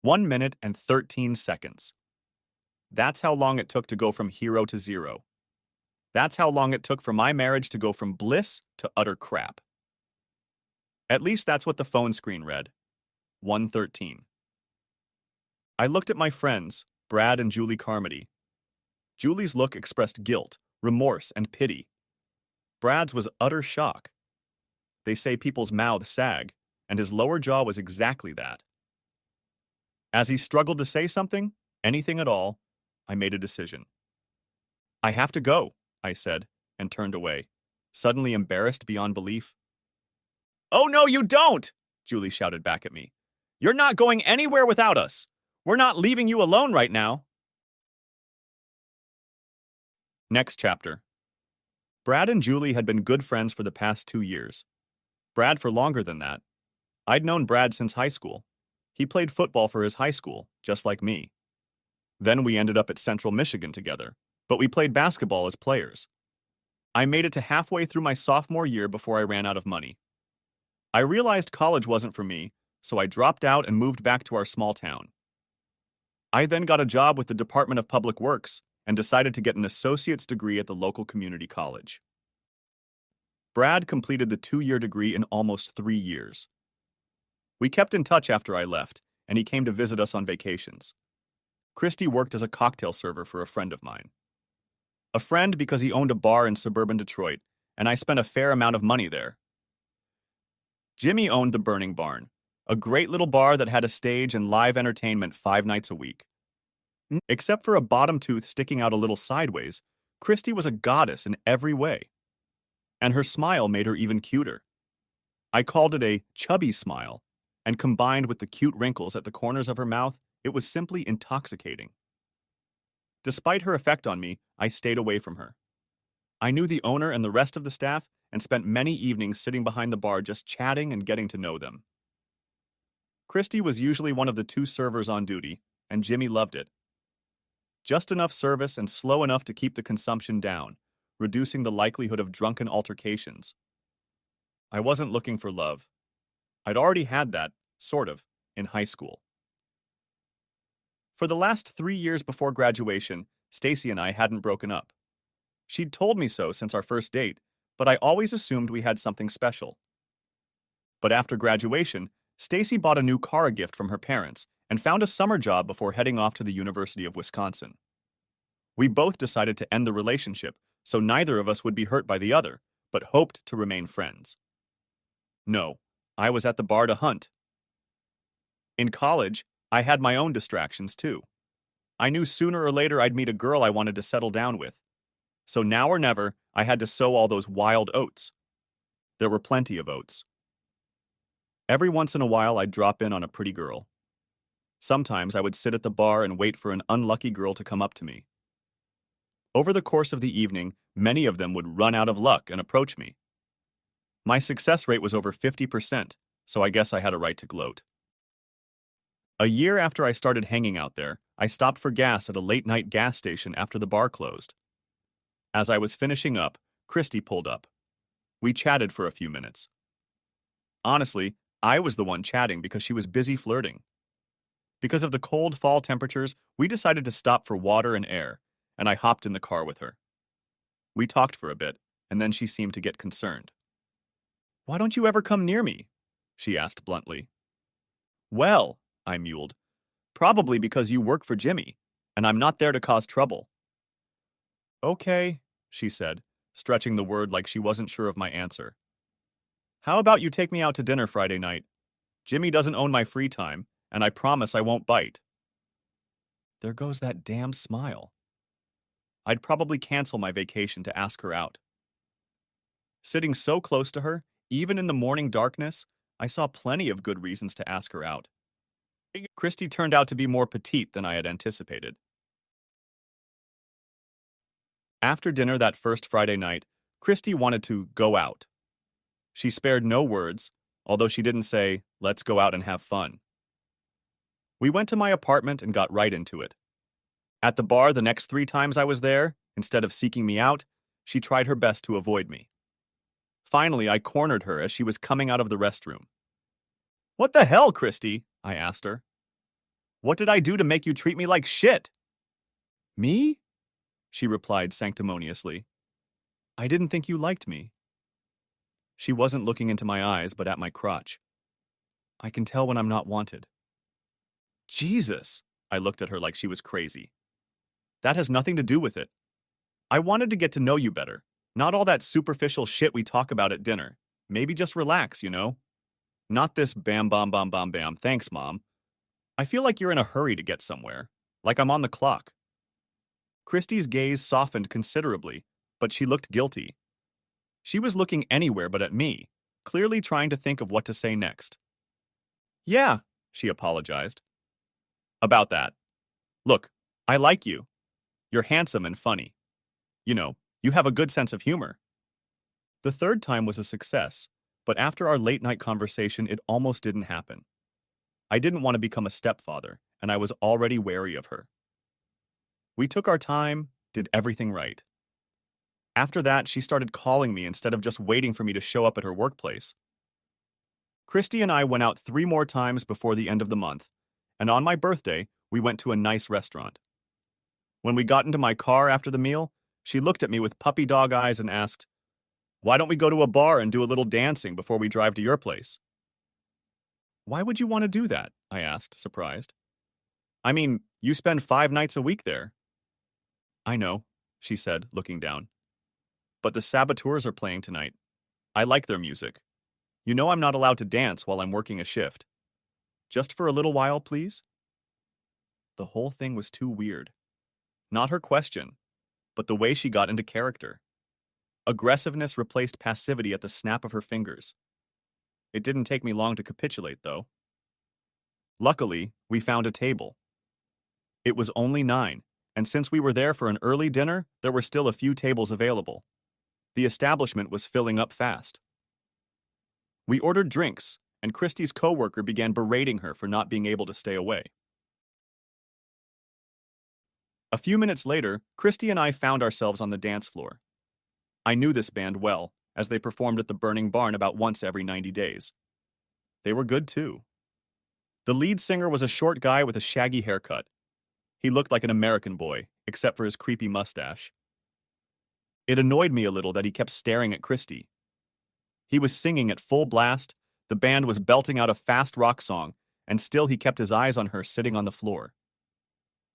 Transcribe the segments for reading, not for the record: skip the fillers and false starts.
1 minute and 13 seconds. That's how long it took to go from hero to zero. That's how long it took for my marriage to go from bliss to utter crap. At least that's what the phone screen read. 1:13. I looked at my friends, Brad and Julie Carmody. Julie's look expressed guilt, remorse, and pity. Brad's was utter shock. They say people's mouths sag, and his lower jaw was exactly that. As he struggled to say something, anything at all, I made a decision. I have to go, I said, and turned away, suddenly embarrassed beyond belief. Oh, no, you don't! Julie shouted back at me. You're not going anywhere without us. We're not leaving you alone right now. Next chapter. Brad and Julie had been good friends for the past 2 years. Brad for longer than that. I'd known Brad since high school. He played football for his high school, just like me. Then we ended up at Central Michigan together, but we played basketball as players. I made it to halfway through my sophomore year before I ran out of money. I realized college wasn't for me, so I dropped out and moved back to our small town. I then got a job with the Department of Public Works and decided to get an associate's degree at the local community college. Brad completed the 2-year degree in almost 3 years. We kept in touch after I left, and he came to visit us on vacations. Christy worked as a cocktail server for a friend of mine. A friend because he owned a bar in suburban Detroit, and I spent a fair amount of money there. Jimmy owned the Burning Barn, a great little bar that had a stage and live entertainment 5 nights a week. Except for a bottom tooth sticking out a little sideways, Christy was a goddess in every way. And her smile made her even cuter. I called it a chubby smile, and combined with the cute wrinkles at the corners of her mouth, it was simply intoxicating. Despite her effect on me, I stayed away from her. I knew the owner and the rest of the staff and spent many evenings sitting behind the bar just chatting and getting to know them. Christy was usually one of the 2 servers on duty, and Jimmy loved it. Just enough service and slow enough to keep the consumption down, reducing the likelihood of drunken altercations. I wasn't looking for love. I'd already had that, sort of, in high school. For the last 3 years before graduation, Stacy and I hadn't broken up. She'd told me so since our first date, but I always assumed we had something special. But after graduation, Stacy bought a new car gift from her parents and found a summer job before heading off to the University of Wisconsin. We both decided to end the relationship, so neither of us would be hurt by the other, but hoped to remain friends. No, I was at the bar to hunt. In college, I had my own distractions too. I knew sooner or later I'd meet a girl I wanted to settle down with. So now or never, I had to sow all those wild oats. There were plenty of oats. Every once in a while, I'd drop in on a pretty girl. Sometimes I would sit at the bar and wait for an unlucky girl to come up to me. Over the course of the evening, many of them would run out of luck and approach me. My success rate was over 50%, so I guess I had a right to gloat. A year after I started hanging out there, I stopped for gas at a late-night gas station after the bar closed. As I was finishing up, Christy pulled up. We chatted for a few minutes. Honestly, I was the one chatting because she was busy flirting. Because of the cold fall temperatures, we decided to stop for water and air, and I hopped in the car with her. We talked for a bit, and then she seemed to get concerned. "Why don't you ever come near me?" she asked bluntly. "Well," I mewed, "probably because you work for Jimmy, and I'm not there to cause trouble." "Okay," she said, stretching the word like she wasn't sure of my answer. "How about you take me out to dinner Friday night? Jimmy doesn't own my free time, and I promise I won't bite." There goes that damn smile. I'd probably cancel my vacation to ask her out. Sitting so close to her, even in the morning darkness, I saw plenty of good reasons to ask her out. Christy turned out to be more petite than I had anticipated. After dinner that first Friday night, Christy wanted to go out. She spared no words, although she didn't say, "Let's go out and have fun." We went to my apartment and got right into it. At the bar the next 3 times I was there, instead of seeking me out, she tried her best to avoid me. Finally, I cornered her as she was coming out of the restroom. "What the hell, Christy?" I asked her. What did I do to make you treat me like shit? Me? She replied sanctimoniously. I didn't think you liked me. She wasn't looking into my eyes, but at my crotch. I can tell when I'm not wanted. Jesus! I looked at her like she was crazy. That has nothing to do with it. I wanted to get to know you better. Not all that superficial shit we talk about at dinner. Maybe just relax, you know? Not this bam bam bam bam bam, thanks, Mom. I feel like you're in a hurry to get somewhere. Like I'm on the clock. Christy's gaze softened considerably, but she looked guilty. She was looking anywhere but at me, clearly trying to think of what to say next. Yeah, she apologized. About that. Look, I like you. You're handsome and funny. You know, you have a good sense of humor. The third time was a success, but after our late-night conversation, it almost didn't happen. I didn't want to become a stepfather, and I was already wary of her. We took our time, did everything right. After that, she started calling me instead of just waiting for me to show up at her workplace. Christy and I went out 3 more times before the end of the month, and on my birthday, we went to a nice restaurant. When we got into my car after the meal, she looked at me with puppy dog eyes and asked, "Why don't we go to a bar and do a little dancing before we drive to your place?" "Why would you want to do that?" I asked, surprised. "I mean, you spend 5 nights a week there." "I know," she said, looking down. "But the Saboteurs are playing tonight. I like their music. You know I'm not allowed to dance while I'm working a shift. Just for a little while, please?" The whole thing was too weird. Not her question, but the way she got into character. Aggressiveness replaced passivity at the snap of her fingers. It didn't take me long to capitulate, though. Luckily, we found a table. It was only 9, and since we were there for an early dinner, there were still a few tables available. The establishment was filling up fast. We ordered drinks, and Christy's coworker began berating her for not being able to stay away. A few minutes later, Christy and I found ourselves on the dance floor. I knew this band well, as they performed at the Burning Barn about once every 90 days. They were good too. The lead singer was a short guy with a shaggy haircut. He looked like an American boy, except for his creepy mustache. It annoyed me a little that he kept staring at Christy. He was singing at full blast, the band was belting out a fast rock song, and still he kept his eyes on her sitting on the floor.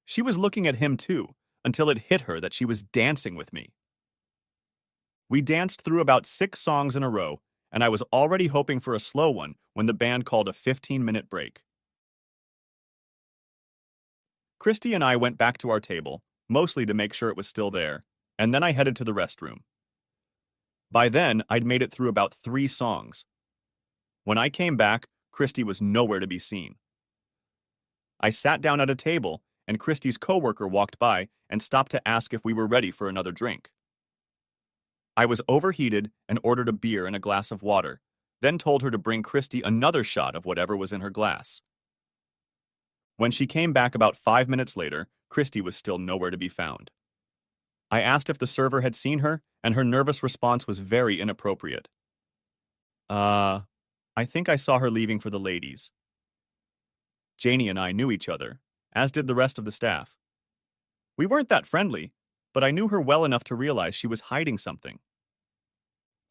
She was looking at him too, until it hit her that she was dancing with me. We danced through about 6 songs in a row, and I was already hoping for a slow one when the band called a 15-minute break. Christy and I went back to our table, mostly to make sure it was still there, and then I headed to the restroom. By then, I'd made it through about 3 songs. When I came back, Christy was nowhere to be seen. I sat down at a table, and Christy's coworker walked by and stopped to ask if we were ready for another drink. I was overheated and ordered a beer and a glass of water, then told her to bring Christy another shot of whatever was in her glass. When she came back about 5 minutes later, Christy was still nowhere to be found. I asked if the server had seen her, and her nervous response was very inappropriate. I think I saw her leaving for the ladies. Janie and I knew each other, as did the rest of the staff. We weren't that friendly, but I knew her well enough to realize she was hiding something.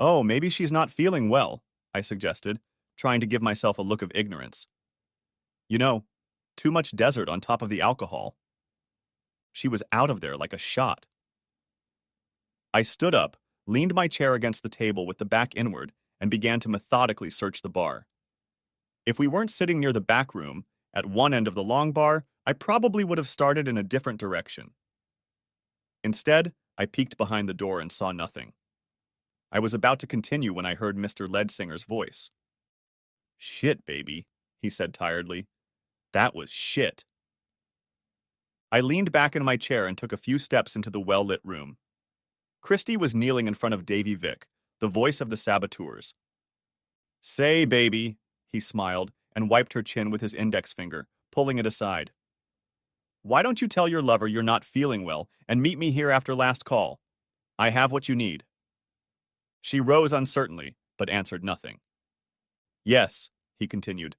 "Oh, maybe she's not feeling well," I suggested, trying to give myself a look of ignorance. "You know, too much desert on top of the alcohol." She was out of there like a shot. I stood up, leaned my chair against the table with the back inward, and began to methodically search the bar. If we weren't sitting near the back room, at one end of the long bar, I probably would have started in a different direction. Instead, I peeked behind the door and saw nothing. I was about to continue when I heard Mr. Leadsinger's voice. "Shit, baby," he said tiredly. "That was shit." I leaned back in my chair and took a few steps into the well-lit room. Christy was kneeling in front of Davy Vick, the voice of the Saboteurs. "Say, baby," he smiled and wiped her chin with his index finger, pulling it aside. "Why don't you tell your lover you're not feeling well and meet me here after last call? I have what you need." She rose uncertainly, but answered nothing. "Yes," he continued.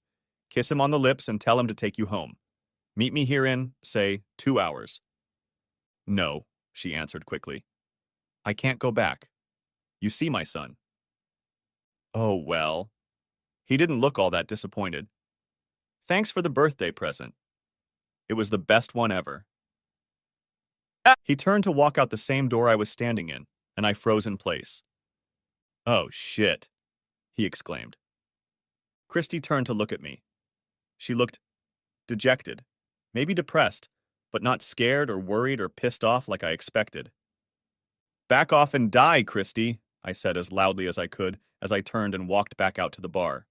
"Kiss him on the lips and tell him to take you home. Meet me here in, say, 2 hours. No, she answered quickly. I can't go back. You see my son. Oh, well. He didn't look all that disappointed. Thanks for the birthday present. It was the best one ever. He turned to walk out the same door I was standing in, and I froze in place. Oh, shit, he exclaimed. Christy turned to look at me. She looked dejected, maybe depressed, but not scared or worried or pissed off like I expected. Back off and die, Christy, I said as loudly as I could as I turned and walked back out to the bar.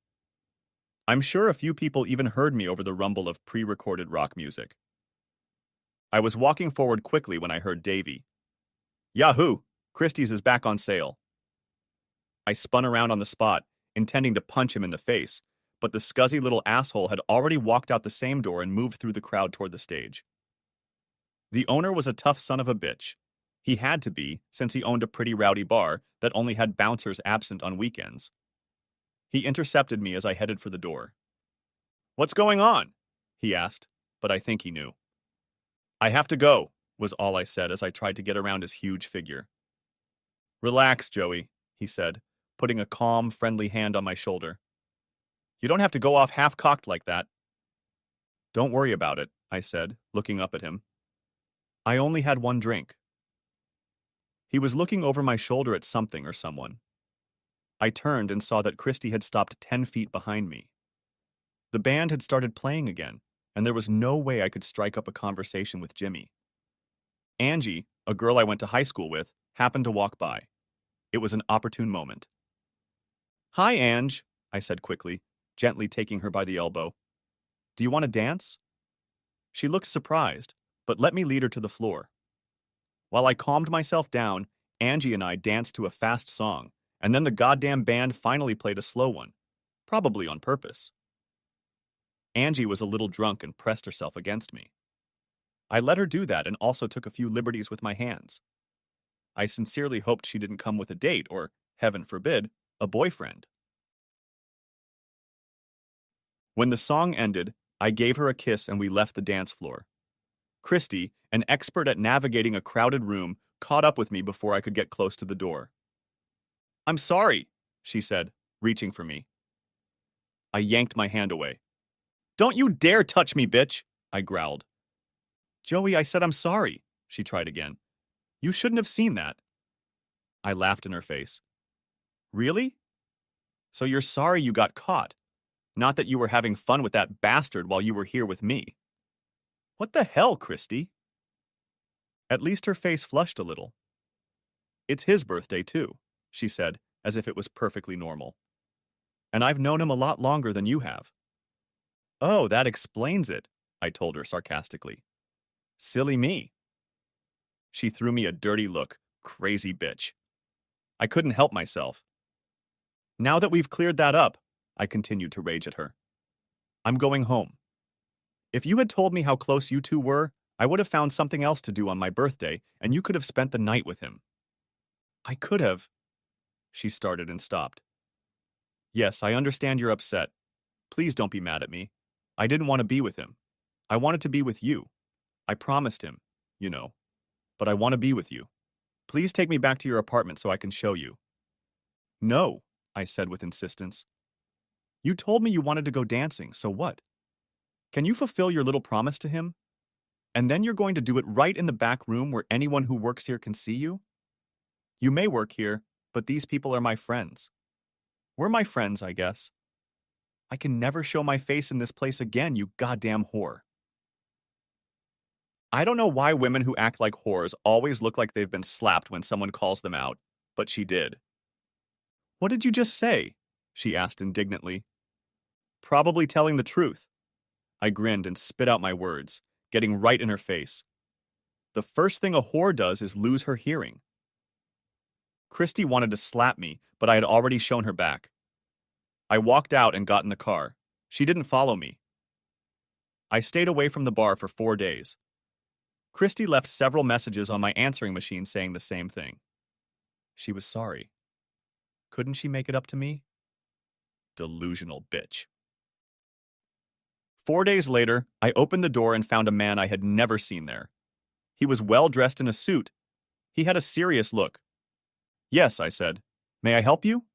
I'm sure a few people even heard me over the rumble of pre-recorded rock music. I was walking forward quickly when I heard Davy. Yahoo! Christie's is back on sale. I spun around on the spot, intending to punch him in the face, but the scuzzy little asshole had already walked out the same door and moved through the crowd toward the stage. The owner was a tough son of a bitch. He had to be, since he owned a pretty rowdy bar that only had bouncers absent on weekends. He intercepted me as I headed for the door. What's going on? He asked, but I think he knew. I have to go, was all I said as I tried to get around his huge figure. Relax, Joey, he said, putting a calm, friendly hand on my shoulder. You don't have to go off half-cocked like that. Don't worry about it, I said, looking up at him. I only had one drink. He was looking over my shoulder at something or someone. I turned and saw that Christy had stopped 10 feet behind me. The band had started playing again, and there was no way I could strike up a conversation with Jimmy. Angie, a girl I went to high school with, happened to walk by. It was an opportune moment. Hi, Ange, I said quickly, gently taking her by the elbow. Do you want to dance? She looked surprised, but let me lead her to the floor. While I calmed myself down, Angie and I danced to a fast song, and then the goddamn band finally played a slow one, probably on purpose. Angie was a little drunk and pressed herself against me. I let her do that and also took a few liberties with my hands. I sincerely hoped she didn't come with a date or, heaven forbid, a boyfriend. When the song ended, I gave her a kiss and we left the dance floor. Christy, an expert at navigating a crowded room, caught up with me before I could get close to the door. I'm sorry, she said, reaching for me. I yanked my hand away. Don't you dare touch me, bitch, I growled. Joey, I said I'm sorry, she tried again. You shouldn't have seen that. I laughed in her face. Really? So you're sorry you got caught, not that you were having fun with that bastard while you were here with me. What the hell, Christy? At least her face flushed a little. It's his birthday, too, she said, as if it was perfectly normal. And I've known him a lot longer than you have. Oh, that explains it, I told her sarcastically. Silly me. She threw me a dirty look, crazy bitch. I couldn't help myself. Now that we've cleared that up, I continued to rage at her. I'm going home. If you had told me how close you two were, I would have found something else to do on my birthday, and you could have spent the night with him. I could have. She started and stopped. Yes, I understand you're upset. Please don't be mad at me. I didn't want to be with him. I wanted to be with you. I promised him, you know. But I want to be with you. Please take me back to your apartment so I can show you. No, I said with insistence. You told me you wanted to go dancing, so what? Can you fulfill your little promise to him? And then you're going to do it right in the back room where anyone who works here can see you? You may work here, but these people are my friends. We're my friends, I guess. I can never show my face in this place again, you goddamn whore. I don't know why women who act like whores always look like they've been slapped when someone calls them out, but she did. What did you just say? She asked indignantly. Probably telling the truth. I grinned and spit out my words, getting right in her face. The first thing a whore does is lose her hearing. Christy wanted to slap me, but I had already shown her back. I walked out and got in the car. She didn't follow me. I stayed away from the bar for 4 days. Christy left several messages on my answering machine saying the same thing. She was sorry. Couldn't she make it up to me? Delusional bitch. 4 days later, I opened the door and found a man I had never seen there. He was well dressed in a suit. He had a serious look. "Yes," I said. "May I help you?"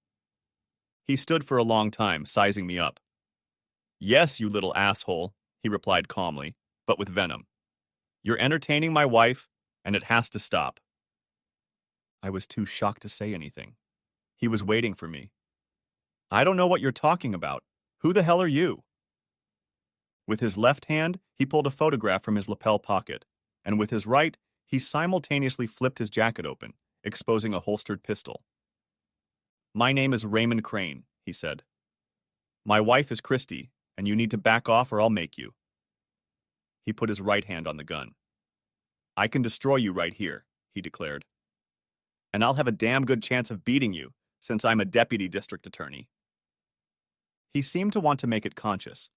He stood for a long time, sizing me up. "Yes, you little asshole," he replied calmly, but with venom. "You're entertaining my wife, and it has to stop." I was too shocked to say anything. He was waiting for me. "I don't know what you're talking about. Who the hell are you?" With his left hand, he pulled a photograph from his lapel pocket, and with his right, he simultaneously flipped his jacket open, exposing a holstered pistol. "My name is Raymond Crane," he said. "My wife is Christy, and you need to back off or I'll make you." He put his right hand on the gun. "I can destroy you right here," he declared. "And I'll have a damn good chance of beating you, since I'm a deputy district attorney." He seemed to want to make it conscious.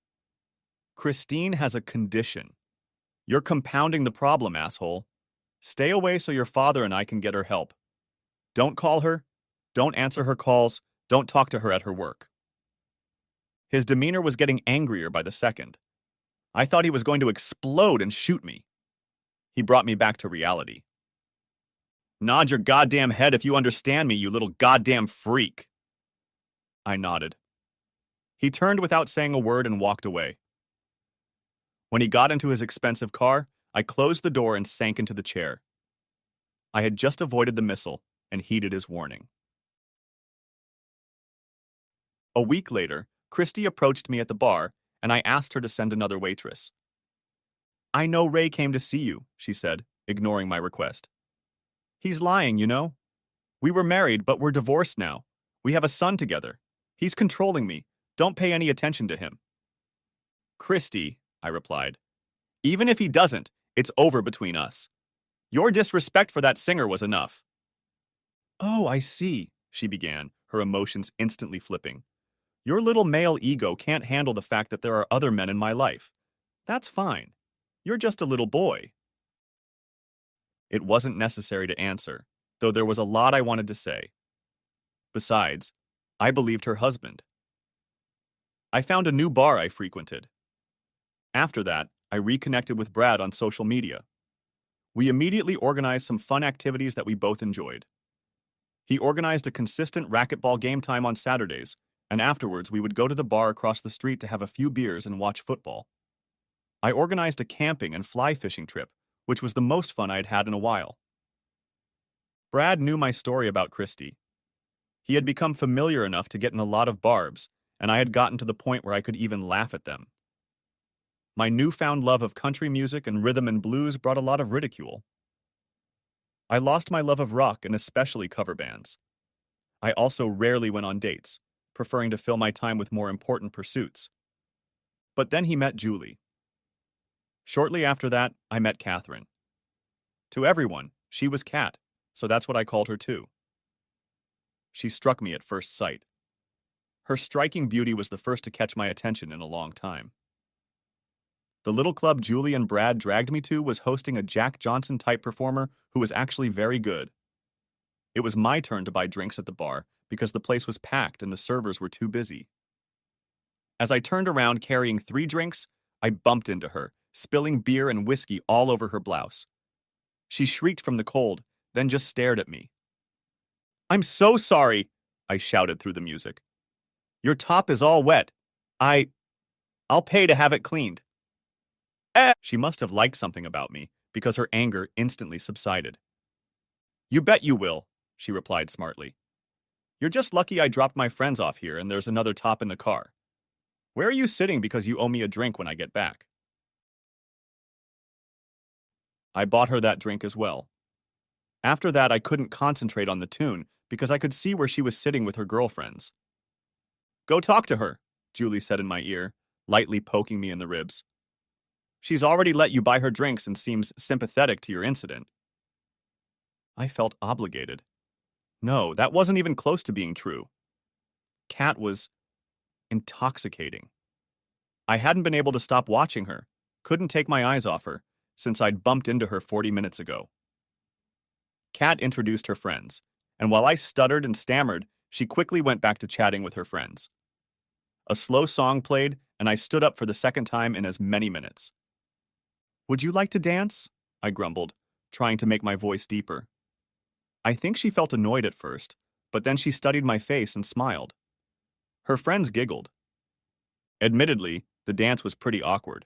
"Christine has a condition. You're compounding the problem, asshole. Stay away so your father and I can get her help. Don't call her. Don't answer her calls. Don't talk to her at her work." His demeanor was getting angrier by the second. I thought he was going to explode and shoot me. He brought me back to reality. "Nod your goddamn head if you understand me, you little goddamn freak." I nodded. He turned without saying a word and walked away. When he got into his expensive car, I closed the door and sank into the chair. I had just avoided the missile and heeded his warning. A week later, Christy approached me at the bar, and I asked her to send another waitress. "I know Ray came to see you," she said, ignoring my request. "He's lying, you know. We were married, but we're divorced now. We have a son together. He's controlling me. Don't pay any attention to him." "Christy," I replied, "even if he doesn't, it's over between us. Your disrespect for that singer was enough." "Oh, I see," she began, her emotions instantly flipping. "Your little male ego can't handle the fact that there are other men in my life. That's fine. You're just a little boy." It wasn't necessary to answer, though there was a lot I wanted to say. Besides, I believed her husband. I found a new bar I frequented. After that, I reconnected with Brad on social media. We immediately organized some fun activities that we both enjoyed. He organized a consistent racquetball game time on Saturdays, and afterwards we would go to the bar across the street to have a few beers and watch football. I organized a camping and fly fishing trip, which was the most fun I'd had in a while. Brad knew my story about Christy. He had become familiar enough to get in a lot of barbs, and I had gotten to the point where I could even laugh at them. My newfound love of country music and rhythm and blues brought a lot of ridicule. I lost my love of rock and especially cover bands. I also rarely went on dates, preferring to fill my time with more important pursuits. But then he met Julie. Shortly after that, I met Catherine. To everyone, she was Cat, so that's what I called her too. She struck me at first sight. Her striking beauty was the first to catch my attention in a long time. The little club Julie and Brad dragged me to was hosting a Jack Johnson-type performer who was actually very good. It was my turn to buy drinks at the bar because the place was packed and the servers were too busy. As I turned around carrying 3 drinks, I bumped into her, spilling beer and whiskey all over her blouse. She shrieked from the cold, then just stared at me. "I'm so sorry," I shouted through the music. "Your top is all wet. I'll pay to have it cleaned." She must have liked something about me, because her anger instantly subsided. "You bet you will," she replied smartly. "You're just lucky I dropped my friends off here and there's another top in the car. Where are you sitting because you owe me a drink when I get back?" I bought her that drink as well. After that, I couldn't concentrate on the tune because I could see where she was sitting with her girlfriends. "Go talk to her," Julie said in my ear, lightly poking me in the ribs. "She's already let you buy her drinks and seems sympathetic to your incident." I felt obligated. No, that wasn't even close to being true. Cat was intoxicating. I hadn't been able to stop watching her, couldn't take my eyes off her, since I'd bumped into her 40 minutes ago. Cat introduced her friends, and while I stuttered and stammered, she quickly went back to chatting with her friends. A slow song played, and I stood up for the second time in as many minutes. Would you like to dance? I grumbled, trying to make my voice deeper. I think she felt annoyed at first, but then she studied my face and smiled. Her friends giggled. Admittedly, the dance was pretty awkward.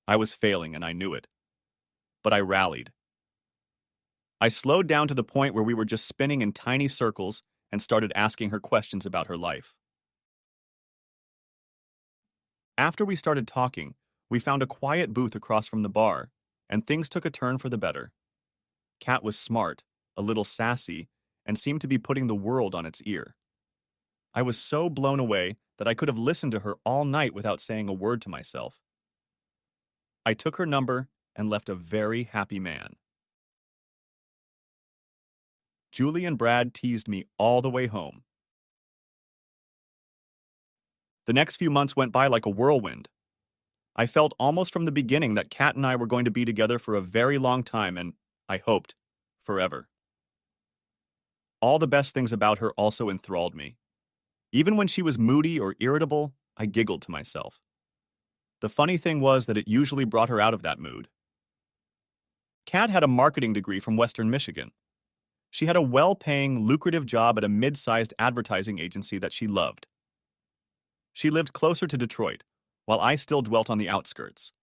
I was failing and I knew it. But I rallied. I slowed down to the point where we were just spinning in tiny circles and started asking her questions about her life. After we started talking, we found a quiet booth across from the bar, and things took a turn for the better. Kat was smart, a little sassy, and seemed to be putting the world on its ear. I was so blown away that I could have listened to her all night without saying a word to myself. I took her number and left a very happy man. Julie and Brad teased me all the way home. The next few months went by like a whirlwind. I felt almost from the beginning that Kat and I were going to be together for a very long time and, I hoped, forever. All the best things about her also enthralled me. Even when she was moody or irritable, I giggled to myself. The funny thing was that it usually brought her out of that mood. Kat had a marketing degree from Western Michigan. She had a well-paying, lucrative job at a mid-sized advertising agency that she loved. She lived closer to Detroit, while I still dwelt on the outskirts.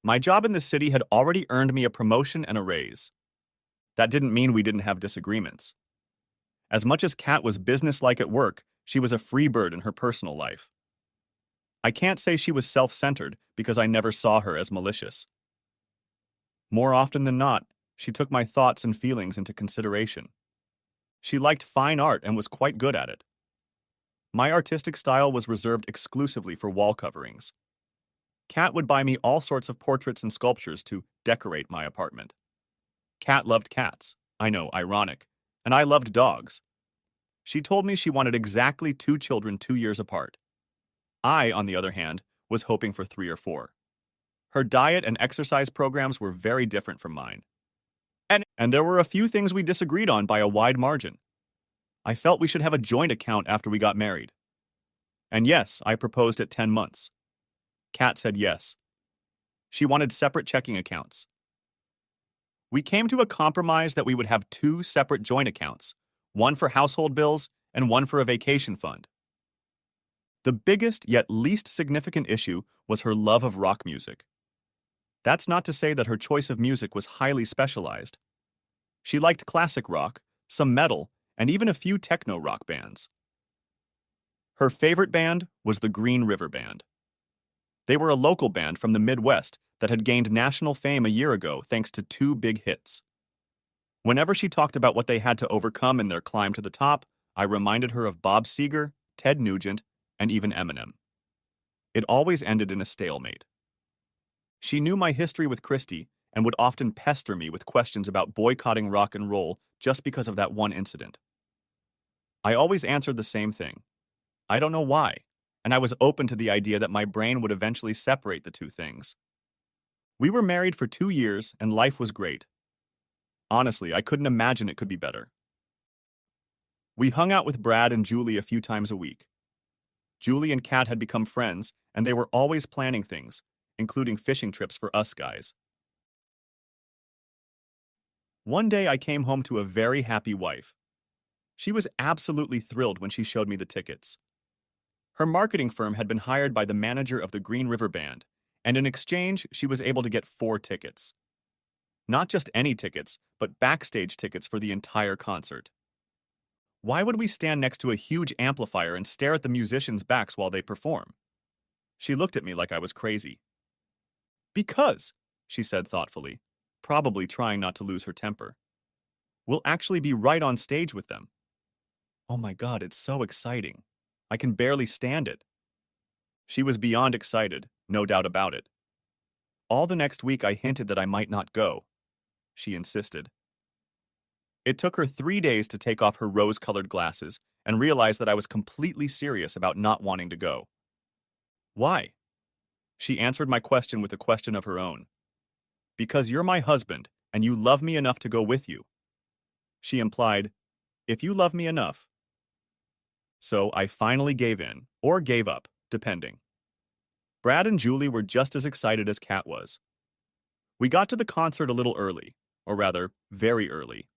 My job in the city had already earned me a promotion and a raise. That didn't mean we didn't have disagreements. As much as Kat was businesslike at work, she was a free bird in her personal life. I can't say she was self-centered because I never saw her as malicious. More often than not, she took my thoughts and feelings into consideration. She liked fine art and was quite good at it. My artistic style was reserved exclusively for wall coverings. Kat would buy me all sorts of portraits and sculptures to decorate my apartment. Kat loved cats, I know, ironic, and I loved dogs. She told me she wanted exactly 2 children 2 years apart. I, on the other hand, was hoping for 3 or 4. Her diet and exercise programs were very different from mine. And there were a few things we disagreed on by a wide margin. I felt we should have a joint account after we got married. And yes, I proposed at 10 months. Kat said yes. She wanted separate checking accounts. We came to a compromise that we would have 2 separate joint accounts, one for household bills and one for a vacation fund. The biggest yet least significant issue was her love of rock music. That's not to say that her choice of music was highly specialized. She liked classic rock, some metal, and even a few techno rock bands. Her favorite band was the Green River Band. They were a local band from the Midwest that had gained national fame a year ago thanks to 2 big hits. Whenever she talked about what they had to overcome in their climb to the top, I reminded her of Bob Seger, Ted Nugent, and even Eminem. It always ended in a stalemate. She knew my history with Christy and would often pester me with questions about boycotting rock and roll just because of that one incident. I always answered the same thing. I don't know why, and I was open to the idea that my brain would eventually separate the 2 things. We were married for 2 years and life was great. Honestly, I couldn't imagine it could be better. We hung out with Brad and Julie a few times a week. Julie and Kat had become friends, and they were always planning things, including fishing trips for us guys. One day I came home to a very happy wife. She was absolutely thrilled when she showed me the tickets. Her marketing firm had been hired by the manager of the Green River Band, and in exchange, she was able to get 4 tickets. Not just any tickets, but backstage tickets for the entire concert. Why would we stand next to a huge amplifier and stare at the musicians' backs while they perform? She looked at me like I was crazy. Because, she said thoughtfully, probably trying not to lose her temper, we'll actually be right on stage with them. Oh my God, it's so exciting. I can barely stand it. She was beyond excited, no doubt about it. All the next week I hinted that I might not go. She insisted. It took her 3 days to take off her rose-colored glasses and realize that I was completely serious about not wanting to go. Why? She answered my question with a question of her own. Because you're my husband, and you love me enough to go with you. She implied, if you love me enough. So I finally gave in, or gave up, depending. Brad and Julie were just as excited as Kat was. We got to the concert a little early, or rather, very early.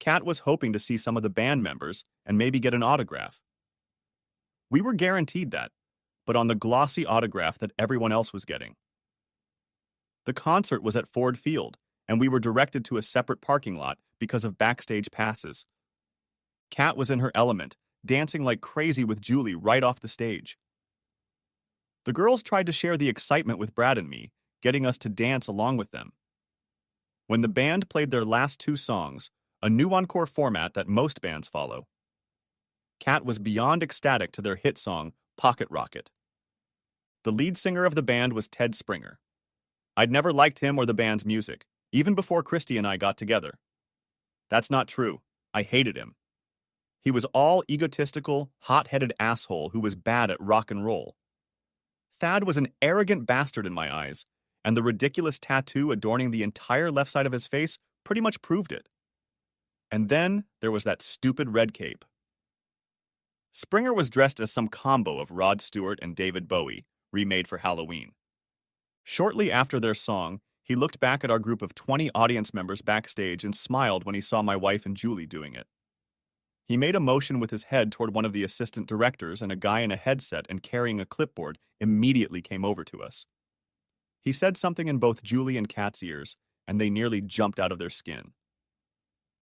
Kat was hoping to see some of the band members and maybe get an autograph. We were guaranteed that, but on the glossy autograph that everyone else was getting. The concert was at Ford Field, and we were directed to a separate parking lot because of backstage passes. Kat was in her element, dancing like crazy with Julie right off the stage. The girls tried to share the excitement with Brad and me, getting us to dance along with them. When the band played their last two songs, a new encore format that most bands follow, Kat was beyond ecstatic to their hit song, Pocket Rocket. The lead singer of the band was Ted Springer. I'd never liked him or the band's music, even before Christy and I got together. That's not true. I hated him. He was all egotistical, hot-headed asshole who was bad at rock and roll. Thad was an arrogant bastard in my eyes, and the ridiculous tattoo adorning the entire left side of his face pretty much proved it. And then there was that stupid red cape. Springer was dressed as some combo of Rod Stewart and David Bowie, remade for Halloween. Shortly after their song, he looked back at our group of 20 audience members backstage and smiled when he saw my wife and Julie doing it. He made a motion with his head toward one of the assistant directors, and a guy in a headset and carrying a clipboard immediately came over to us. He said something in both Julie and Kat's ears, and they nearly jumped out of their skin.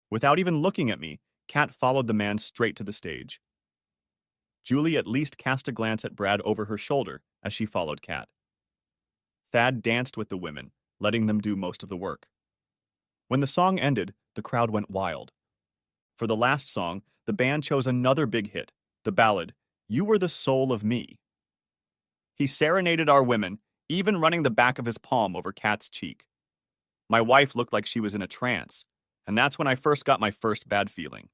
Without even looking at me, Kat followed the man straight to the stage. Julie at least cast a glance at Brad over her shoulder as she followed Kat. Thad danced with the women, letting them do most of the work. When the song ended, the crowd went wild. For the last song, the band chose another big hit, the ballad, You Were the Soul of Me. He serenaded our women, even running the back of his palm over Kat's cheek. My wife looked like she was in a trance, and that's when I first got my first bad feeling.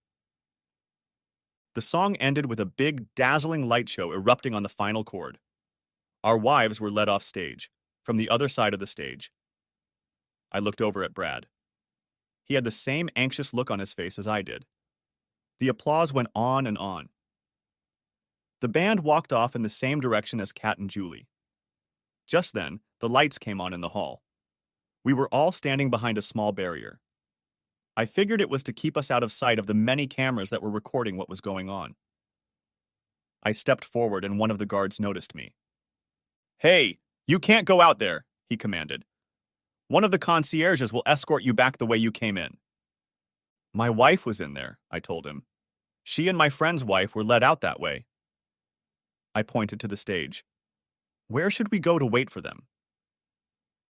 The song ended with a big, dazzling light show erupting on the final chord. Our wives were led off stage, from the other side of the stage. I looked over at Brad. He had the same anxious look on his face as I did. The applause went on and on. The band walked off in the same direction as Kat and Julie. Just then, the lights came on in the hall. We were all standing behind a small barrier. I figured it was to keep us out of sight of the many cameras that were recording what was going on. I stepped forward and one of the guards noticed me. "Hey, you can't go out there," he commanded. "One of the concierges will escort you back the way you came in." "My wife was in there," I told him. "She and my friend's wife were let out that way." I pointed to the stage. "Where should we go to wait for them?"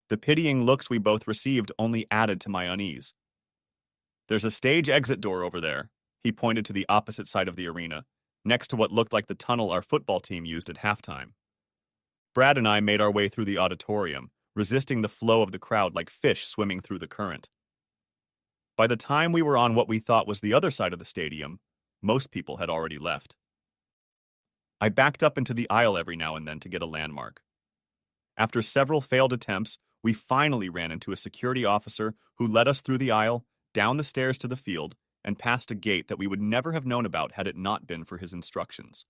The pitying looks we both received only added to my unease. "There's a stage exit door over there," he pointed to the opposite side of the arena, next to what looked like the tunnel our football team used at halftime. Brad and I made our way through the auditorium, resisting the flow of the crowd like fish swimming through the current. By the time we were on what we thought was the other side of the stadium, most people had already left. I backed up into the aisle every now and then to get a landmark. After several failed attempts, we finally ran into a security officer who led us through the aisle, down the stairs to the field, and past a gate that we would never have known about had it not been for his instructions.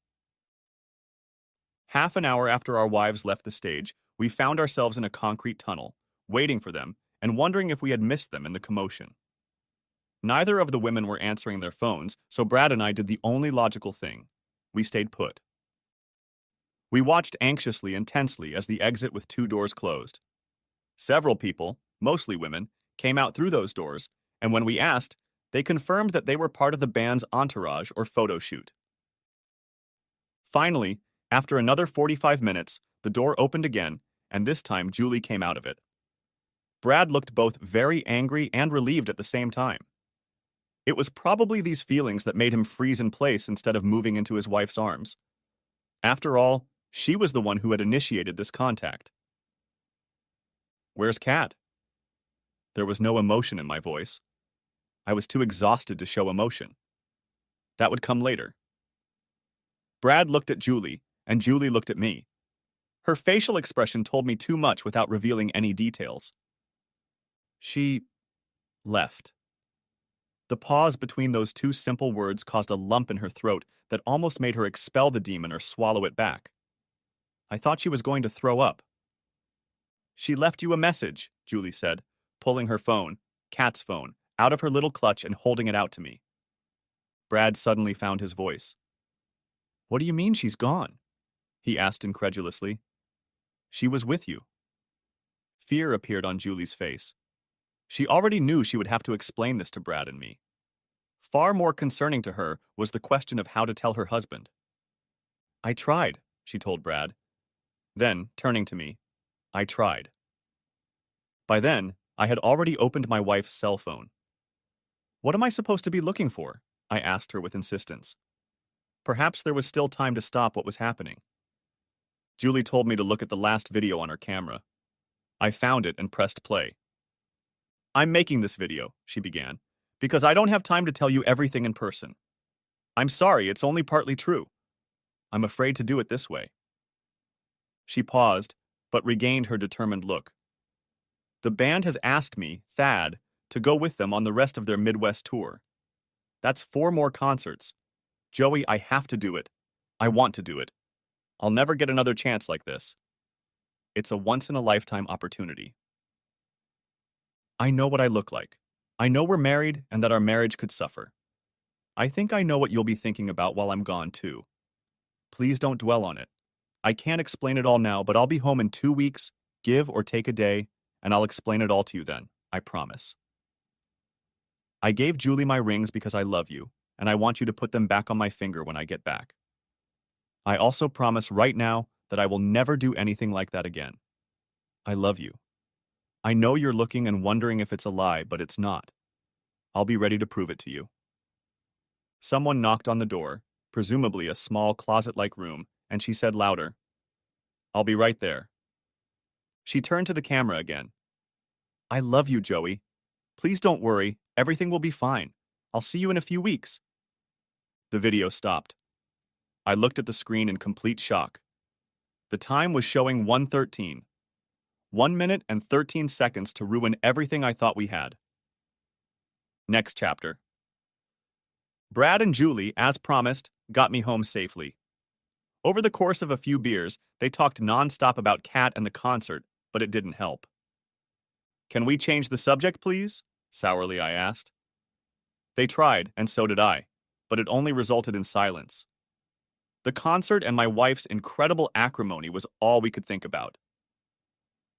Half an hour after our wives left the stage, we found ourselves in a concrete tunnel, waiting for them and wondering if we had missed them in the commotion. Neither of the women were answering their phones, so Brad and I did the only logical thing. We stayed put. We watched anxiously and tensely as the exit with two doors closed. Several people, mostly women, came out through those doors, and when we asked, they confirmed that they were part of the band's entourage or photo shoot. Finally, after another 45 minutes, the door opened again, and this time Julie came out of it. Brad looked both very angry and relieved at the same time. It was probably these feelings that made him freeze in place instead of moving into his wife's arms. After all, she was the one who had initiated this contact. "Where's Kat?" There was no emotion in my voice. I was too exhausted to show emotion. That would come later. Brad looked at Julie, and Julie looked at me. Her facial expression told me too much without revealing any details. She left. The pause between those two simple words caused a lump in her throat that almost made her expel the demon or swallow it back. I thought she was going to throw up. She left you a message, Julie said, pulling her phone, Kat's phone, out of her little clutch and holding it out to me. Brad suddenly found his voice. What do you mean she's gone? He asked incredulously. She was with you. Fear appeared on Julie's face. She already knew she would have to explain this to Brad and me. Far more concerning to her was the question of how to tell her husband. I tried, she told Brad. Then, turning to me, I tried. By then, I had already opened my wife's cell phone. What am I supposed to be looking for? I asked her with insistence. Perhaps there was still time to stop what was happening. Julie told me to look at the last video on her camera. I found it and pressed play. I'm making this video, she began, because I don't have time to tell you everything in person. I'm sorry, it's only partly true. I'm afraid to do it this way. She paused, but regained her determined look. The band has asked me, Thad, to go with them on the rest of their Midwest tour. That's 4 more concerts. Joey, I have to do it. I want to do it. I'll never get another chance like this. It's a once-in-a-lifetime opportunity. I know what I look like. I know we're married and that our marriage could suffer. I think I know what you'll be thinking about while I'm gone, too. Please don't dwell on it. I can't explain it all now, but I'll be home in 2 weeks, give or take a day, and I'll explain it all to you then, I promise. I gave Julie my rings because I love you, and I want you to put them back on my finger when I get back. I also promise right now that I will never do anything like that again. I love you. I know you're looking and wondering if it's a lie, but it's not. I'll be ready to prove it to you. Someone knocked on the door, presumably a small closet-like room, and she said louder, I'll be right there. She turned to the camera again. I love you, Joey. Please don't worry, everything will be fine. I'll see you in a few weeks. The video stopped. I looked at the screen in complete shock. The time was showing 1:13. 1 minute and 13 seconds to ruin everything I thought we had. Next chapter. Brad and Julie, as promised, got me home safely. Over the course of a few beers, they talked nonstop about Kat and the concert, but it didn't help. Can we change the subject, please? Sourly I asked. They tried, and so did I, but it only resulted in silence. The concert and my wife's incredible acrimony was all we could think about.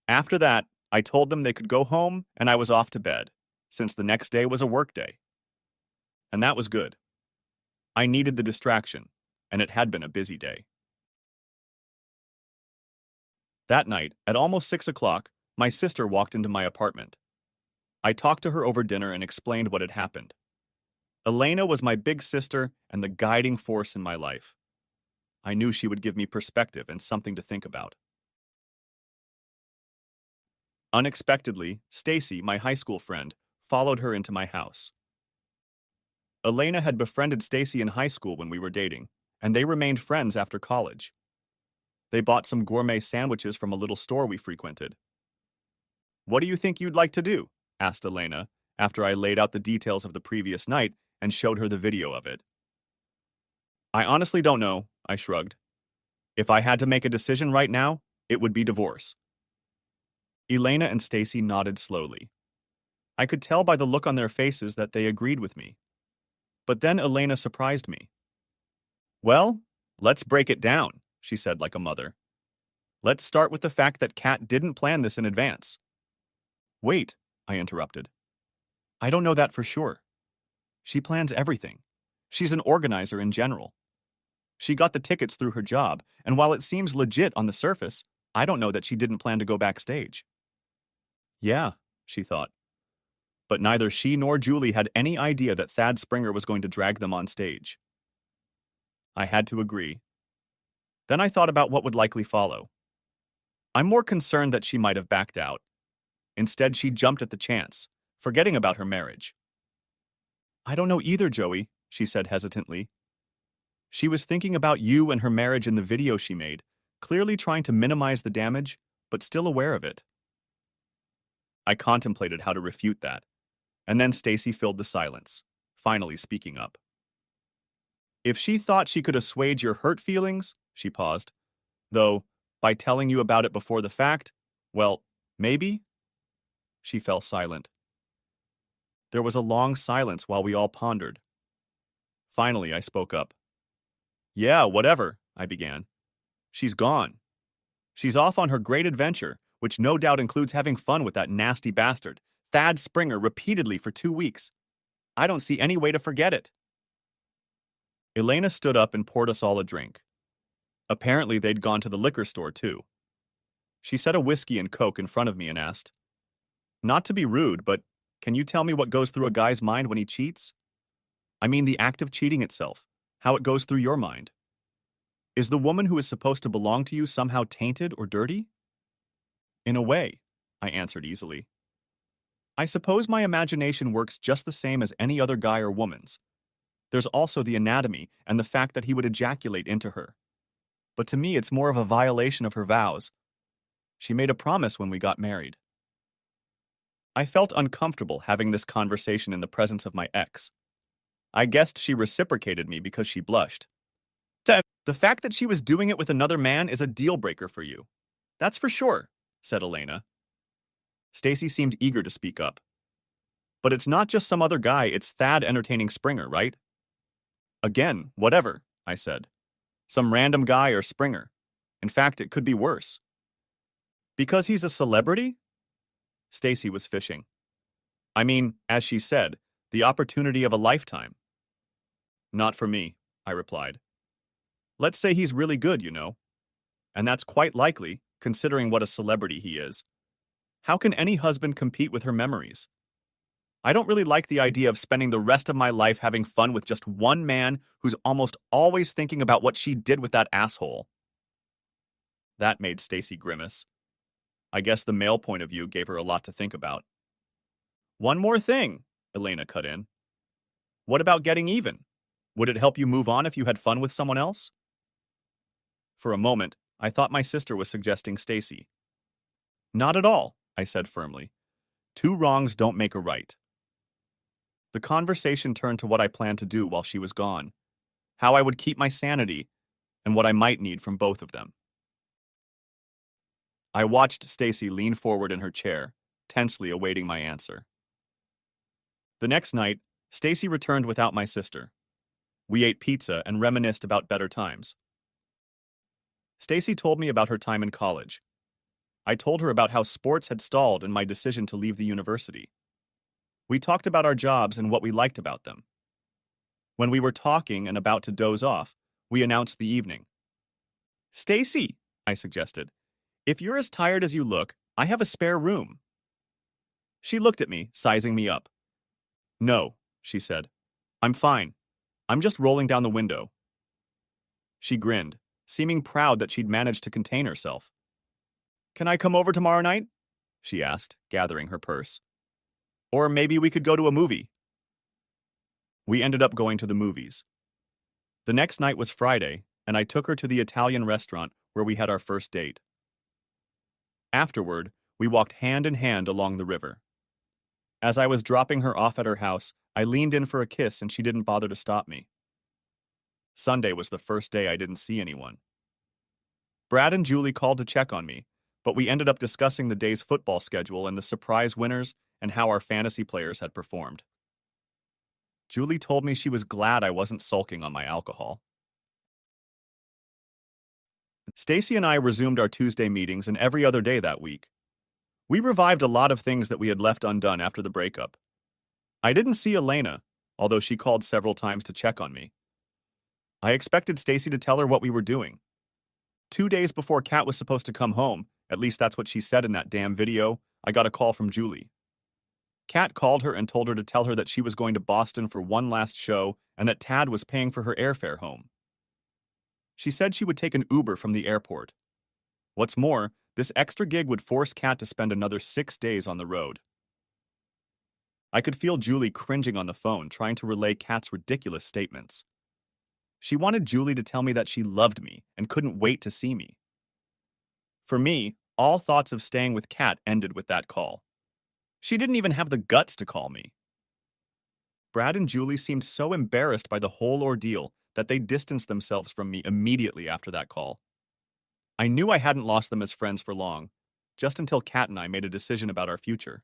After that, I told them they could go home and I was off to bed, since the next day was a work day. And that was good. I needed the distraction, and it had been a busy day. That night, at almost 6 o'clock, my sister walked into my apartment. I talked to her over dinner and explained what had happened. Elena was my big sister and the guiding force in my life. I knew she would give me perspective and something to think about. Unexpectedly, Stacy, my high school friend, followed her into my house. Elena had befriended Stacy in high school when we were dating, and they remained friends after college. They bought some gourmet sandwiches from a little store we frequented. What do you think you'd like to do? Asked Elena, after I laid out the details of the previous night and showed her the video of it. I honestly don't know, I shrugged. If I had to make a decision right now, it would be divorce. Elena and Stacy nodded slowly. I could tell by the look on their faces that they agreed with me. But then Elena surprised me. Well, let's break it down, she said like a mother. Let's start with the fact that Kat didn't plan this in advance. Wait, I interrupted. I don't know that for sure. She plans everything. She's an organizer in general. She got the tickets through her job, and while it seems legit on the surface, I don't know that she didn't plan to go backstage. Yeah, she thought. But neither she nor Julie had any idea that Thad Springer was going to drag them on stage. I had to agree. Then I thought about what would likely follow. I'm more concerned that she might have backed out. Instead, she jumped at the chance, forgetting about her marriage. I don't know either, Joey, she said hesitantly. She was thinking about you and her marriage in the video she made, clearly trying to minimize the damage, but still aware of it. I contemplated how to refute that, and then Stacy filled the silence, finally speaking up. If she thought she could assuage your hurt feelings, she paused, though By telling you about it before the fact? Well, maybe? She fell silent. There was a long silence while we all pondered. Finally, I spoke up. Yeah, whatever, I began. She's gone. She's off on her great adventure, which no doubt includes having fun with that nasty bastard, Thad Springer, repeatedly for 2 weeks. I don't see any way to forget it. Elena stood up and poured us all a drink. Apparently, they'd gone to the liquor store, too. She set a whiskey and Coke in front of me and asked, not to be rude, but can you tell me what goes through a guy's mind when he cheats? I mean the act of cheating itself, how it goes through your mind. Is the woman who is supposed to belong to you somehow tainted or dirty? In a way, I answered easily. I suppose my imagination works just the same as any other guy or woman's. There's also the anatomy and the fact that he would ejaculate into her. But to me, it's more of a violation of her vows. She made a promise when we got married. I felt uncomfortable having this conversation in the presence of my ex. I guessed she reciprocated me because she blushed. The fact that she was doing it with another man is a deal breaker for you. That's for sure, said Elena. Stacy seemed eager to speak up. But it's not just some other guy, it's Thad entertaining Springer, right? Again, whatever, I said. Some random guy or Springer. In fact, it could be worse. Because he's a celebrity? Stacy was fishing. I mean, as she said, the opportunity of a lifetime. Not for me, I replied. Let's say he's really good, you know. And that's quite likely, considering what a celebrity he is. How can any husband compete with her memories? I don't really like the idea of spending the rest of my life having fun with just one man who's almost always thinking about what she did with that asshole. That made Stacy grimace. I guess the male point of view gave her a lot to think about. One more thing, Elena cut in. What about getting even? Would it help you move on if you had fun with someone else? For a moment, I thought my sister was suggesting Stacy. Not at all, I said firmly. 2 wrongs don't make a right. The conversation turned to what I planned to do while she was gone, how I would keep my sanity, and what I might need from both of them. I watched Stacy lean forward in her chair, tensely awaiting my answer. The next night, Stacy returned without my sister. We ate pizza and reminisced about better times. Stacy told me about her time in college. I told her about how sports had stalled in my decision to leave the university. We talked about our jobs and what we liked about them. When we were talking and about to doze off, we announced the evening. Stacy, I suggested, if you're as tired as you look, I have a spare room. She looked at me, sizing me up. No, she said. I'm fine. I'm just rolling down the window. She grinned, seeming proud that she'd managed to contain herself. Can I come over tomorrow night? She asked, gathering her purse. Or maybe we could go to a movie. We ended up going to the movies. The next night was Friday, and I took her to the Italian restaurant where we had our first date. Afterward, we walked hand in hand along the river. As I was dropping her off at her house, I leaned in for a kiss and she didn't bother to stop me. Sunday was the first day I didn't see anyone. Brad and Julie called to check on me, but we ended up discussing the day's football schedule and the surprise winners and how our fantasy players had performed. Julie told me she was glad I wasn't sulking on my alcohol. Stacy and I resumed our Tuesday meetings and every other day that week. We revived a lot of things that we had left undone after the breakup. I didn't see Elena, although she called several times to check on me. I expected Stacy to tell her what we were doing. 2 days before Kat was supposed to come home, at least that's what she said in that damn video, I got a call from Julie. Kat called her and told her to tell her that she was going to Boston for one last show and that Tad was paying for her airfare home. She said she would take an Uber from the airport. What's more, this extra gig would force Kat to spend another 6 days on the road. I could feel Julie cringing on the phone, trying to relay Kat's ridiculous statements. She wanted Julie to tell me that she loved me and couldn't wait to see me. For me, all thoughts of staying with Kat ended with that call. She didn't even have the guts to call me. Brad and Julie seemed so embarrassed by the whole ordeal that they distanced themselves from me immediately after that call. I knew I hadn't lost them as friends for long, just until Kat and I made a decision about our future.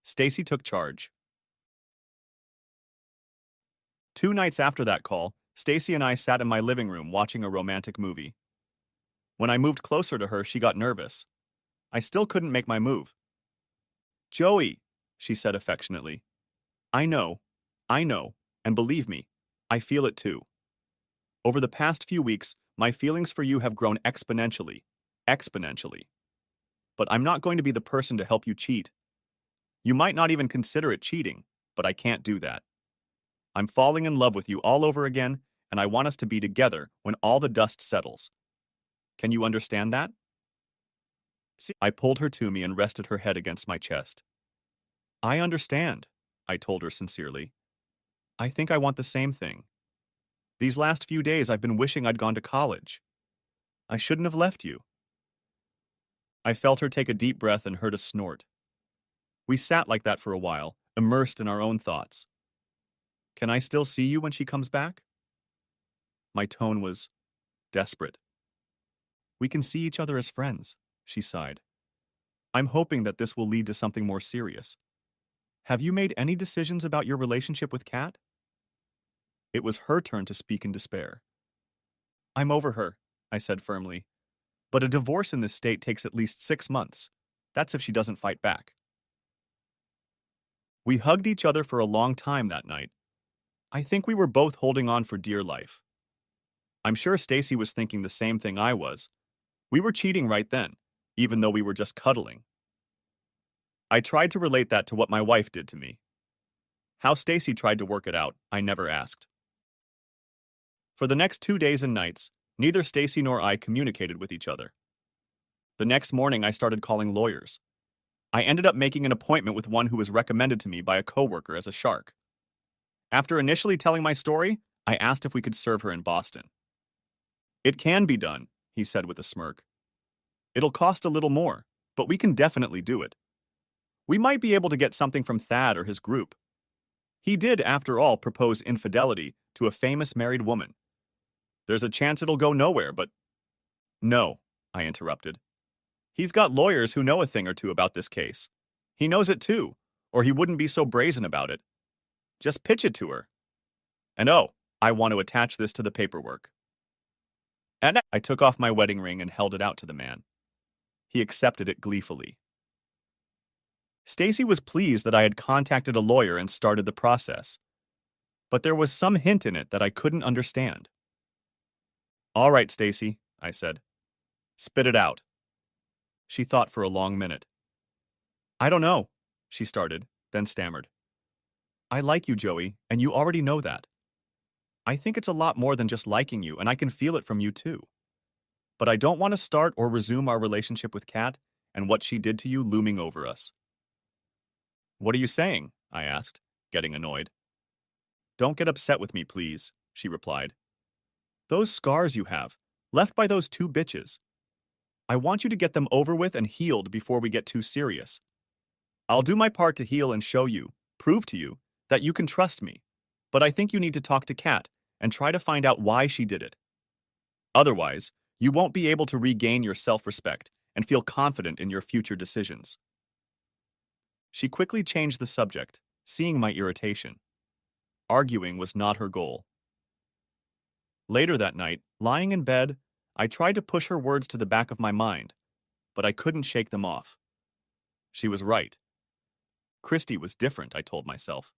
Stacy took charge. 2 nights after that call, Stacy and I sat in my living room watching a romantic movie. When I moved closer to her, she got nervous. I still couldn't make my move. Joey, she said affectionately. I know, I know, and believe me, I feel it too. Over the past few weeks, my feelings for you have grown exponentially. Exponentially. But I'm not going to be the person to help you cheat. You might not even consider it cheating, but I can't do that. I'm falling in love with you all over again, and I want us to be together when all the dust settles. Can you understand that? See, I pulled her to me and rested her head against my chest. I understand, I told her sincerely. I think I want the same thing. These last few days I've been wishing I'd gone to college. I shouldn't have left you. I felt her take a deep breath and heard a snort. We sat like that for a while, immersed in our own thoughts. Can I still see you when she comes back? My tone was desperate. We can see each other as friends, she sighed. I'm hoping that this will lead to something more serious. Have you made any decisions about your relationship with Kat? It was her turn to speak in despair. I'm over her, I said firmly. But a divorce in this state takes at least 6 months. That's if she doesn't fight back. We hugged each other for a long time that night. I think we were both holding on for dear life. I'm sure Stacy was thinking the same thing I was. We were cheating right then, even though we were just cuddling. I tried to relate that to what my wife did to me. How Stacy tried to work it out, I never asked. For the next 2 days and nights, neither Stacy nor I communicated with each other. The next morning, I started calling lawyers. I ended up making an appointment with one who was recommended to me by a coworker as a shark. After initially telling my story, I asked if we could serve her in Boston. It can be done, he said with a smirk. It'll cost a little more, but we can definitely do it. We might be able to get something from Thad or his group. He did, after all, propose infidelity to a famous married woman. There's a chance it'll go nowhere, but... No, I interrupted. He's got lawyers who know a thing or two about this case. He knows it too, or he wouldn't be so brazen about it. Just pitch it to her. And oh, I want to attach this to the paperwork. And I took off my wedding ring and held it out to the man. He accepted it gleefully. Stacy was pleased that I had contacted a lawyer and started the process. But there was some hint in it that I couldn't understand. All right, Stacy, I said. Spit it out. She thought for a long minute. I don't know, she started, then stammered. I like you, Joey, and you already know that. I think it's a lot more than just liking you, and I can feel it from you too. But I don't want to start or resume our relationship with Kat and what she did to you looming over us. What are you saying? I asked, getting annoyed. Don't get upset with me, please, she replied. Those scars you have, left by those 2 bitches. I want you to get them over with and healed before we get too serious. I'll do my part to heal and show you, prove to you, that you can trust me. But I think you need to talk to Kat and try to find out why she did it. Otherwise, you won't be able to regain your self-respect and feel confident in your future decisions. She quickly changed the subject, seeing my irritation. Arguing was not her goal. Later that night, lying in bed, I tried to push her words to the back of my mind, but I couldn't shake them off. She was right. Christy was different, I told myself.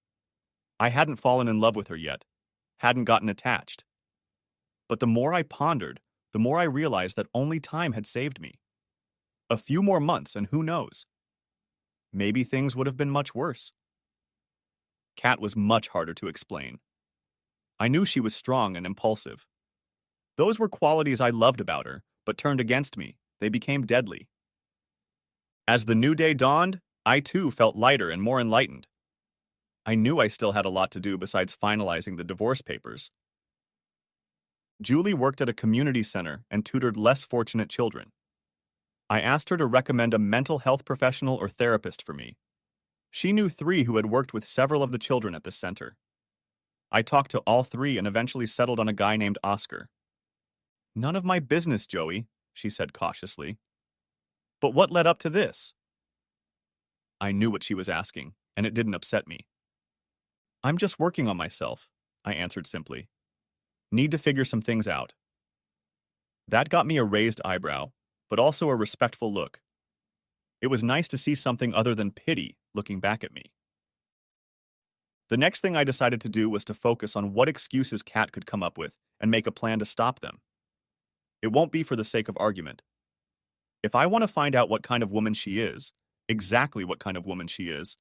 I hadn't fallen in love with her yet, hadn't gotten attached. But the more I pondered, the more I realized that only time had saved me. A few more months, and who knows? Maybe things would have been much worse. Kat was much harder to explain. I knew she was strong and impulsive. Those were qualities I loved about her, but turned against me. They became deadly. As the new day dawned, I too felt lighter and more enlightened. I knew I still had a lot to do besides finalizing the divorce papers. Julie worked at a community center and tutored less fortunate children. I asked her to recommend a mental health professional or therapist for me. She knew 3 who had worked with several of the children at the center. I talked to all 3 and eventually settled on a guy named Oscar. None of my business, Joey, she said cautiously. But what led up to this? I knew what she was asking, and it didn't upset me. I'm just working on myself, I answered simply. Need to figure some things out. That got me a raised eyebrow, but also a respectful look. It was nice to see something other than pity looking back at me. The next thing I decided to do was to focus on what excuses Kat could come up with and make a plan to stop them. It won't be for the sake of argument. If I want to find out what kind of woman she is, exactly what kind of woman she is,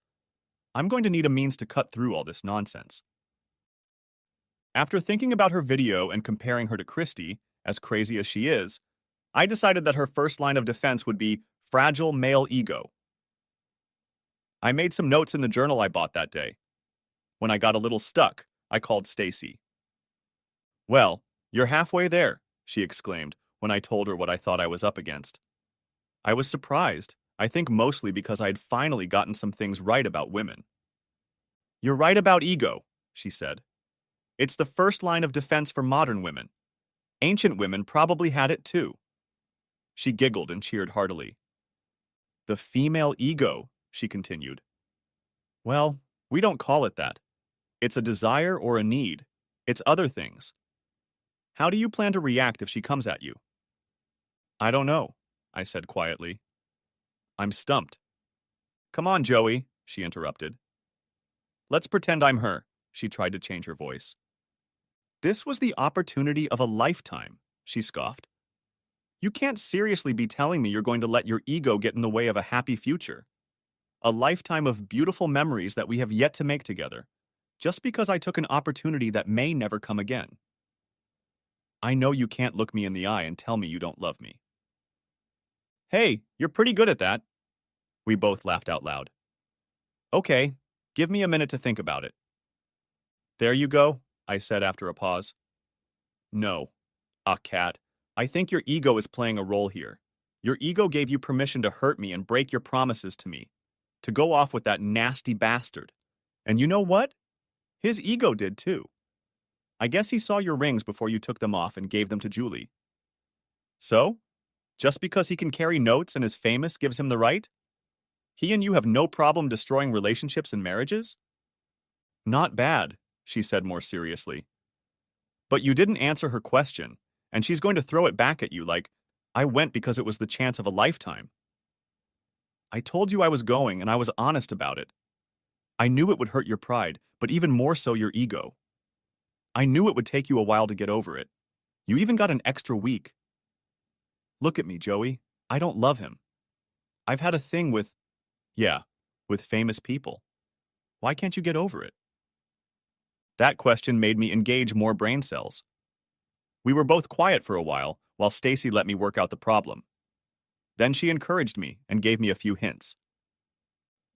I'm going to need a means to cut through all this nonsense. After thinking about her video and comparing her to Christy, as crazy as she is, I decided that her first line of defense would be fragile male ego. I made some notes in the journal I bought that day. When I got a little stuck, I called Stacy. Well, you're halfway there, she exclaimed when I told her what I thought I was up against. I was surprised, I think mostly because I had finally gotten some things right about women. You're right about ego, she said. It's the first line of defense for modern women. Ancient women probably had it too. She giggled and cheered heartily. The female ego, she continued. Well, we don't call it that. It's a desire or a need. It's other things. How do you plan to react if she comes at you? I don't know, I said quietly. I'm stumped. Come on, Joey, she interrupted. Let's pretend I'm her, she tried to change her voice. This was the opportunity of a lifetime, she scoffed. You can't seriously be telling me you're going to let your ego get in the way of a happy future. A lifetime of beautiful memories that we have yet to make together, just because I took an opportunity that may never come again. I know you can't look me in the eye and tell me you don't love me. Hey, you're pretty good at that. We both laughed out loud. Okay, give me a minute to think about it. There you go, I said after a pause. No. Kat, I think your ego is playing a role here. Your ego gave you permission to hurt me and break your promises to me, to go off with that nasty bastard. And you know what? His ego did too. I guess he saw your rings before you took them off and gave them to Julie. So? Just because he can carry notes and is famous gives him the right? He and you have no problem destroying relationships and marriages? Not bad, she said more seriously. But you didn't answer her question, and she's going to throw it back at you like, I went because it was the chance of a lifetime. I told you I was going, and I was honest about it. I knew it would hurt your pride, but even more so your ego. I knew it would take you a while to get over it. You even got an extra week. Look at me, Joey. I don't love him. I've had a thing with famous people. Why can't you get over it? That question made me engage more brain cells. We were both quiet for a while Stacy let me work out the problem. Then she encouraged me and gave me a few hints.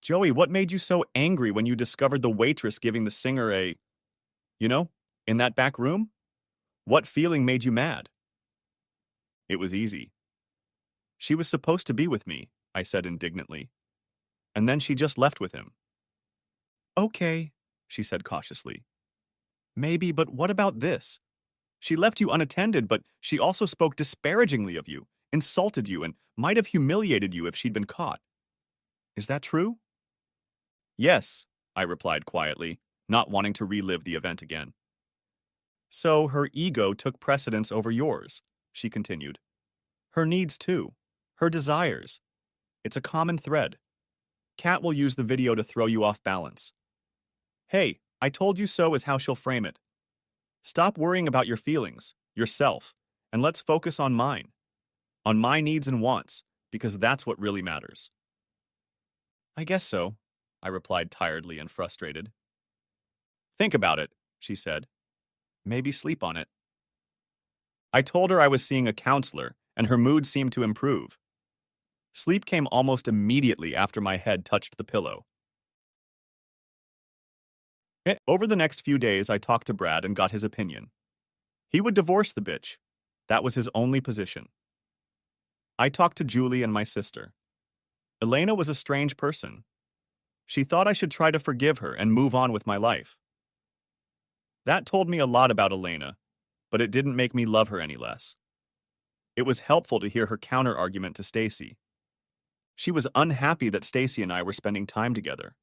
Joey, what made you so angry when you discovered the waitress giving the singer in that back room? What feeling made you mad? It was easy. She was supposed to be with me, I said indignantly. And then she just left with him. Okay, she said cautiously. Maybe, but what about this? She left you unattended, but she also spoke disparagingly of you, insulted you, and might have humiliated you if she'd been caught. Is that true? Yes, I replied quietly, not wanting to relive the event again. So her ego took precedence over yours, she continued. Her needs too, her desires. It's a common thread. Kat will use the video to throw you off balance. Hey, I told you so is how she'll frame it. Stop worrying about your feelings, yourself, and let's focus on mine. On my needs and wants, because that's what really matters. I guess so, I replied tiredly and frustrated. Think about it, she said. Maybe sleep on it. I told her I was seeing a counselor, and her mood seemed to improve. Sleep came almost immediately after my head touched the pillow. Over the next few days, I talked to Brad and got his opinion. He would divorce the bitch. That was his only position. I talked to Julie and my sister. Elena was a strange person. She thought I should try to forgive her and move on with my life. That told me a lot about Elena, but it didn't make me love her any less. It was helpful to hear her counter-argument to Stacy. She was unhappy that Stacy and I were spending time together.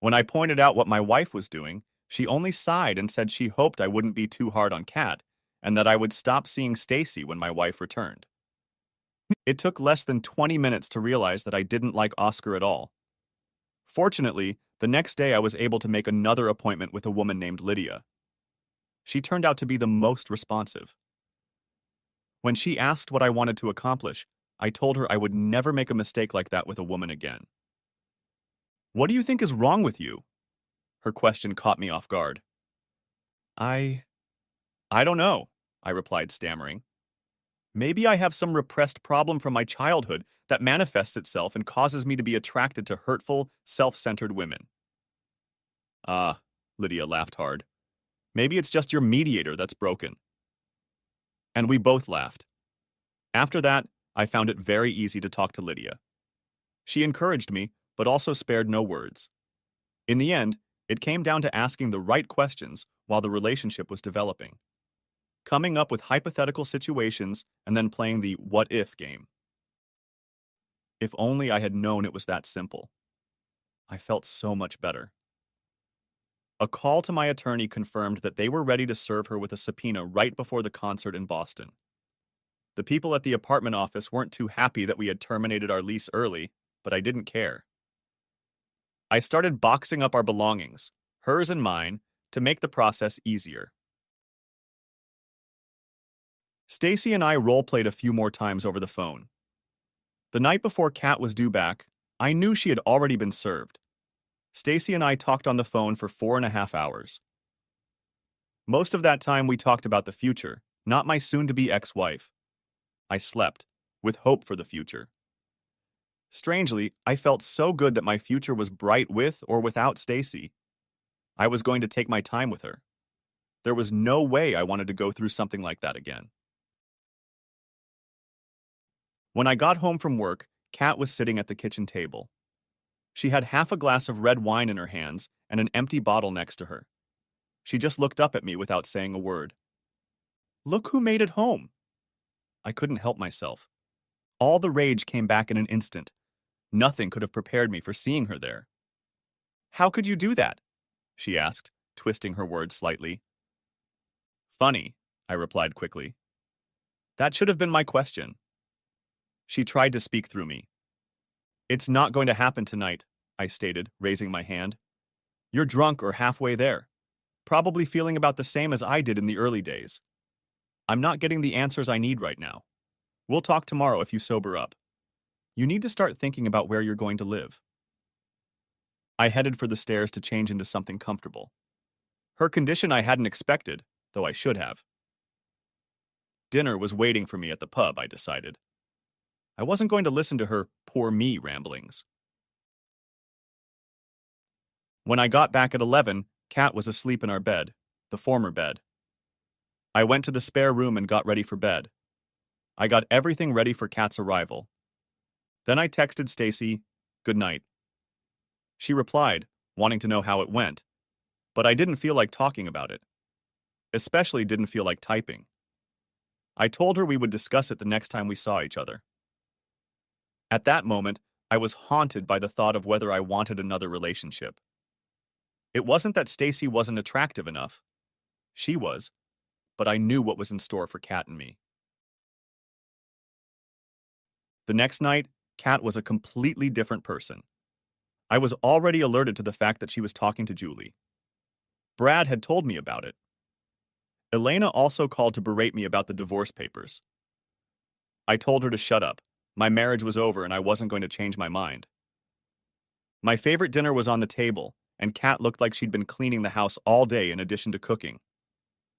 When I pointed out what my wife was doing, she only sighed and said she hoped I wouldn't be too hard on Kat and that I would stop seeing Stacy when my wife returned. It took less than 20 minutes to realize that I didn't like Oscar at all. Fortunately, the next day I was able to make another appointment with a woman named Lydia. She turned out to be the most responsive. When she asked what I wanted to accomplish, I told her I would never make a mistake like that with a woman again. "What do you think is wrong with you?" Her question caught me off guard. I I don't know," I replied, stammering. "Maybe I have some repressed problem from my childhood that manifests itself and causes me to be attracted to hurtful, self-centered women." "Ah," Lydia laughed hard. "Maybe it's just your mediator that's broken." And we both laughed. After that, I found it very easy to talk to Lydia. She encouraged me, but also spared no words. In the end, it came down to asking the right questions while the relationship was developing, coming up with hypothetical situations and then playing the what if game. If only I had known it was that simple. I felt so much better. A call to my attorney confirmed that they were ready to serve her with a subpoena right before the concert in Boston. The people at the apartment office weren't too happy that we had terminated our lease early, but I didn't care. I started boxing up our belongings, hers and mine, to make the process easier. Stacy and I role-played a few more times over the phone. The night before Kat was due back, I knew she had already been served. Stacy and I talked on the phone for 4.5 hours. Most of that time we talked about the future, not my soon-to-be ex-wife. I slept, with hope for the future. Strangely, I felt so good that my future was bright with or without Stacy. I was going to take my time with her. There was no way I wanted to go through something like that again. When I got home from work, Kat was sitting at the kitchen table. She had half a glass of red wine in her hands and an empty bottle next to her. She just looked up at me without saying a word. "Look who made it home." I couldn't help myself. All the rage came back in an instant. Nothing could have prepared me for seeing her there. "How could you do that?" she asked, twisting her words slightly. "Funny," I replied quickly. "That should have been my question." She tried to speak through me. "It's not going to happen tonight," I stated, raising my hand. "You're drunk or halfway there, probably feeling about the same as I did in the early days. I'm not getting the answers I need right now. We'll talk tomorrow if you sober up. You need to start thinking about where you're going to live." I headed for the stairs to change into something comfortable. Her condition I hadn't expected, though I should have. Dinner was waiting for me at the pub, I decided. I wasn't going to listen to her poor me ramblings. When I got back at 11, Kat was asleep in our bed, the former bed. I went to the spare room and got ready for bed. I got everything ready for Kat's arrival. Then I texted Stacy, "Good night." She replied, wanting to know how it went, but I didn't feel like talking about it. Especially didn't feel like typing. I told her we would discuss it the next time we saw each other. At that moment, I was haunted by the thought of whether I wanted another relationship. It wasn't that Stacy wasn't attractive enough. She was, but I knew what was in store for Kat and me. The next night, Kat was a completely different person. I was already alerted to the fact that she was talking to Julie. Brad had told me about it. Elena also called to berate me about the divorce papers. I told her to shut up. My marriage was over and I wasn't going to change my mind. My favorite dinner was on the table, and Kat looked like she'd been cleaning the house all day in addition to cooking.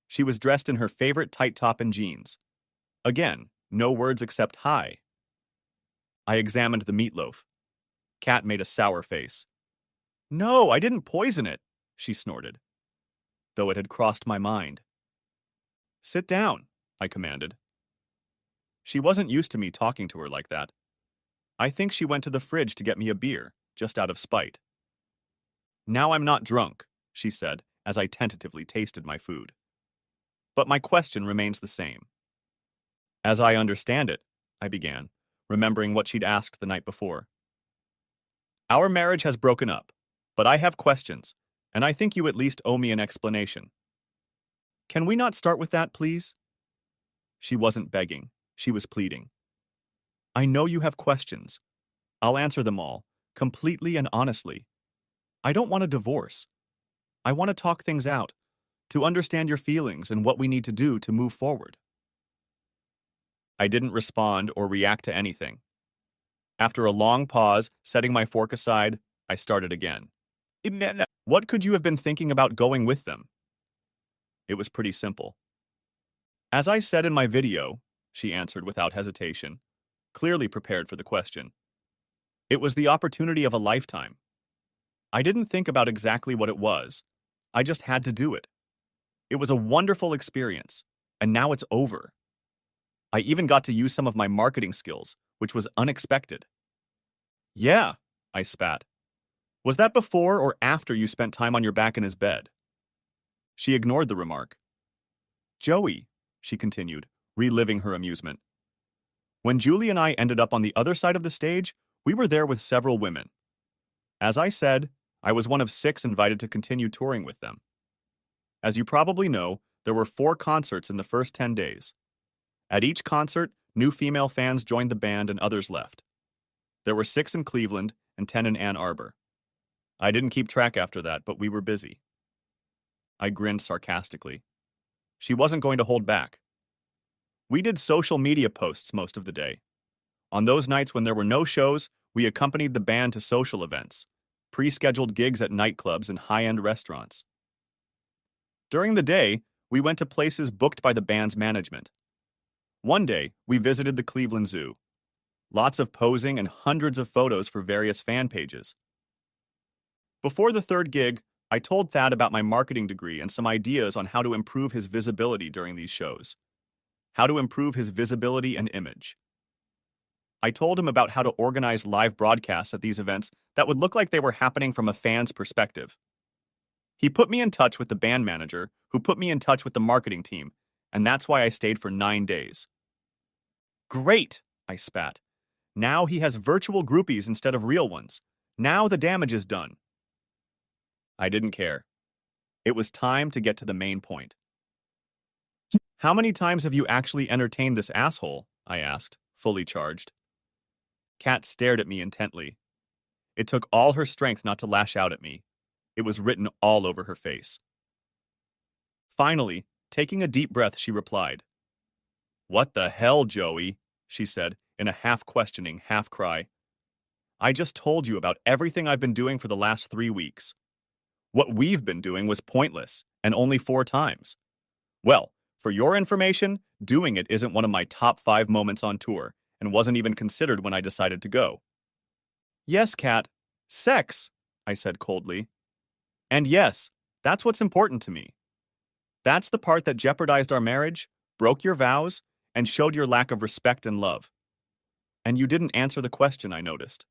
She was dressed in her favorite tight top and jeans. Again, no words except hi. I examined the meatloaf. Kat made a sour face. "No, I didn't poison it," she snorted, though it had crossed my mind. "Sit down," I commanded. She wasn't used to me talking to her like that. I think she went to the fridge to get me a beer, just out of spite. "Now I'm not drunk," she said, as I tentatively tasted my food. "But my question remains the same. As I understand it, I began, remembering what she'd asked the night before. Our marriage has broken up, but I have questions, and I think you at least owe me an explanation. Can we not start with that, please? She wasn't begging, she was pleading. I know you have questions. I'll answer them all, completely and honestly. I don't want a divorce. I want to talk things out, to understand your feelings and what we need to do to move forward. I didn't respond or react to anything. After a long pause, setting my fork aside, I started again. What could you have been thinking about going with them? It was pretty simple. As I said in my video, she answered without hesitation, clearly prepared for the question. It was the opportunity of a lifetime. I didn't think about exactly what it was. I just had to do it. It was a wonderful experience, and now it's over. I even got to use some of my marketing skills, which was unexpected. Yeah, I spat. Was that before or after you spent time on your back in his bed? She ignored the remark. Joey, she continued, reliving her amusement. When Julie and I ended up on the other side of the stage, we were there with several women. As I said, I was one of 6 invited to continue touring with them. As you probably know, there were 4 concerts in the first 10 days. At each concert, new female fans joined the band and others left. There were 6 in Cleveland and 10 in Ann Arbor. I didn't keep track after that, but we were busy. I grinned sarcastically. She wasn't going to hold back. We did social media posts most of the day. On those nights when there were no shows, we accompanied the band to social events, pre-scheduled gigs at nightclubs and high-end restaurants. During the day, we went to places booked by the band's management. One day, we visited the Cleveland Zoo. Lots of posing and hundreds of photos for various fan pages. Before the 3rd gig, I told Thad about my marketing degree and some ideas on how to improve his visibility during these shows. How to improve his visibility and image. I told him about how to organize live broadcasts at these events that would look like they were happening from a fan's perspective. He put me in touch with the band manager, who put me in touch with the marketing team, and that's why I stayed for 9 days. Great, I spat. Now he has virtual groupies instead of real ones. Now the damage is done. I didn't care. It was time to get to the main point. How many times have you actually entertained this asshole? I asked, fully charged. Kat stared at me intently. It took all her strength not to lash out at me. It was written all over her face. Finally, taking a deep breath, she replied. What the hell, Joey? She said, in a half-questioning, half-cry. I just told you about everything I've been doing for the last 3 weeks. What we've been doing was pointless, and only 4 times. Well, for your information, doing it isn't one of my top 5 moments on tour, and wasn't even considered when I decided to go. Yes, Kat, sex, I said coldly. And yes, that's what's important to me. That's the part that jeopardized our marriage, broke your vows, and showed your lack of respect and love. And you didn't answer the question, I noticed.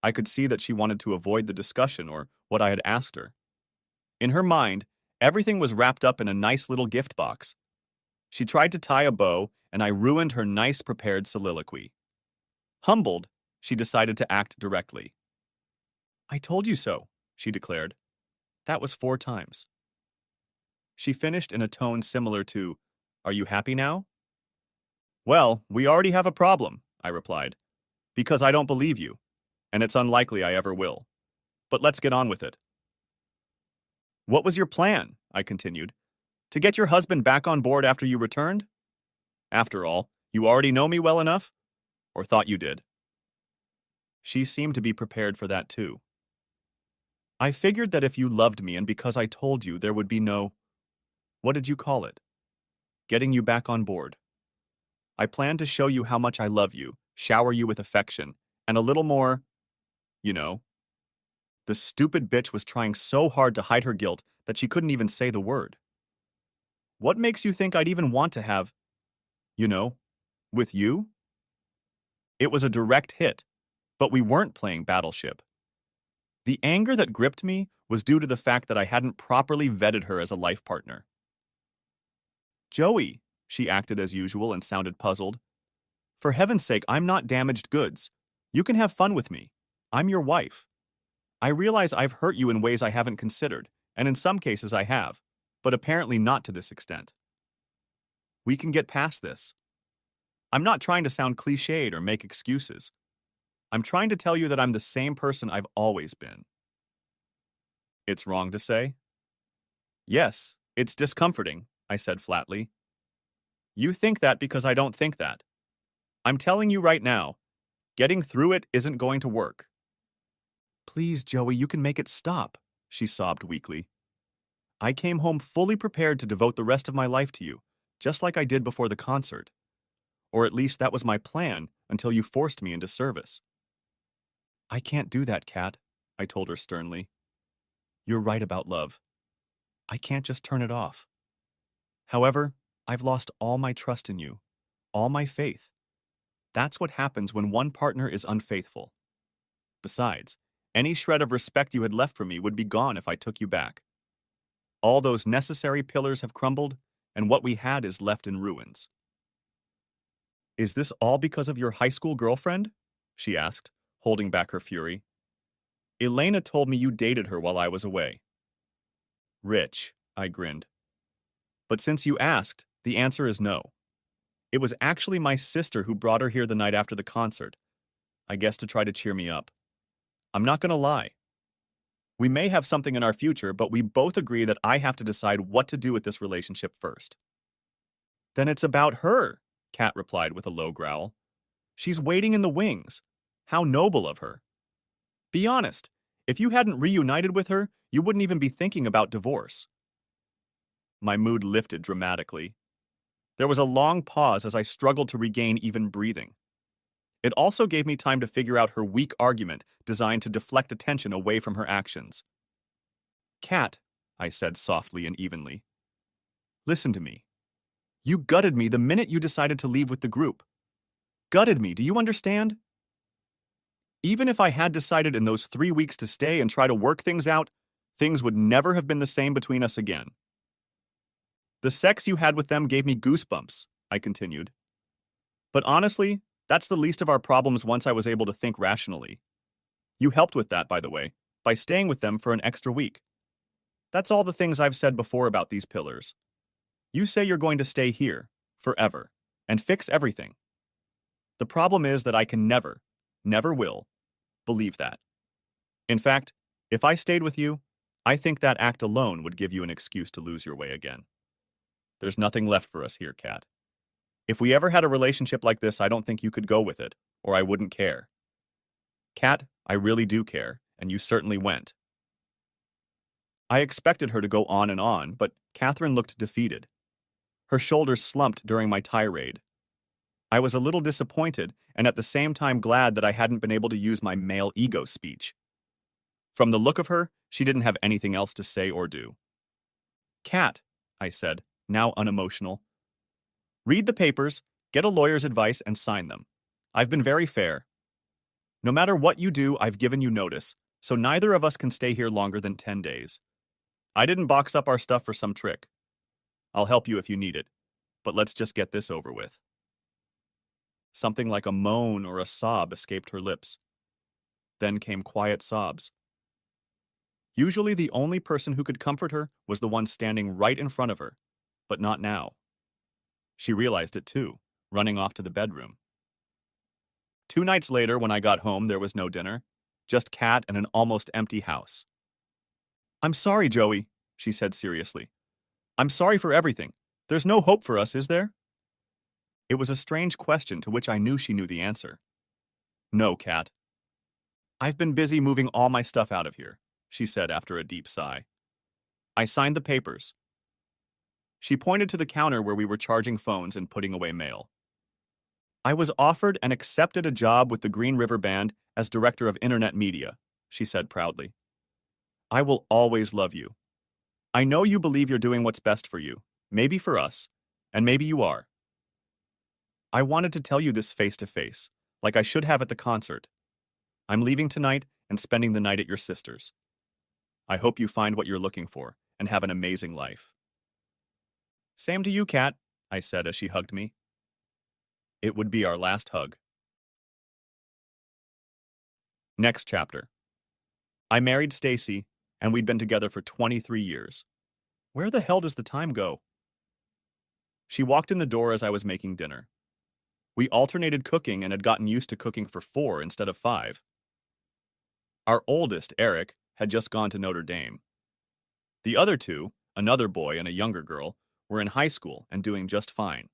I could see that she wanted to avoid the discussion or what I had asked her. In her mind, everything was wrapped up in a nice little gift box. She tried to tie a bow, and I ruined her nice prepared soliloquy. Humbled, she decided to act directly. I told you so, she declared. That was 4 times. She finished in a tone similar to, Are you happy now? Well, we already have a problem, I replied, because I don't believe you, and it's unlikely I ever will. But let's get on with it. What was your plan? I continued. To get your husband back on board after you returned? After all, you already know me well enough? Or thought you did? She seemed to be prepared for that too. I figured that if you loved me and because I told you there would be no, what did you call it? Getting you back on board. I planned to show you how much I love you, shower you with affection, and a little more, you know. The stupid bitch was trying so hard to hide her guilt that she couldn't even say the word. What makes you think I'd even want to have, you know, with you? It was a direct hit, but we weren't playing Battleship. The anger that gripped me was due to the fact that I hadn't properly vetted her as a life partner. Joey, She acted as usual and sounded puzzled. For heaven's sake, I'm not damaged goods. You can have fun with me. I'm your wife. I realize I've hurt you in ways I haven't considered, and in some cases I have, but apparently not to this extent. We can get past this. I'm not trying to sound cliched or make excuses. I'm trying to tell you that I'm the same person I've always been. It's wrong to say? Yes, it's discomforting, I said flatly. You think that because I don't think that. I'm telling you right now, getting through it isn't going to work. Please, Joey, you can make it stop, she sobbed weakly. I came home fully prepared to devote the rest of my life to you, just like I did before the concert. Or at least that was my plan until you forced me into service. I can't do that, Kat, I told her sternly. You're right about love. I can't just turn it off. However, I've lost all my trust in you, all my faith. That's what happens when one partner is unfaithful. Besides, any shred of respect you had left for me would be gone if I took you back. All those necessary pillars have crumbled, and what we had is left in ruins. Is this all because of your high school girlfriend? She asked, holding back her fury. Elena told me you dated her while I was away. Rich, I grinned. But since you asked, the answer is no. It was actually my sister who brought her here the night after the concert, I guess to try to cheer me up. I'm not going to lie. We may have something in our future, but we both agree that I have to decide what to do with this relationship first. Then it's about her, Kat replied with a low growl. She's waiting in the wings. How noble of her. Be honest, if you hadn't reunited with her, you wouldn't even be thinking about divorce. My mood lifted dramatically. There was a long pause as I struggled to regain even breathing. It also gave me time to figure out her weak argument designed to deflect attention away from her actions. Kat, I said softly and evenly, listen to me. You gutted me the minute you decided to leave with the group. Gutted me, do you understand? Even if I had decided in those 3 weeks to stay and try to work things out, things would never have been the same between us again. The sex you had with them gave me goosebumps, I continued. But honestly, that's the least of our problems once I was able to think rationally. You helped with that, by the way, by staying with them for an extra week. That's all the things I've said before about these pillars. You say you're going to stay here, forever, and fix everything. The problem is that I can never will, believe that. In fact, if I stayed with you, I think that act alone would give you an excuse to lose your way again. There's nothing left for us here, Kat. If we ever had a relationship like this, I don't think you could go with it, or I wouldn't care. Kat, I really do care, and you certainly went. I expected her to go on, but Catherine looked defeated. Her shoulders slumped during my tirade. I was a little disappointed and at the same time glad that I hadn't been able to use my male ego speech. From the look of her, she didn't have anything else to say or do. Kat, I said, now unemotional. Read the papers, get a lawyer's advice, and sign them. I've been very fair. No matter what you do, I've given you notice, so neither of us can stay here longer than 10 days. I didn't box up our stuff for some trick. I'll help you if you need it, but let's just get this over with. Something like a moan or a sob escaped her lips. Then came quiet sobs. Usually the only person who could comfort her was the one standing right in front of her, but not now. She realized it too, running off to the bedroom. 2 nights later, when I got home, there was no dinner, just Kat and an almost empty house. I'm sorry, Joey, she said seriously. I'm sorry for everything. There's no hope for us, is there? It was a strange question to which I knew she knew the answer. No, Kat. I've been busy moving all my stuff out of here, she said after a deep sigh. I signed the papers. She pointed to the counter where we were charging phones and putting away mail. I was offered and accepted a job with the Green River Band as director of internet media, she said proudly. I will always love you. I know you believe you're doing what's best for you, maybe for us, and maybe you are. I wanted to tell you this face to face, like I should have at the concert. I'm leaving tonight and spending the night at your sister's. I hope you find what you're looking for and have an amazing life. Same to you, Kat. I said as she hugged me. It would be our last hug. Next chapter. I married Stacy, and we'd been together for 23 years. Where the hell does the time go? She walked in the door as I was making dinner. We alternated cooking and had gotten used to cooking for 4 instead of 5. Our oldest, Eric, had just gone to Notre Dame. The other two, another boy and a younger girl, were in high school and doing just fine.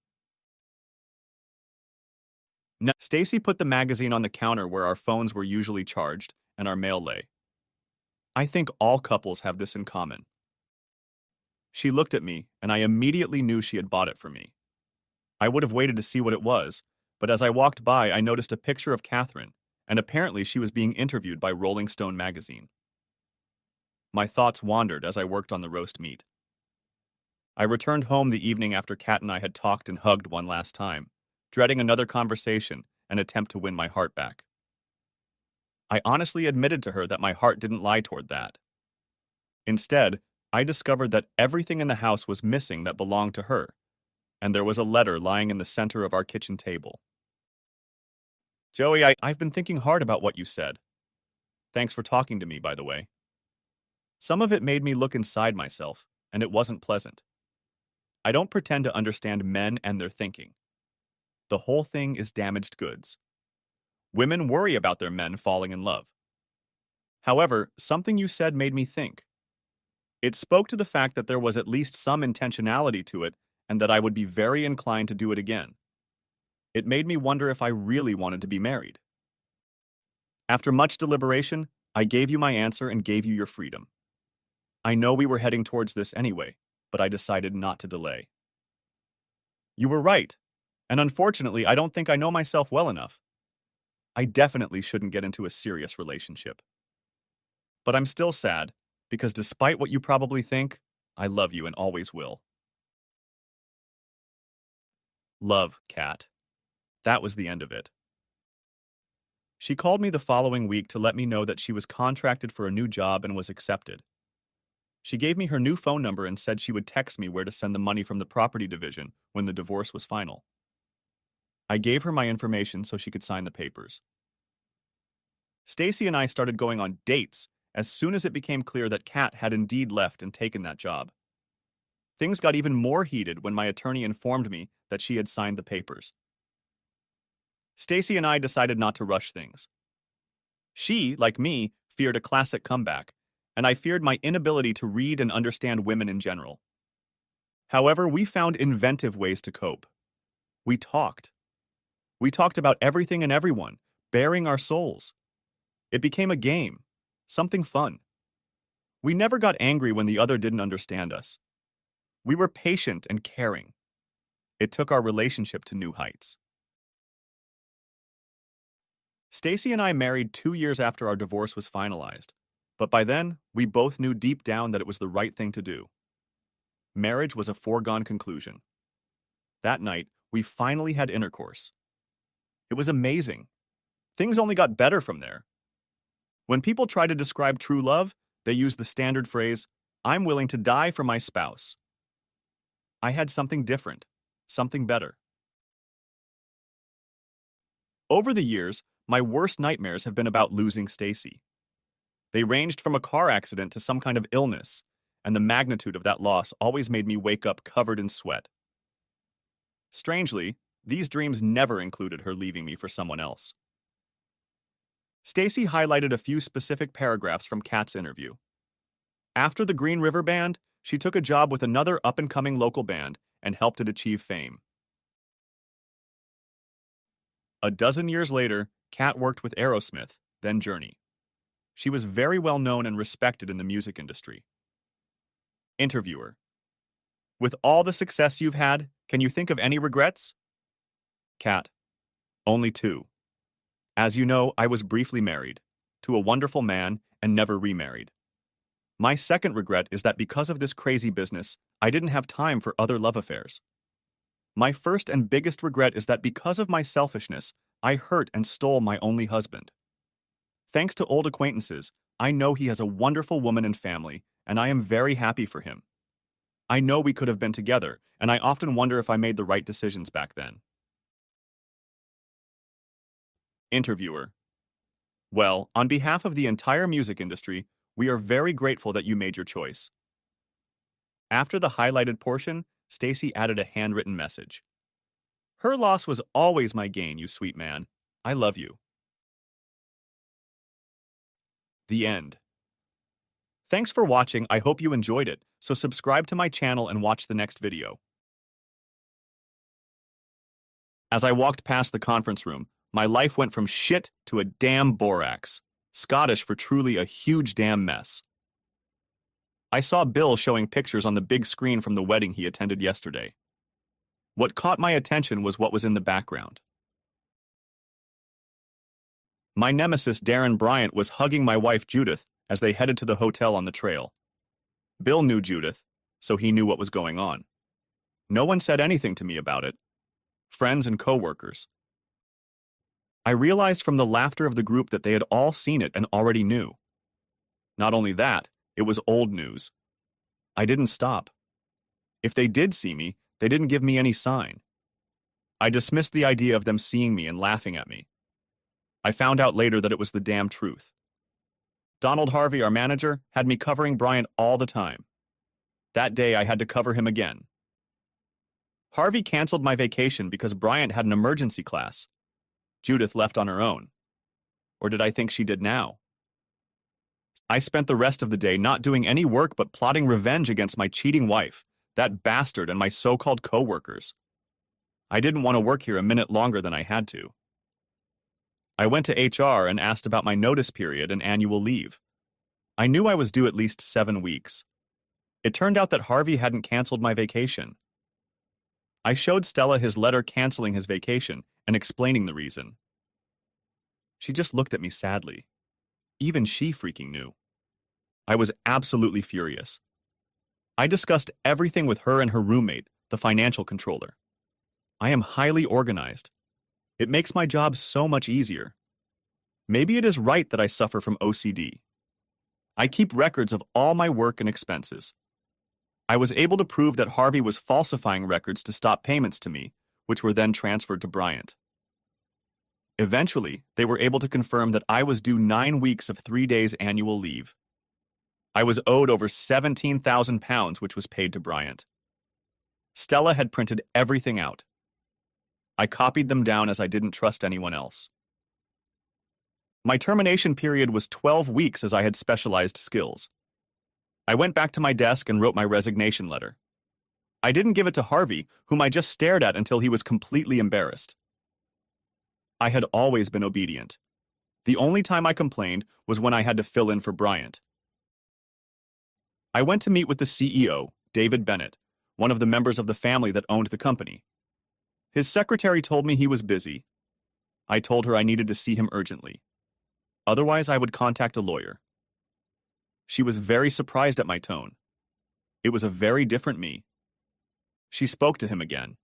Stacy put the magazine on the counter where our phones were usually charged and our mail lay. I think all couples have this in common. She looked at me, and I immediately knew she had bought it for me. I would have waited to see what it was, but as I walked by, I noticed a picture of Catherine, and apparently she was being interviewed by Rolling Stone magazine. My thoughts wandered as I worked on the roast meat. I returned home the evening after Kat and I had talked and hugged one last time, dreading another conversation and attempt to win my heart back. I honestly admitted to her that my heart didn't lie toward that. Instead, I discovered that everything in the house was missing that belonged to her, and there was a letter lying in the center of our kitchen table. Joey, I've been thinking hard about what you said. Thanks for talking to me, by the way. Some of it made me look inside myself, and it wasn't pleasant. I don't pretend to understand men and their thinking. The whole thing is damaged goods. Women worry about their men falling in love. However, something you said made me think. It spoke to the fact that there was at least some intentionality to it and that I would be very inclined to do it again. It made me wonder if I really wanted to be married. After much deliberation, I gave you my answer and gave you your freedom. I know we were heading towards this anyway, but I decided not to delay. You were right, and unfortunately, I don't think I know myself well enough. I definitely shouldn't get into a serious relationship. But I'm still sad, because despite what you probably think, I love you and always will. Love, Kat. That was the end of it. She called me the following week to let me know that she was contracted for a new job and was accepted. She gave me her new phone number and said she would text me where to send the money from the property division when the divorce was final. I gave her my information so she could sign the papers. Stacy and I started going on dates as soon as it became clear that Kat had indeed left and taken that job. Things got even more heated when my attorney informed me that she had signed the papers. Stacy and I decided not to rush things. She, like me, feared a classic comeback, and I feared my inability to read and understand women in general. However, we found inventive ways to cope. We talked. We talked about everything and everyone, baring our souls. It became a game, something fun. We never got angry when the other didn't understand us. We were patient and caring. It took our relationship to new heights. Stacy and I married 2 years after our divorce was finalized, but by then, we both knew deep down that it was the right thing to do. Marriage was a foregone conclusion. That night, we finally had intercourse. It was amazing. Things only got better from there. When people try to describe true love, they use the standard phrase, "I'm willing to die for my spouse." I had something different, something better. Over the years, my worst nightmares have been about losing Stacy. They ranged from a car accident to some kind of illness, and the magnitude of that loss always made me wake up covered in sweat. Strangely, these dreams never included her leaving me for someone else. Stacy highlighted a few specific paragraphs from Kat's interview. After the Green River Band, she took a job with another up-and-coming local band and helped it achieve fame. A dozen years later, Kat worked with Aerosmith, then Journey. She was very well known and respected in the music industry. Interviewer: with all the success you've had, can you think of any regrets? Kat: only 2. As you know, I was briefly married, to a wonderful man, and never remarried. My second regret is that because of this crazy business, I didn't have time for other love affairs. My first and biggest regret is that because of my selfishness, I hurt and stole my only husband. Thanks to old acquaintances, I know he has a wonderful woman and family, and I am very happy for him. I know we could have been together, and I often wonder if I made the right decisions back then. Interviewer. Well, on behalf of the entire music industry, we are very grateful that you made your choice. After the highlighted portion, Stacy added a handwritten message. Her loss was always my gain, you sweet man. I love you. The end. Thanks for watching. I hope you enjoyed it, so subscribe to my channel and watch the next video. As I walked past the conference room, my life went from shit to a damn borax, Scottish for truly a huge damn mess. I saw Bill showing pictures on the big screen from the wedding he attended yesterday. What caught my attention was what was in the background. My nemesis Darren Bryant was hugging my wife Judith as they headed to the hotel on the trail. Bill knew Judith, so he knew what was going on. No one said anything to me about it. Friends and co-workers. I realized from the laughter of the group that they had all seen it and already knew. Not only that, it was old news. I didn't stop. If they did see me, they didn't give me any sign. I dismissed the idea of them seeing me and laughing at me. I found out later that it was the damn truth. Donald Harvey, our manager, had me covering Bryant all the time. That day, I had to cover him again. Harvey canceled my vacation because Bryant had an emergency class. Judith left on her own. Or did I think she did now? I spent the rest of the day not doing any work but plotting revenge against my cheating wife, that bastard, and my so-called co-workers. I didn't want to work here a minute longer than I had to. I went to HR and asked about my notice period and annual leave. I knew I was due at least 7 weeks. It turned out that Harvey hadn't canceled my vacation. I showed Stella his letter canceling his vacation and explaining the reason. She just looked at me sadly. Even she freaking knew. I was absolutely furious. I discussed everything with her and her roommate, the financial controller. I am highly organized. It makes my job so much easier. Maybe it is right that I suffer from OCD. I keep records of all my work and expenses. I was able to prove that Harvey was falsifying records to stop payments to me, which were then transferred to Bryant. Eventually, they were able to confirm that I was due 9 weeks of 3 days annual leave. I was owed over £17,000, which was paid to Bryant. Stella had printed everything out. I copied them down as I didn't trust anyone else. My termination period was 12 weeks as I had specialized skills. I went back to my desk and wrote my resignation letter. I didn't give it to Harvey, whom I just stared at until he was completely embarrassed. I had always been obedient. The only time I complained was when I had to fill in for Bryant. I went to meet with the CEO, David Bennett, one of the members of the family that owned the company. His secretary told me he was busy. I told her I needed to see him urgently. Otherwise, I would contact a lawyer. She was very surprised at my tone. It was a very different me. She spoke to him again.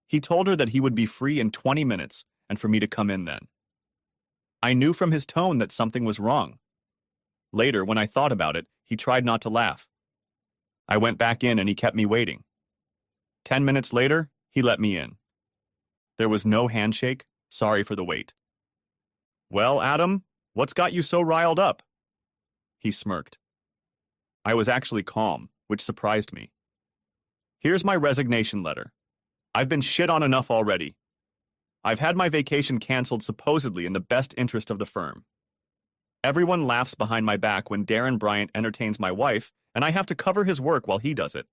He told her that he would be free in 20 minutes and for me to come in then. I knew from his tone that something was wrong. Later, when I thought about it, he tried not to laugh. I went back in and he kept me waiting. 10 minutes later, he let me in. There was no handshake. Sorry for the wait. Well, Adam, what's got you so riled up? He smirked. I was actually calm, which surprised me. Here's my resignation letter. I've been shit on enough already. I've had my vacation canceled supposedly in the best interest of the firm. Everyone laughs behind my back when Darren Bryant entertains my wife, and I have to cover his work while he does it.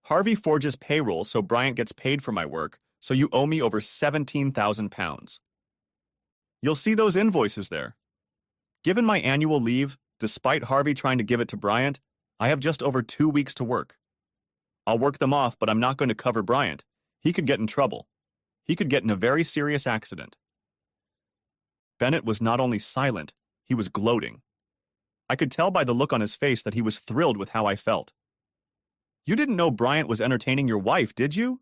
Harvey forges payroll so Bryant gets paid for my work, so you owe me over £17,000. You'll see those invoices there. Given my annual leave, despite Harvey trying to give it to Bryant, I have just over 2 weeks to work. I'll work them off, but I'm not going to cover Bryant. He could get in trouble. He could get in a very serious accident. Bennett was not only silent, he was gloating. I could tell by the look on his face that he was thrilled with how I felt. You didn't know Bryant was entertaining your wife, did you?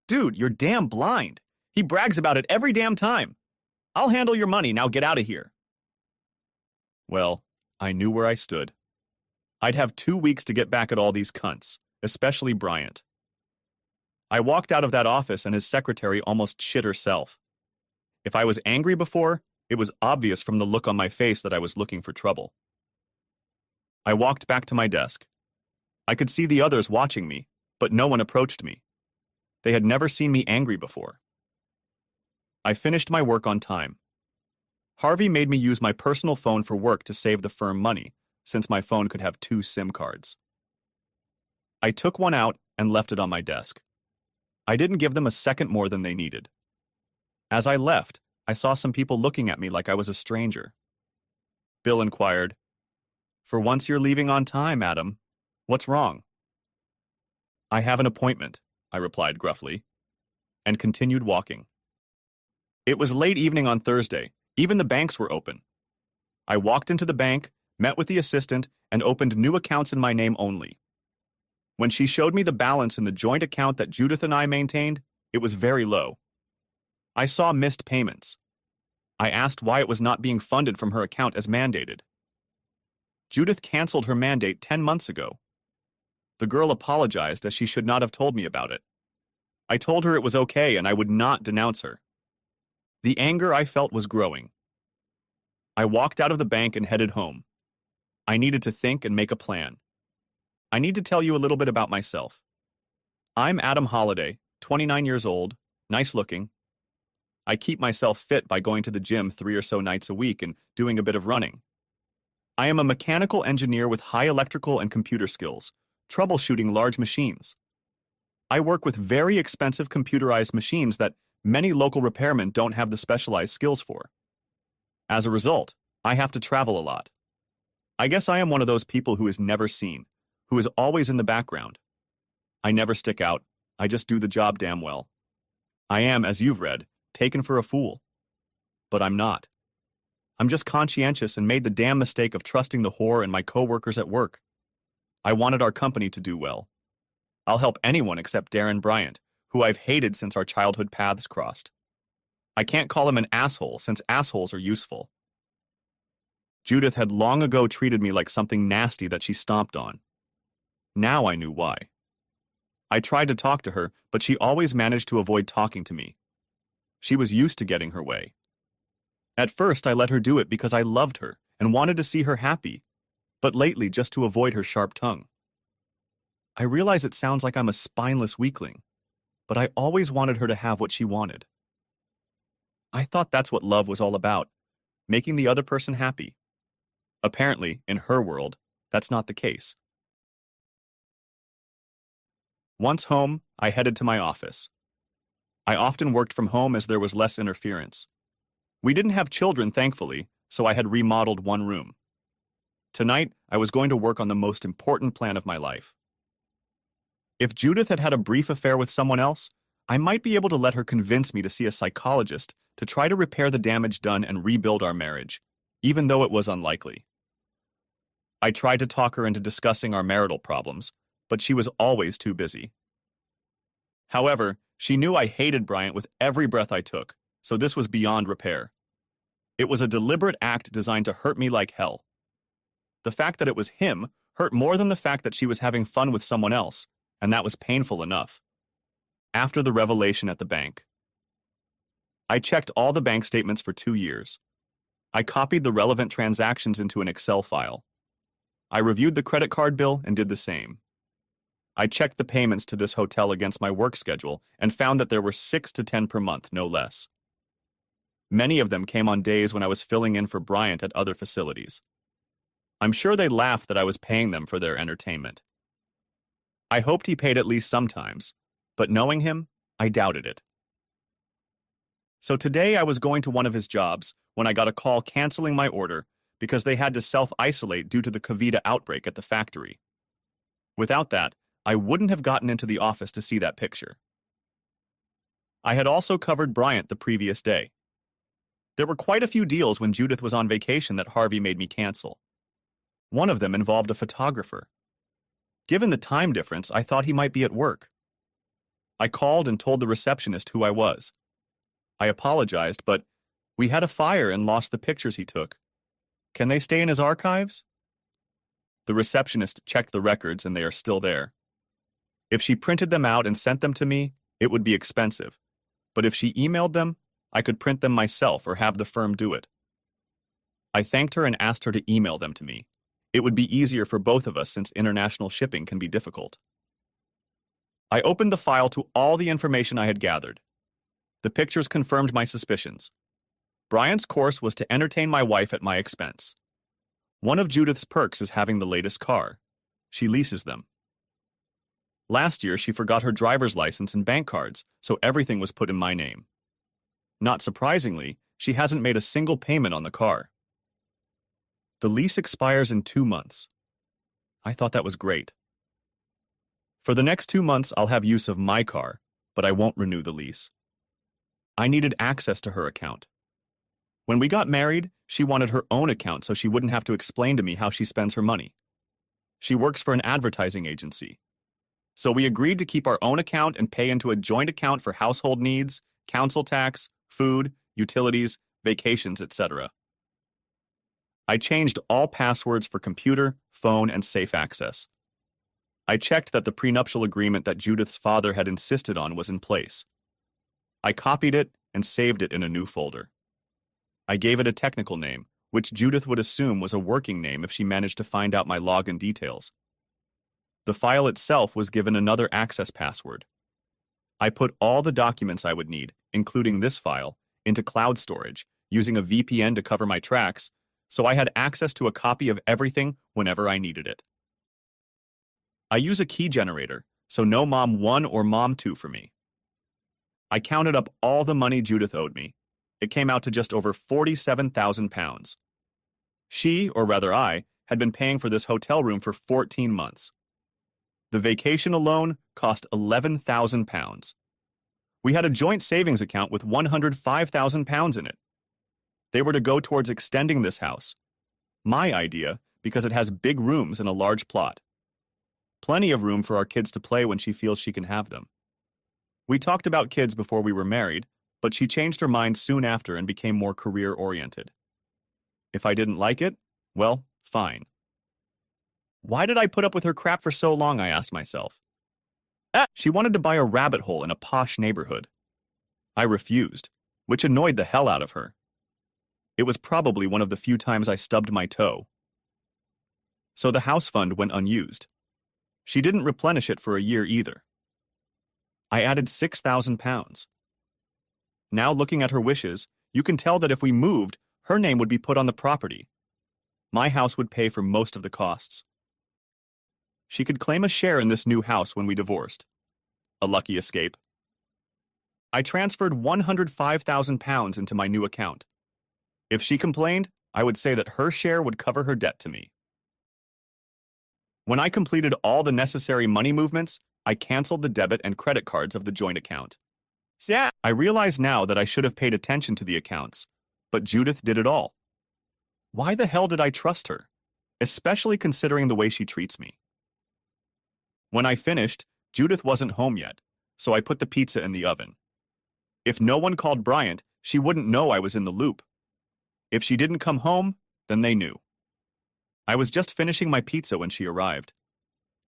Dude, you're damn blind. He brags about it every damn time. I'll handle your money, now get out of here. Well, I knew where I stood. I'd have 2 weeks to get back at all these cunts, especially Bryant. I walked out of that office and his secretary almost shit herself. If I was angry before, it was obvious from the look on my face that I was looking for trouble. I walked back to my desk. I could see the others watching me, but no one approached me. They had never seen me angry before. I finished my work on time. Harvey made me use my personal phone for work to save the firm money, since my phone could have 2 SIM cards. I took one out and left it on my desk. I didn't give them a second more than they needed. As I left, I saw some people looking at me like I was a stranger. Bill inquired, "For once you're leaving on time, Adam. What's wrong?" "I have an appointment," I replied gruffly, and continued walking. It was late evening on Thursday. Even the banks were open. I walked into the bank, met with the assistant, and opened new accounts in my name only. When she showed me the balance in the joint account that Judith and I maintained, it was very low. I saw missed payments. I asked why it was not being funded from her account as mandated. Judith canceled her mandate 10 months ago. The girl apologized as she should not have told me about it. I told her it was okay and I would not denounce her. The anger I felt was growing. I walked out of the bank and headed home. I needed to think and make a plan. I need to tell you a little bit about myself. I'm Adam Holliday, 29 years old, nice looking. I keep myself fit by going to the gym 3 or so nights a week and doing a bit of running. I am a mechanical engineer with high electrical and computer skills, troubleshooting large machines. I work with very expensive computerized machines that many local repairmen don't have the specialized skills for. As a result, I have to travel a lot. I guess I am one of those people who is never seen, who is always in the background. I never stick out, I just do the job damn well. I am, as you've read, taken for a fool. But I'm not. I'm just conscientious and made the damn mistake of trusting the whore and my co-workers at work. I wanted our company to do well. I'll help anyone except Darren Bryant, who I've hated since our childhood paths crossed. I can't call him an asshole since assholes are useful. Judith had long ago treated me like something nasty that she stomped on. Now I knew why. I tried to talk to her, but she always managed to avoid talking to me. She was used to getting her way. At first, I let her do it because I loved her and wanted to see her happy, but lately just to avoid her sharp tongue. I realize it sounds like I'm a spineless weakling, but I always wanted her to have what she wanted. I thought that's what love was all about, making the other person happy. Apparently, in her world, that's not the case. Once home, I headed to my office. I often worked from home as there was less interference. We didn't have children, thankfully, so I had remodeled one room. Tonight, I was going to work on the most important plan of my life. If Judith had had a brief affair with someone else, I might be able to let her convince me to see a psychologist to try to repair the damage done and rebuild our marriage, even though it was unlikely. I tried to talk her into discussing our marital problems, but she was always too busy. However, she knew I hated Bryant with every breath I took, so this was beyond repair. It was a deliberate act designed to hurt me like hell. The fact that it was him hurt more than the fact that she was having fun with someone else, and that was painful enough. After the revelation at the bank, I checked all the bank statements for 2 years. I copied the relevant transactions into an Excel file. I reviewed the credit card bill and did the same. I checked the payments to this hotel against my work schedule and found that there were 6 to 10 per month, no less. Many of them came on days when I was filling in for Bryant at other facilities. I'm sure they laughed that I was paying them for their entertainment. I hoped he paid at least sometimes, but knowing him, I doubted it. So today I was going to one of his jobs when I got a call canceling my order because they had to self-isolate due to the COVID outbreak at the factory. Without that, I wouldn't have gotten into the office to see that picture. I had also covered Bryant the previous day. There were quite a few deals when Judith was on vacation that Harvey made me cancel. One of them involved a photographer. Given the time difference, I thought he might be at work. I called and told the receptionist who I was. I apologized, but we had a fire and lost the pictures he took. Can they stay in his archives? The receptionist checked the records and they are still there. If she printed them out and sent them to me, it would be expensive. But if she emailed them, I could print them myself or have the firm do it. I thanked her and asked her to email them to me. It would be easier for both of us since international shipping can be difficult. I opened the file to all the information I had gathered. The pictures confirmed my suspicions. Bryant's course was to entertain my wife at my expense. One of Judith's perks is having the latest car. She leases them. Last year, she forgot her driver's license and bank cards, so everything was put in my name. Not surprisingly, she hasn't made a single payment on the car. The lease expires in 2 months. I thought that was great. For the next 2 months, I'll have use of my car, but I won't renew the lease. I needed access to her account. When we got married, she wanted her own account so she wouldn't have to explain to me how she spends her money. She works for an advertising agency. So we agreed to keep our own account and pay into a joint account for household needs, council tax, food, utilities, vacations, etc. I changed all passwords for computer, phone, and safe access. I checked that the prenuptial agreement that Judith's father had insisted on was in place. I copied it and saved it in a new folder. I gave it a technical name, which Judith would assume was a working name if she managed to find out my login details. The file itself was given another access password. I put all the documents I would need, including this file, into cloud storage, using a VPN to cover my tracks, so I had access to a copy of everything whenever I needed it. I use a key generator, so no Mom 1 or Mom 2 for me. I counted up all the money Judith owed me. It came out to just over £47,000. She, or rather I, had been paying for this hotel room for 14 months. The vacation alone cost £11,000. We had a joint savings account with £105,000 in it. They were to go towards extending this house. My idea, because it has big rooms and a large plot. Plenty of room for our kids to play when she feels she can have them. We talked about kids before we were married, but she changed her mind soon after and became more career-oriented. If I didn't like it, well, fine. Why did I put up with her crap for so long, I asked myself. She wanted to buy a rabbit hole in a posh neighborhood. I refused, which annoyed the hell out of her. It was probably one of the few times I stubbed my toe. So the house fund went unused. She didn't replenish it for a year either. I added £6,000. Now looking at her wishes, you can tell that if we moved, her name would be put on the property. My house would pay for most of the costs. She could claim a share in this new house when we divorced. A lucky escape. I transferred £105,000 into my new account. If she complained, I would say that her share would cover her debt to me. When I completed all the necessary money movements, I canceled the debit and credit cards of the joint account. I realize now that I should have paid attention to the accounts, but Judith did it all. Why the hell did I trust her, especially considering the way she treats me? When I finished, Judith wasn't home yet, so I put the pizza in the oven. If no one called Bryant, she wouldn't know I was in the loop. If she didn't come home, then they knew. I was just finishing my pizza when she arrived.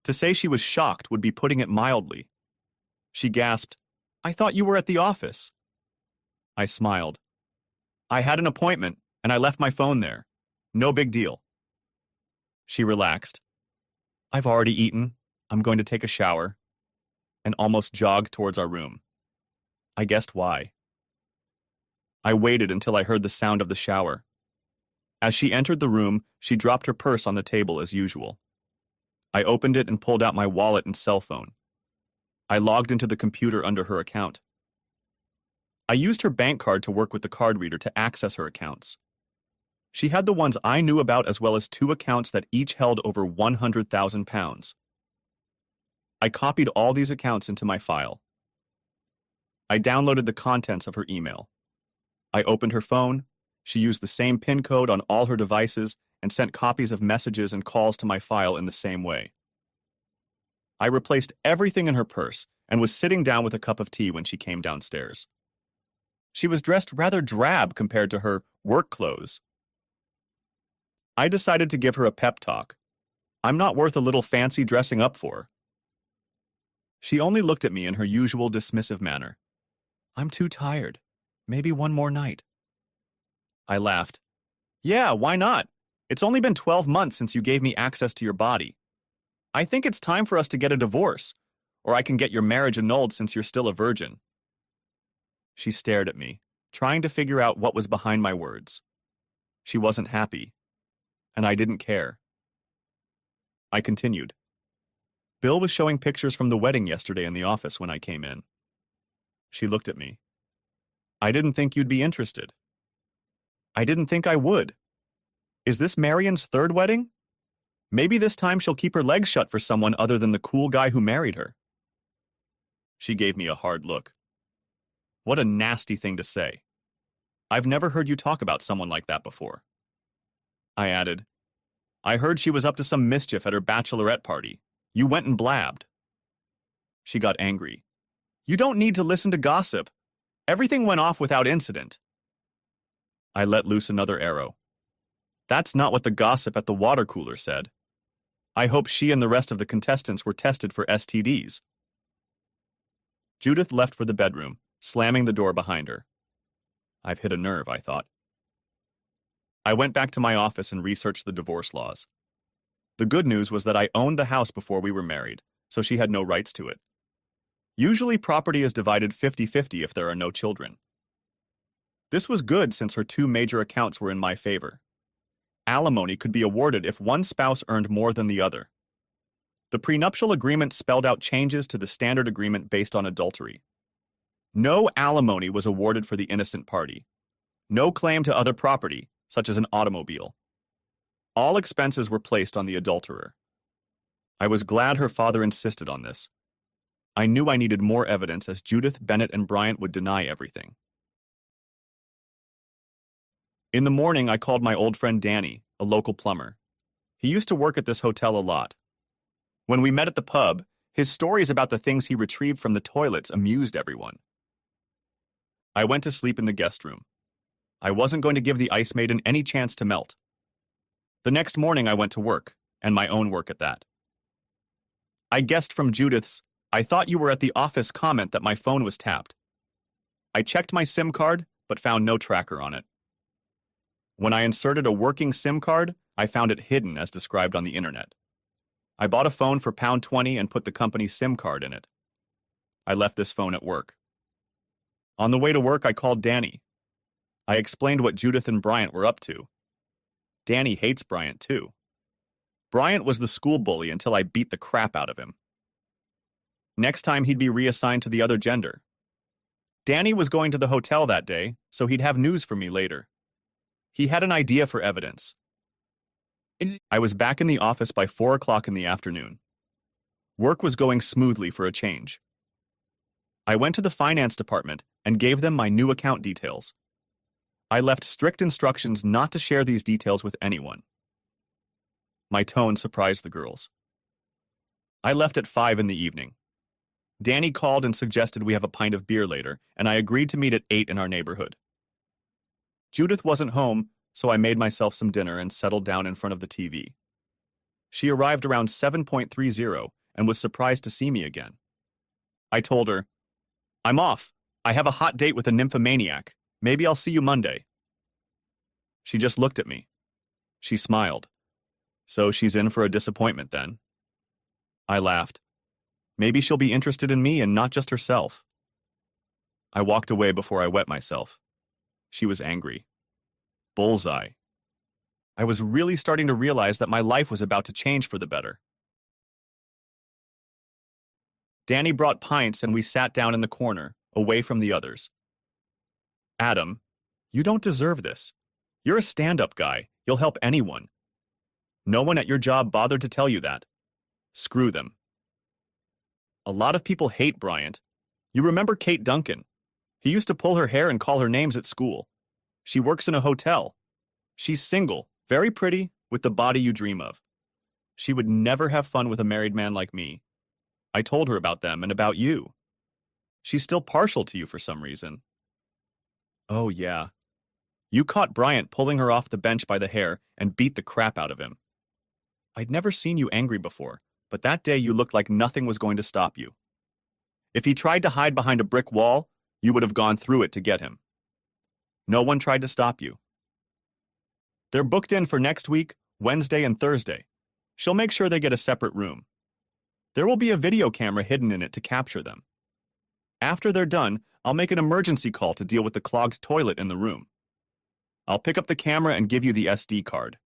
To say she was shocked would be putting it mildly. She gasped, "I thought you were at the office." I smiled. "I had an appointment, and I left my phone there. No big deal." She relaxed. "I've already eaten. I'm going to take a shower," and almost jogged towards our room. I guessed why. I waited until I heard the sound of the shower. As she entered the room, she dropped her purse on the table as usual. I opened it and pulled out my wallet and cell phone. I logged into the computer under her account. I used her bank card to work with the card reader to access her accounts. She had the ones I knew about as well as 2 accounts that each held over £100,000. I copied all these accounts into my file. I downloaded the contents of her email. I opened her phone. She used the same PIN code on all her devices and sent copies of messages and calls to my file in the same way. I replaced everything in her purse and was sitting down with a cup of tea when she came downstairs. She was dressed rather drab compared to her work clothes. I decided to give her a pep talk. I'm not worth a little fancy dressing up for. She only looked at me in her usual dismissive manner. I'm too tired. Maybe one more night. I laughed. Yeah, why not? It's only been 12 months since you gave me access to your body. I think it's time for us to get a divorce, or I can get your marriage annulled since you're still a virgin. She stared at me, trying to figure out what was behind my words. She wasn't happy, and I didn't care. I continued. Bill was showing pictures from the wedding yesterday in the office when I came in. She looked at me. I didn't think you'd be interested. I didn't think I would. Is this Marion's third wedding? Maybe this time she'll keep her legs shut for someone other than the cool guy who married her. She gave me a hard look. What a nasty thing to say. I've never heard you talk about someone like that before. I added, I heard she was up to some mischief at her bachelorette party. You went and blabbed. She got angry. You don't need to listen to gossip. Everything went off without incident. I let loose another arrow. That's not what the gossip at the water cooler said. I hope she and the rest of the contestants were tested for STDs. Judith left for the bedroom, slamming the door behind her. I've hit a nerve, I thought. I went back to my office and researched the divorce laws. The good news was that I owned the house before we were married, so she had no rights to it. Usually property is divided 50-50 if there are no children. This was good since her two major accounts were in my favor. Alimony could be awarded if one spouse earned more than the other. The prenuptial agreement spelled out changes to the standard agreement based on adultery. No alimony was awarded for the innocent party. No claim to other property, such as an automobile. All expenses were placed on the adulterer. I was glad her father insisted on this. I knew I needed more evidence as Judith, Bennett, and Bryant would deny everything. In the morning, I called my old friend Danny, a local plumber. He used to work at this hotel a lot. When we met at the pub, his stories about the things he retrieved from the toilets amused everyone. I went to sleep in the guest room. I wasn't going to give the ice maiden any chance to melt. The next morning, I went to work, and my own work at that. I guessed from Judith's, I thought you were at the office comment that my phone was tapped. I checked my SIM card, but found no tracker on it. When I inserted a working SIM card, I found it hidden as described on the internet. I bought a phone for £20 and put the company's SIM card in it. I left this phone at work. On the way to work, I called Danny. I explained what Judith and Bryant were up to. Danny hates Bryant too. Bryant was the school bully until I beat the crap out of him. Next time he'd be reassigned to the other gender. Danny was going to the hotel that day, so he'd have news for me later. He had an idea for evidence. I was back in the office by 4 o'clock in the afternoon. Work was going smoothly for a change. I went to the finance department and gave them my new account details. I left strict instructions not to share these details with anyone. My tone surprised the girls. I left at 5 in the evening. Danny called and suggested we have a pint of beer later, and I agreed to meet at 8 in our neighborhood. Judith wasn't home, so I made myself some dinner and settled down in front of the TV. She arrived around 7:30 and was surprised to see me again. I told her, I'm off. I have a hot date with a nymphomaniac. Maybe I'll see you Monday. She just looked at me. She smiled. So she's in for a disappointment then. I laughed. Maybe she'll be interested in me and not just herself. I walked away before I wet myself. She was angry. Bullseye. I was really starting to realize that my life was about to change for the better. Danny brought pints and we sat down in the corner, away from the others. Adam, you don't deserve this. You're a stand-up guy. You'll help anyone. No one at your job bothered to tell you that. Screw them. A lot of people hate Bryant. You remember Kate Duncan? He used to pull her hair and call her names at school. She works in a hotel. She's single, very pretty, with the body you dream of. She would never have fun with a married man like me. I told her about them and about you. She's still partial to you for some reason. Oh, yeah. You caught Bryant pulling her off the bench by the hair and beat the crap out of him. I'd never seen you angry before, but that day you looked like nothing was going to stop you. If he tried to hide behind a brick wall, you would have gone through it to get him. No one tried to stop you. They're booked in for next week, Wednesday and Thursday. She'll make sure they get a separate room. There will be a video camera hidden in it to capture them. After they're done, I'll make an emergency call to deal with the clogged toilet in the room. I'll pick up the camera and give you the SD card.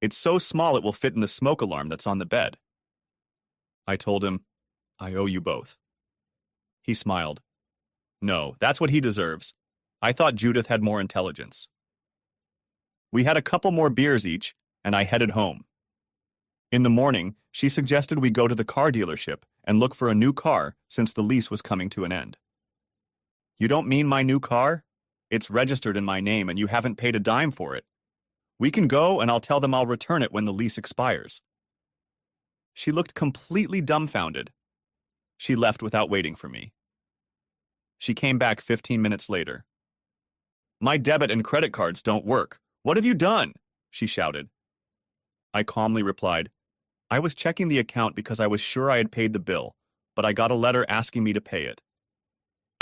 It's so small it will fit in the smoke alarm that's on the bed. I told him, I owe you both. He smiled. No, that's what he deserves. I thought Judith had more intelligence. We had a couple more beers each, and I headed home. In the morning, she suggested we go to the car dealership and look for a new car since the lease was coming to an end. You don't mean my new car? It's registered in my name and you haven't paid a dime for it. We can go and I'll tell them I'll return it when the lease expires. She looked completely dumbfounded. She left without waiting for me. She came back 15 minutes later. My debit and credit cards don't work. What have you done? She shouted. I calmly replied, I was checking the account because I was sure I had paid the bill, but I got a letter asking me to pay it.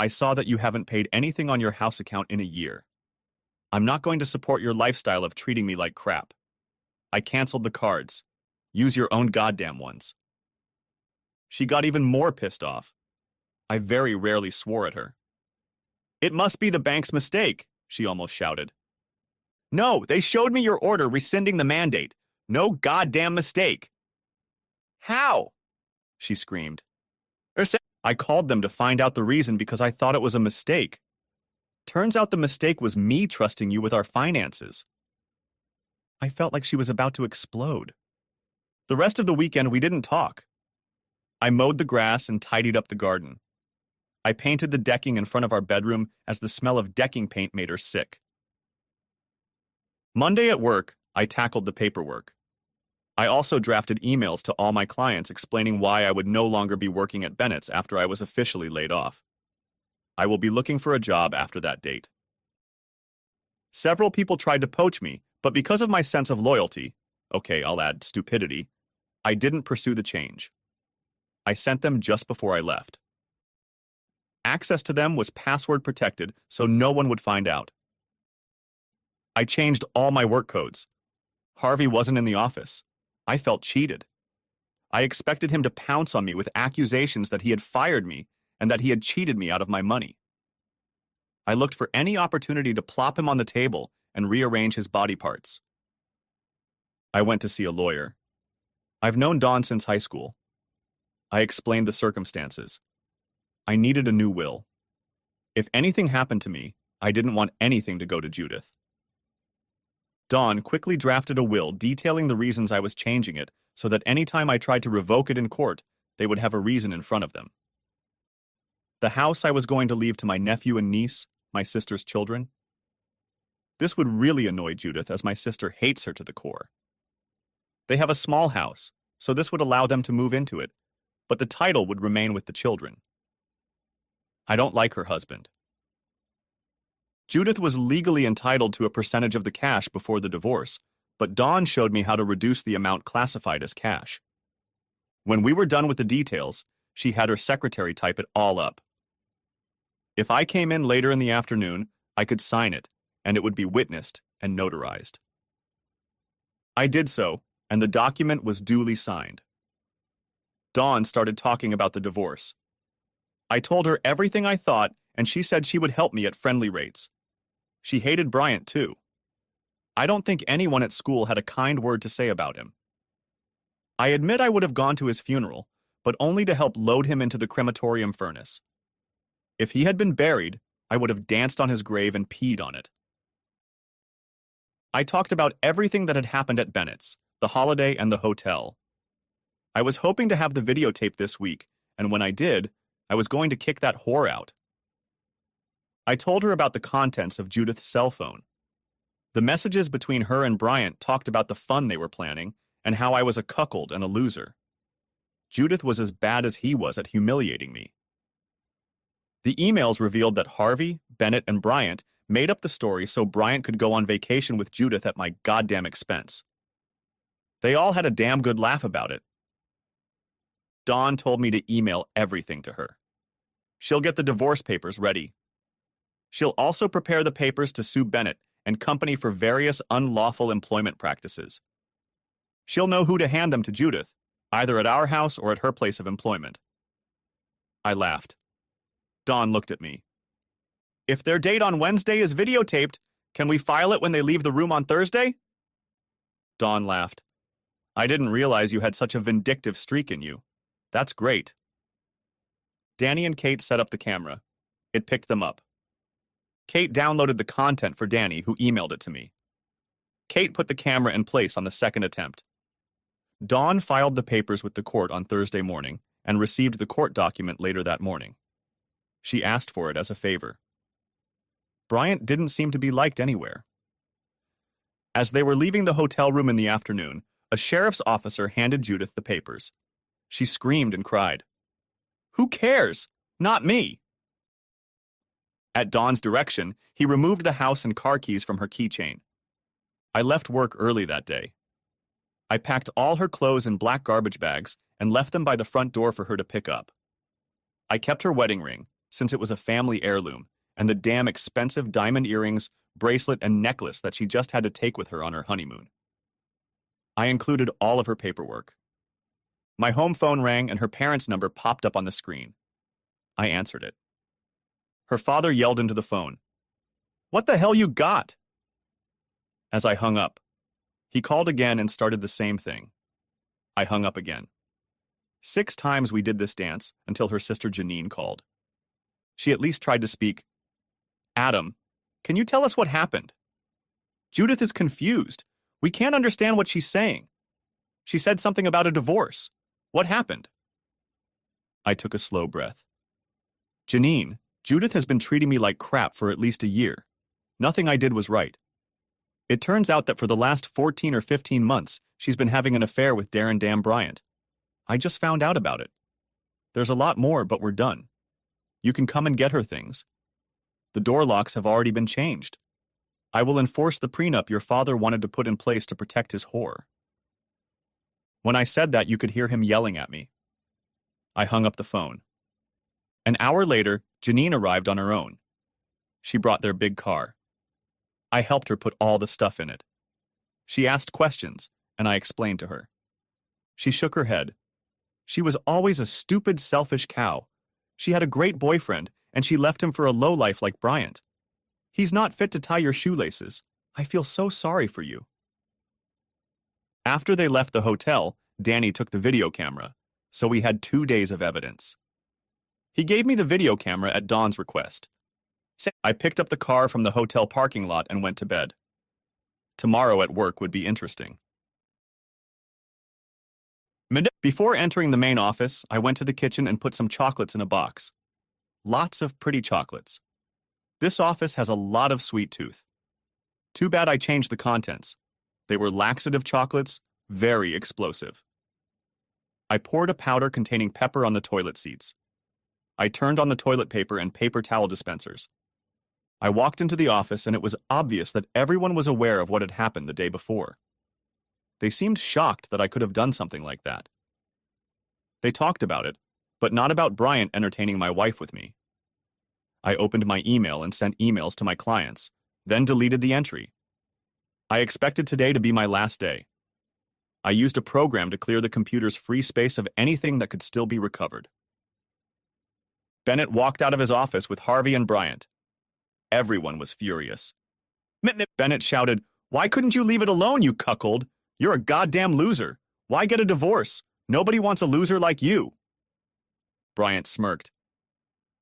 I saw that you haven't paid anything on your house account in a year. I'm not going to support your lifestyle of treating me like crap. I canceled the cards. Use your own goddamn ones. She got even more pissed off. I very rarely swore at her. It must be the bank's mistake, she almost shouted. No, they showed me your order rescinding the mandate. No goddamn mistake. How? She screamed. I called them to find out the reason because I thought it was a mistake. Turns out the mistake was me trusting you with our finances. I felt like she was about to explode. The rest of the weekend we didn't talk. I mowed the grass and tidied up the garden. I painted the decking in front of our bedroom as the smell of decking paint made her sick. Monday at work, I tackled the paperwork. I also drafted emails to all my clients explaining why I would no longer be working at Bennett's after I was officially laid off. I will be looking for a job after that date. Several people tried to poach me, but because of my sense of loyalty, okay, I'll add stupidity, I didn't pursue the change. I sent them just before I left. Access to them was password protected, so no one would find out. I changed all my work codes. Harvey wasn't in the office. I felt cheated. I expected him to pounce on me with accusations that he had fired me and that he had cheated me out of my money. I looked for any opportunity to plop him on the table and rearrange his body parts. I went to see a lawyer. I've known Dawn since high school. I explained the circumstances. I needed a new will. If anything happened to me, I didn't want anything to go to Judith. Dawn quickly drafted a will detailing the reasons I was changing it so that any time I tried to revoke it in court, they would have a reason in front of them. The house I was going to leave to my nephew and niece, my sister's children. This would really annoy Judith as my sister hates her to the core. They have a small house, so this would allow them to move into it, but the title would remain with the children. I don't like her husband. Judith was legally entitled to a percentage of the cash before the divorce, but Dawn showed me how to reduce the amount classified as cash. When we were done with the details, she had her secretary type it all up. If I came in later in the afternoon, I could sign it, and it would be witnessed and notarized. I did so, and the document was duly signed. Dawn started talking about the divorce. I told her everything I thought, and she said she would help me at friendly rates. She hated Bryant, too. I don't think anyone at school had a kind word to say about him. I admit I would have gone to his funeral, but only to help load him into the crematorium furnace. If he had been buried, I would have danced on his grave and peed on it. I talked about everything that had happened at Bennett's, the holiday and the hotel. I was hoping to have the videotape this week, and when I did, I was going to kick that whore out. I told her about the contents of Judith's cell phone. The messages between her and Bryant talked about the fun they were planning and how I was a cuckold and a loser. Judith was as bad as he was at humiliating me. The emails revealed that Harvey, Bennett, and Bryant made up the story so Bryant could go on vacation with Judith at my goddamn expense. They all had a damn good laugh about it. Dawn told me to email everything to her. She'll get the divorce papers ready. She'll also prepare the papers to sue Bennett and company for various unlawful employment practices. She'll know who to hand them to Judith, either at our house or at her place of employment. I laughed. Dawn looked at me. If their date on Wednesday is videotaped, can we file it when they leave the room on Thursday? Dawn laughed. I didn't realize you had such a vindictive streak in you. That's great. Danny and Kate set up the camera. It picked them up. Kate downloaded the content for Danny, who emailed it to me. Kate put the camera in place on the second attempt. Dawn filed the papers with the court on Thursday morning and received the court document later that morning. She asked for it as a favor. Bryant didn't seem to be liked anywhere. As they were leaving the hotel room in the afternoon, a sheriff's officer handed Judith the papers. She screamed and cried. Who cares? Not me! At Dawn's direction, he removed the house and car keys from her keychain. I left work early that day. I packed all her clothes in black garbage bags and left them by the front door for her to pick up. I kept her wedding ring, since it was a family heirloom, and the damn expensive diamond earrings, bracelet, and necklace that she just had to take with her on her honeymoon. I included all of her paperwork. My home phone rang and her parents' number popped up on the screen. I answered it. Her father yelled into the phone, "What the hell you got?" As I hung up, he called again and started the same thing. I hung up again. 6 times we did this dance until her sister Janine called. She at least tried to speak. Adam, can you tell us what happened? Judith is confused. We can't understand what she's saying. She said something about a divorce. What happened? I took a slow breath. Janine, Judith has been treating me like crap for at least a year. Nothing I did was right. It turns out that for the last 14 or 15 months, she's been having an affair with Darren Dan Bryant. I just found out about it. There's a lot more, but we're done. You can come and get her things. The door locks have already been changed. I will enforce the prenup your father wanted to put in place to protect his whore. When I said that, you could hear him yelling at me. I hung up the phone. An hour later, Janine arrived on her own. She brought their big car. I helped her put all the stuff in it. She asked questions, and I explained to her. She shook her head. She was always a stupid, selfish cow. She had a great boyfriend, and she left him for a lowlife like Bryant. He's not fit to tie your shoelaces. I feel so sorry for you. After they left the hotel, Danny took the video camera, so we had 2 days of evidence. He gave me the video camera at Dawn's request. I picked up the car from the hotel parking lot and went to bed. Tomorrow at work would be interesting. Before entering the main office, I went to the kitchen and put some chocolates in a box. Lots of pretty chocolates. This office has a lot of sweet tooth. Too bad I changed the contents. They were laxative chocolates, very explosive. I poured a powder containing pepper on the toilet seats. I turned on the toilet paper and paper towel dispensers. I walked into the office and it was obvious that everyone was aware of what had happened the day before. They seemed shocked that I could have done something like that. They talked about it, but not about Bryant entertaining my wife with me. I opened my email and sent emails to my clients, then deleted the entry. I expected today to be my last day. I used a program to clear the computer's free space of anything that could still be recovered. Bennett walked out of his office with Harvey and Bryant. Everyone was furious. Bennett shouted, "Why couldn't you leave it alone, you cuckold? You're a goddamn loser. Why get a divorce? Nobody wants a loser like you." Bryant smirked.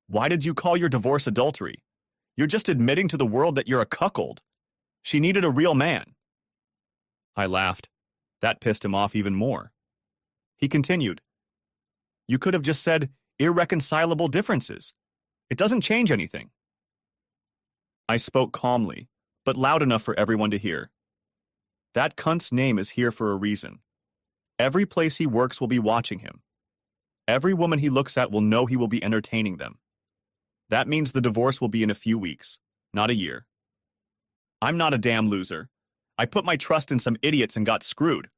"Why did you call your divorce adultery? You're just admitting to the world that you're a cuckold. She needed a real man." I laughed. That pissed him off even more. He continued, "You could have just said irreconcilable differences. It doesn't change anything." I spoke calmly, but loud enough for everyone to hear. That cunt's name is here for a reason. Every place he works will be watching him. Every woman he looks at will know he will be entertaining them. That means the divorce will be in a few weeks, not a year. I'm not a damn loser. I put my trust in some idiots and got screwed.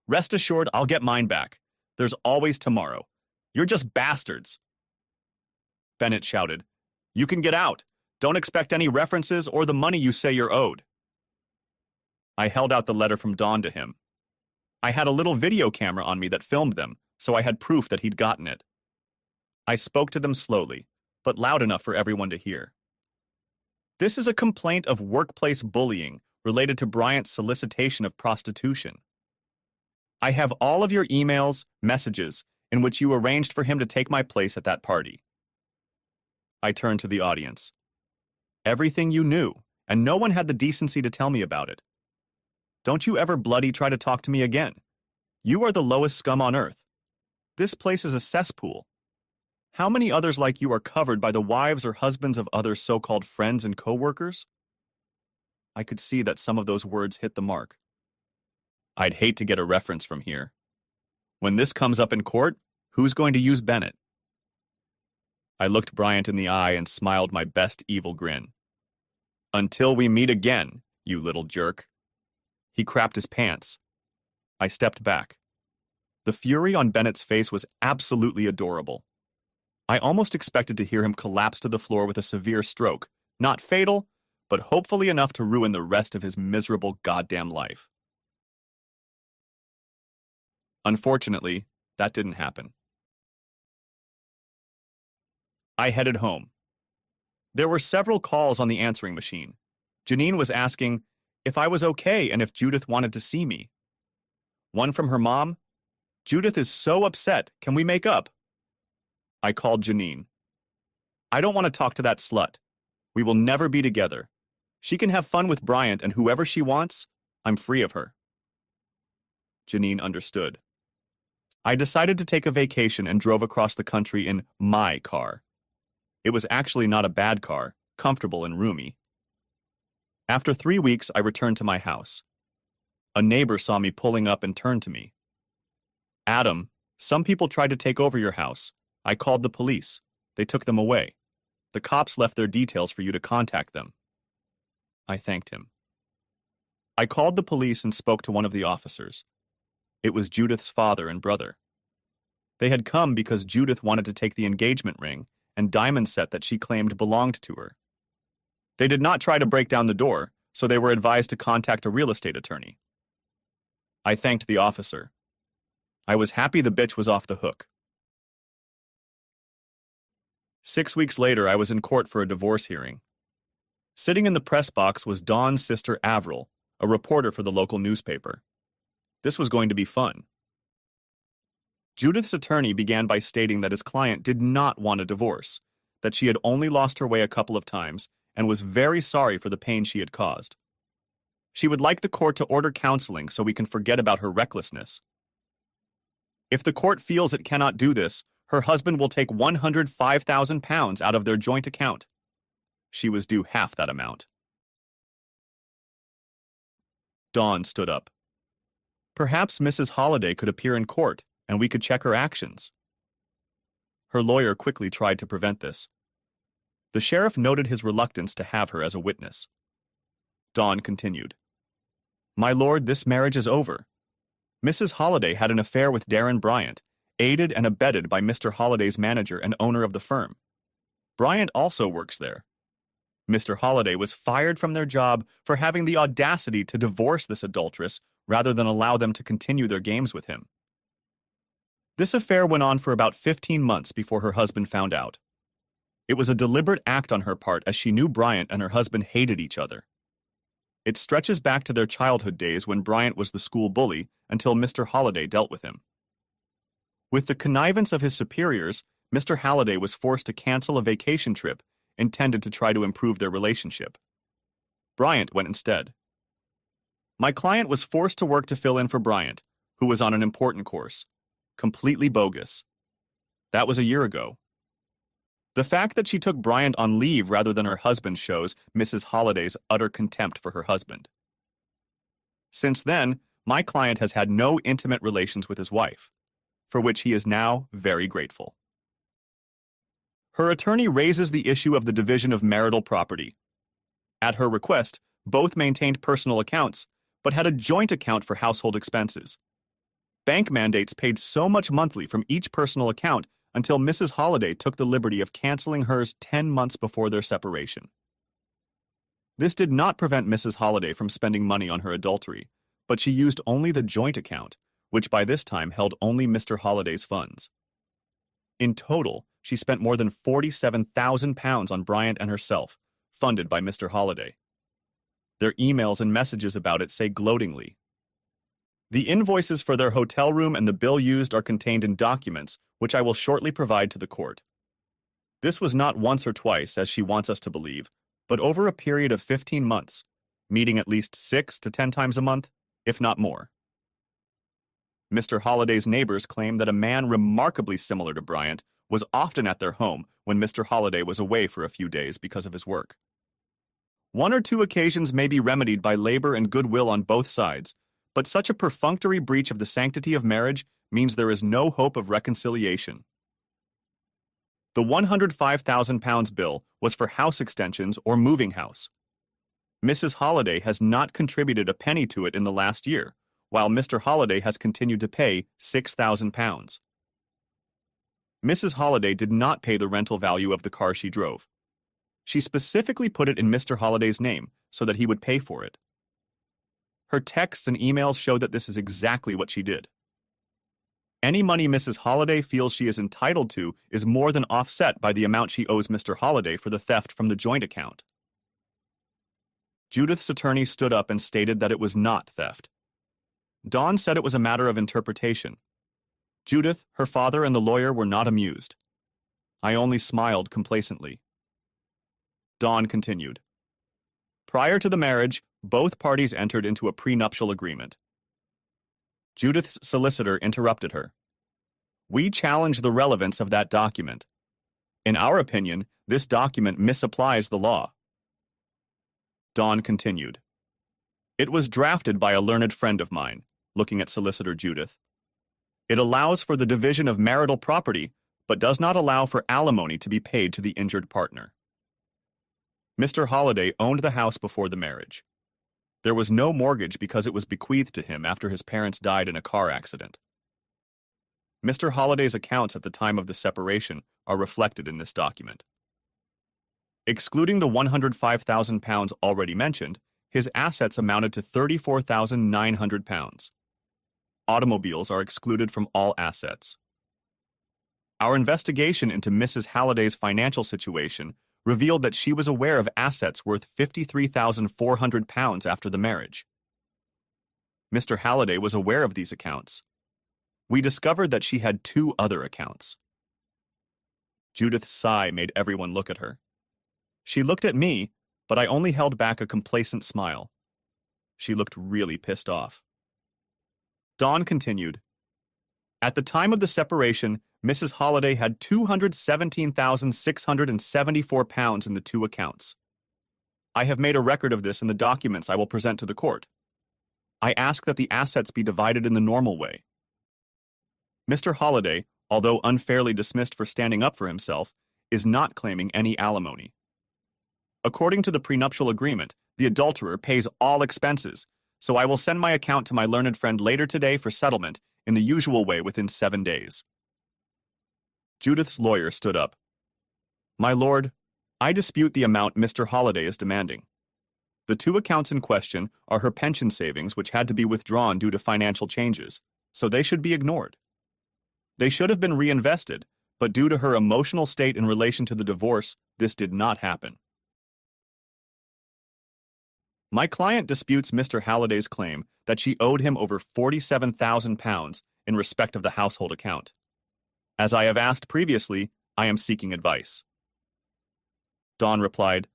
Rest assured, I'll get mine back. There's always tomorrow. You're just bastards. Bennett shouted. You can get out. Don't expect any references or the money you say you're owed. I held out the letter from Dawn to him. I had a little video camera on me that filmed them, so I had proof that he'd gotten it. I spoke to them slowly, but loud enough for everyone to hear. This is a complaint of workplace bullying related to Bryant's solicitation of prostitution. I have all of your emails, messages, in which you arranged for him to take my place at that party. I turned to the audience. Everything you knew, and no one had the decency to tell me about it. Don't you ever bloody try to talk to me again. You are the lowest scum on earth. This place is a cesspool. How many others like you are covered by the wives or husbands of other so-called friends and co-workers? I could see that some of those words hit the mark. I'd hate to get a reference from here. When this comes up in court, who's going to use Bennett? I looked Bryant in the eye and smiled my best evil grin. Until we meet again, you little jerk. He crapped his pants. I stepped back. The fury on Bennett's face was absolutely adorable. I almost expected to hear him collapse to the floor with a severe stroke, not fatal, but hopefully enough to ruin the rest of his miserable goddamn life. Unfortunately, that didn't happen. I headed home. There were several calls on the answering machine. Janine was asking if I was okay and if Judith wanted to see me. One from her mom. Judith is so upset. Can we make up? I called Janine. I don't want to talk to that slut. We will never be together. She can have fun with Bryant and whoever she wants. I'm free of her. Janine understood. I decided to take a vacation and drove across the country in my car. It was actually not a bad car, comfortable and roomy. After 3 weeks, I returned to my house. A neighbor saw me pulling up and turned to me. Adam, some people tried to take over your house. I called the police. They took them away. The cops left their details for you to contact them. I thanked him. I called the police and spoke to one of the officers. It was Judith's father and brother. They had come because Judith wanted to take the engagement ring and diamond set that she claimed belonged to her. They did not try to break down the door, so they were advised to contact a real estate attorney. I thanked the officer. I was happy the bitch was off the hook. 6 weeks later, I was in court for a divorce hearing. Sitting in the press box was Dawn's sister Avril, a reporter for the local newspaper. This was going to be fun. Judith's attorney began by stating that his client did not want a divorce, that she had only lost her way a couple of times and was very sorry for the pain she had caused. She would like the court to order counseling so we can forget about her recklessness. If the court feels it cannot do this, her husband will take £105,000 out of their joint account. She was due half that amount. Dawn stood up. Perhaps Mrs. Holliday could appear in court, and we could check her actions. Her lawyer quickly tried to prevent this. The sheriff noted his reluctance to have her as a witness. Dawn continued. My lord, this marriage is over. Mrs. Holliday had an affair with Darren Bryant, aided and abetted by Mr. Holliday's manager and owner of the firm. Bryant also works there. Mr. Holliday was fired from their job for having the audacity to divorce this adulteress rather than allow them to continue their games with him. This affair went on for about 15 months before her husband found out. It was a deliberate act on her part as she knew Bryant and her husband hated each other. It stretches back to their childhood days when Bryant was the school bully until Mr. Holliday dealt with him. With the connivance of his superiors, Mr. Holliday was forced to cancel a vacation trip intended to try to improve their relationship. Bryant went instead. My client was forced to work to fill in for Bryant, who was on an important course. Completely bogus. That was a year ago. The fact that she took Bryant on leave rather than her husband shows Mrs. Holliday's utter contempt for her husband. Since then, my client has had no intimate relations with his wife, for which he is now very grateful. Her attorney raises the issue of the division of marital property. At her request, both maintained personal accounts, but had a joint account for household expenses. Bank mandates paid so much monthly from each personal account until Mrs. Holliday took the liberty of canceling hers 10 months before their separation. This did not prevent Mrs. Holliday from spending money on her adultery, but she used only the joint account, which by this time held only Mr. Holliday's funds. In total, she spent more than £47,000 on Bryant and herself, funded by Mr. Holliday. Their emails and messages about it say gloatingly, "The invoices for their hotel room and the bill used are contained in documents, which I will shortly provide to the court." This was not once or twice, as she wants us to believe, but over a period of 15 months, meeting at least 6 to 10 times a month, if not more. Mr. Holliday's neighbors claim that a man remarkably similar to Bryant was often at their home when Mr. Holliday was away for a few days because of his work. One or two occasions may be remedied by labor and goodwill on both sides, but such a perfunctory breach of the sanctity of marriage means there is no hope of reconciliation. The £105,000 bill was for house extensions or moving house. Mrs. Holliday has not contributed a penny to it in the last year, while Mr. Holliday has continued to pay £6,000. Mrs. Holliday did not pay the rental value of the car she drove. She specifically put it in Mr. Holliday's name so that he would pay for it. Her texts and emails show that this is exactly what she did. Any money Mrs. Holliday feels she is entitled to is more than offset by the amount she owes Mr. Holliday for the theft from the joint account. Judith's attorney stood up and stated that it was not theft. Dawn said it was a matter of interpretation. Judith, her father, and the lawyer were not amused. I only smiled complacently. Dawn continued. Prior to the marriage, both parties entered into a prenuptial agreement. Judith's solicitor interrupted her. We challenge the relevance of that document. In our opinion, this document misapplies the law. Dawn continued. It was drafted by a learned friend of mine, looking at Solicitor Judith. It allows for the division of marital property, but does not allow for alimony to be paid to the injured partner. Mr. Holliday owned the house before the marriage. There was no mortgage because it was bequeathed to him after his parents died in a car accident. Mr. Holliday's accounts at the time of the separation are reflected in this document. Excluding the £105,000 already mentioned, his assets amounted to £34,900. Automobiles are excluded from all assets. Our investigation into Mrs. Halliday's financial situation revealed that she was aware of assets worth £53,400 after the marriage. Mr. Halliday was aware of these accounts. We discovered that she had 2 other accounts. Judith's sigh made everyone look at her. She looked at me, but I only held back a complacent smile. She looked really pissed off. Dawn continued. At the time of the separation, Mrs. Holliday had £217,674 in the 2 accounts. I have made a record of this in the documents I will present to the court. I ask that the assets be divided in the normal way. Mr. Holliday, although unfairly dismissed for standing up for himself, is not claiming any alimony. According to the prenuptial agreement, the adulterer pays all expenses, so I will send my account to my learned friend later today for settlement in the usual way within 7 days. Judith's lawyer stood up. My lord, I dispute the amount Mr. Holliday is demanding. The 2 accounts in question are her pension savings, which had to be withdrawn due to financial changes, so they should be ignored. They should have been reinvested, but due to her emotional state in relation to the divorce, this did not happen. My client disputes Mr. Halliday's claim that she owed him over £47,000 in respect of the household account. As I have asked previously, I am seeking advice. Dawn replied,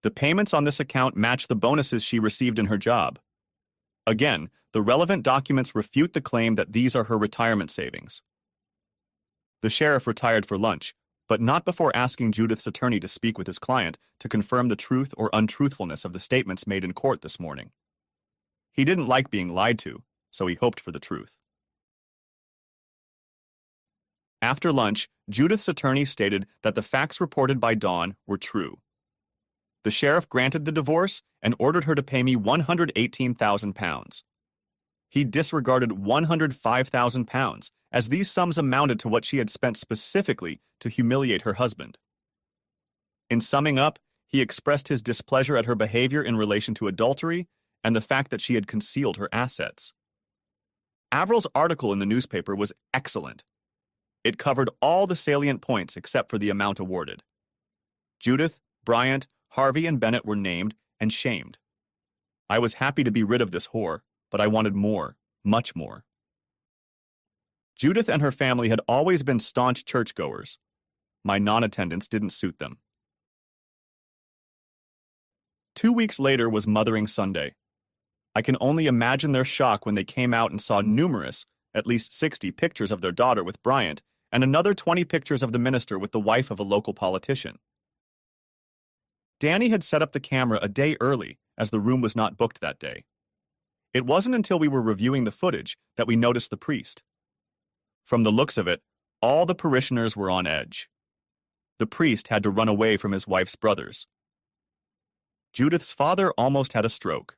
The payments on this account match the bonuses she received in her job. Again, the relevant documents refute the claim that these are her retirement savings. The sheriff retired for lunch, but not before asking Judith's attorney to speak with his client to confirm the truth or untruthfulness of the statements made in court this morning. He didn't like being lied to, so he hoped for the truth. After lunch, Judith's attorney stated that the facts reported by Dawn were true. The sheriff granted the divorce and ordered her to pay me £118,000. He disregarded £105,000 as these sums amounted to what she had spent specifically to humiliate her husband. In summing up, he expressed his displeasure at her behavior in relation to adultery and the fact that she had concealed her assets. Avril's article in the newspaper was excellent. It covered all the salient points except for the amount awarded. Judith, Bryant, Harvey, and Bennett were named and shamed. I was happy to be rid of this whore, but I wanted more, much more. Judith and her family had always been staunch churchgoers. My non-attendance didn't suit them. 2 weeks later was Mothering Sunday. I can only imagine their shock when they came out and saw numerous, at least 60 pictures of their daughter with Bryant and another 20 pictures of the minister with the wife of a local politician. Danny had set up the camera a day early, as the room was not booked that day. It wasn't until we were reviewing the footage that we noticed the priest. From the looks of it, all the parishioners were on edge. The priest had to run away from his wife's brothers. Judith's father almost had a stroke.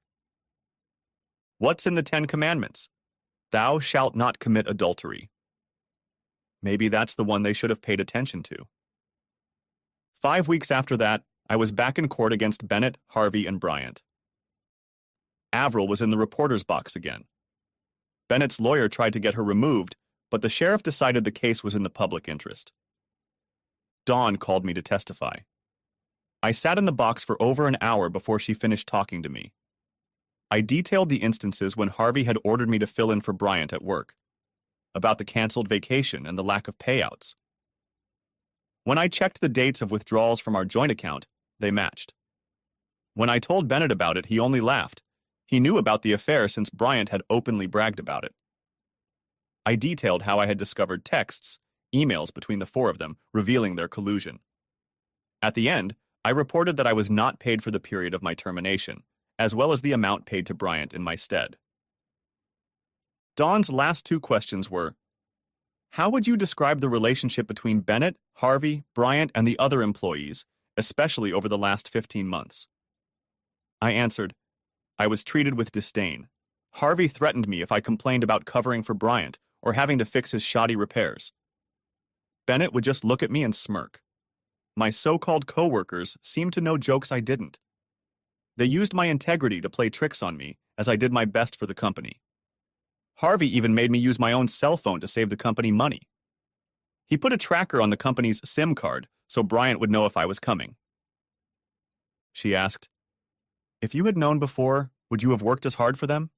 What's in the 10 Commandments? Thou shalt not commit adultery. Maybe that's the one they should have paid attention to. 5 weeks after that, I was back in court against Bennett, Harvey, and Bryant. Avril was in the reporter's box again. Bennett's lawyer tried to get her removed, but the sheriff decided the case was in the public interest. Dawn called me to testify. I sat in the box for over an hour before she finished talking to me. I detailed the instances when Harvey had ordered me to fill in for Bryant at work, about the canceled vacation and the lack of payouts. When I checked the dates of withdrawals from our joint account, they matched. When I told Bennett about it, he only laughed. He knew about the affair since Bryant had openly bragged about it. I detailed how I had discovered texts, emails between the four of them, revealing their collusion. At the end, I reported that I was not paid for the period of my termination, as well as the amount paid to Bryant in my stead. Dawn's last 2 questions were, how would you describe the relationship between Bennett, Harvey, Bryant, and the other employees, especially over the last 15 months? I answered, I was treated with disdain. Harvey threatened me if I complained about covering for Bryant or having to fix his shoddy repairs. Bennett would just look at me and smirk. My so-called co-workers seemed to know jokes I didn't. They used my integrity to play tricks on me, as I did my best for the company. Harvey even made me use my own cell phone to save the company money. He put a tracker on the company's SIM card so Bryant would know if I was coming. She asked, if you had known before, would you have worked as hard for them?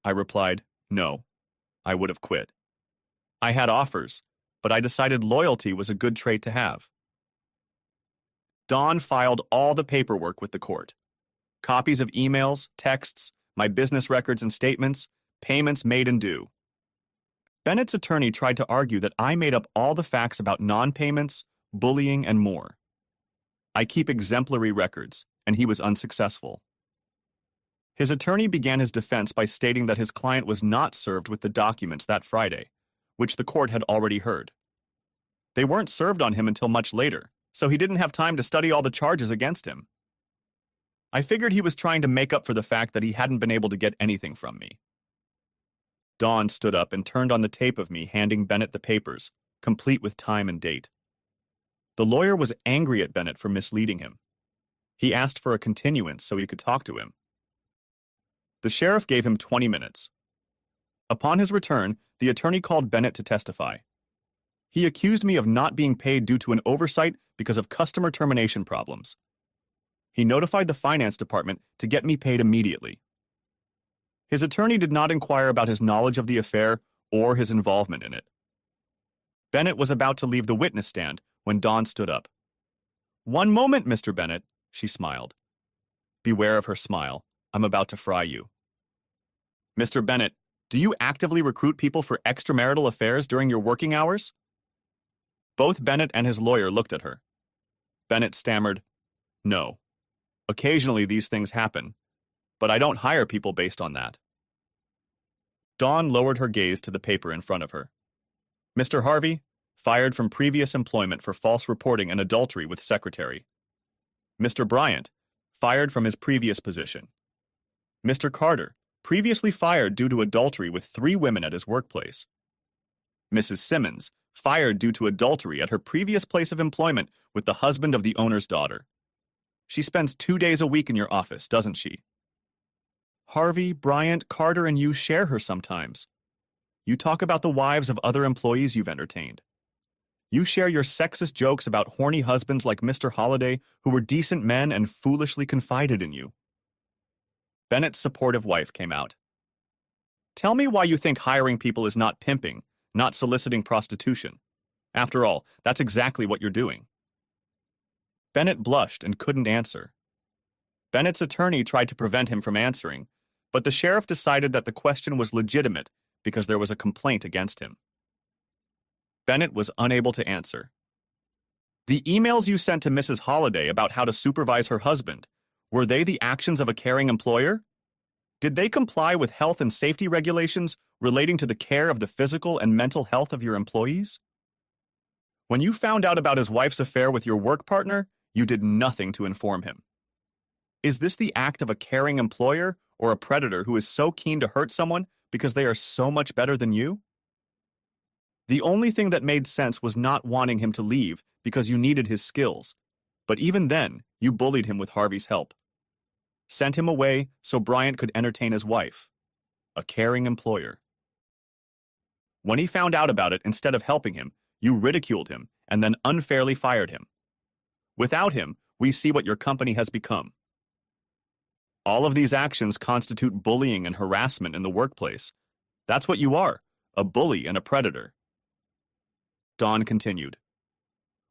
I replied, no, I would have quit. I had offers, but I decided loyalty was a good trait to have. Dawn filed all the paperwork with the court. Copies of emails, texts, my business records and statements, payments made and due. Bennett's attorney tried to argue that I made up all the facts about non-payments, bullying, and more. I keep exemplary records, and he was unsuccessful. His attorney began his defense by stating that his client was not served with the documents that Friday, which the court had already heard. They weren't served on him until much later, so he didn't have time to study all the charges against him. I figured he was trying to make up for the fact that he hadn't been able to get anything from me. Dawn stood up and turned on the tape of me handing Bennett the papers, complete with time and date. The lawyer was angry at Bennett for misleading him. He asked for a continuance so he could talk to him. The sheriff gave him 20 minutes. Upon his return, the attorney called Bennett to testify. He accused me of not being paid due to an oversight because of customer termination problems. He notified the finance department to get me paid immediately. His attorney did not inquire about his knowledge of the affair or his involvement in it. Bennett was about to leave the witness stand when Dawn stood up. "One moment, Mr. Bennett," she smiled. Beware of her smile. I'm about to fry you. "Mr. Bennett, do you actively recruit people for extramarital affairs during your working hours?" Both Bennett and his lawyer looked at her. Bennett stammered, "No. Occasionally these things happen, but I don't hire people based on that." Dawn lowered her gaze to the paper in front of her. "Mr. Harvey, fired from previous employment for false reporting and adultery with secretary. Mr. Bryant, fired from his previous position. Mr. Carter, previously fired due to adultery with 3 women at his workplace. Mrs. Simmons, fired due to adultery at her previous place of employment with the husband of the owner's daughter. She spends 2 days a week in your office, doesn't she? Harvey, Bryant, Carter, and you share her sometimes. You talk about the wives of other employees you've entertained. You share your sexist jokes about horny husbands like Mr. Holliday who were decent men and foolishly confided in you. Bennett's supportive wife came out. Tell me why you think hiring people is not pimping, not soliciting prostitution. After all, that's exactly what you're doing. Bennett blushed and couldn't answer. Bennett's attorney tried to prevent him from answering, but the sheriff decided that the question was legitimate because there was a complaint against him. Bennett was unable to answer. The emails you sent to Mrs. Holliday about how to supervise her husband, were they the actions of a caring employer? Did they comply with health and safety regulations relating to the care of the physical and mental health of your employees? When you found out about his wife's affair with your work partner, you did nothing to inform him. Is this the act of a caring employer or a predator who is so keen to hurt someone because they are so much better than you? The only thing that made sense was not wanting him to leave because you needed his skills, but even then, you bullied him with Harvey's help. Sent him away so Bryant could entertain his wife. A caring employer. When he found out about it, instead of helping him, you ridiculed him and then unfairly fired him. Without him, we see what your company has become. All of these actions constitute bullying and harassment in the workplace. That's what you are, a bully and a predator. Dawn continued.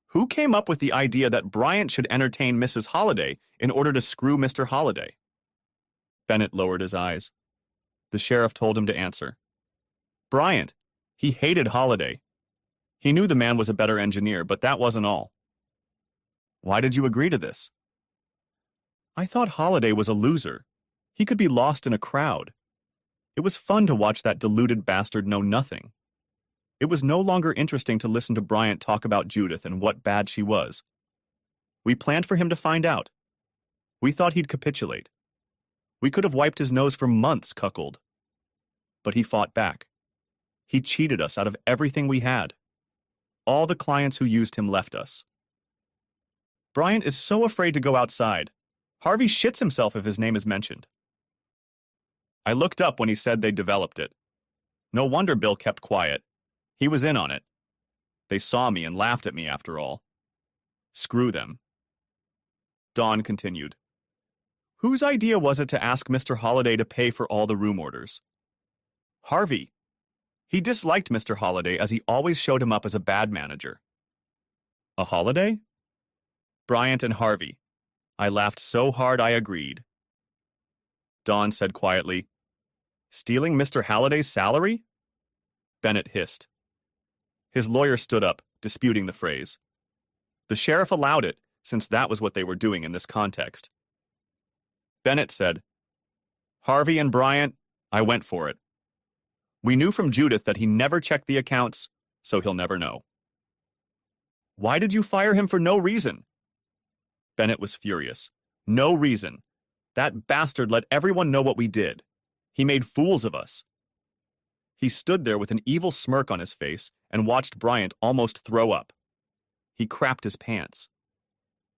Who came up with the idea that Bryant should entertain Mrs. Holliday in order to screw Mr. Holliday? Bennett lowered his eyes. The sheriff told him to answer. Bryant. He hated Holliday. He knew the man was a better engineer, but that wasn't all. Why did you agree to this? I thought Holliday was a loser. He could be lost in a crowd. It was fun to watch that deluded bastard know nothing. It was no longer interesting to listen to Bryant talk about Judith and what bad she was. We planned for him to find out. We thought he'd capitulate. We could have wiped his nose for months, cuckold. But he fought back. He cheated us out of everything we had. All the clients who used him left us. Bryant is so afraid to go outside. Harvey shits himself if his name is mentioned. I looked up when he said they developed it. No wonder Bill kept quiet. He was in on it. They saw me and laughed at me after all. Screw them. Dawn continued. Whose idea was it to ask Mr. Holliday to pay for all the room orders? Harvey. He disliked Mr. Holliday as he always showed him up as a bad manager. A Holliday? Bryant and Harvey. I laughed so hard I agreed. Dawn said quietly, Stealing Mr. Halliday's salary? Bennett hissed. His lawyer stood up, disputing the phrase. The sheriff allowed it, since that was what they were doing in this context. Bennett said, Harvey and Bryant, I went for it. We knew from Judith that he never checked the accounts, so he'll never know. Why did you fire him for no reason? Bennett was furious. No reason. That bastard let everyone know what we did. He made fools of us. He stood there with an evil smirk on his face and watched Bryant almost throw up. He crapped his pants.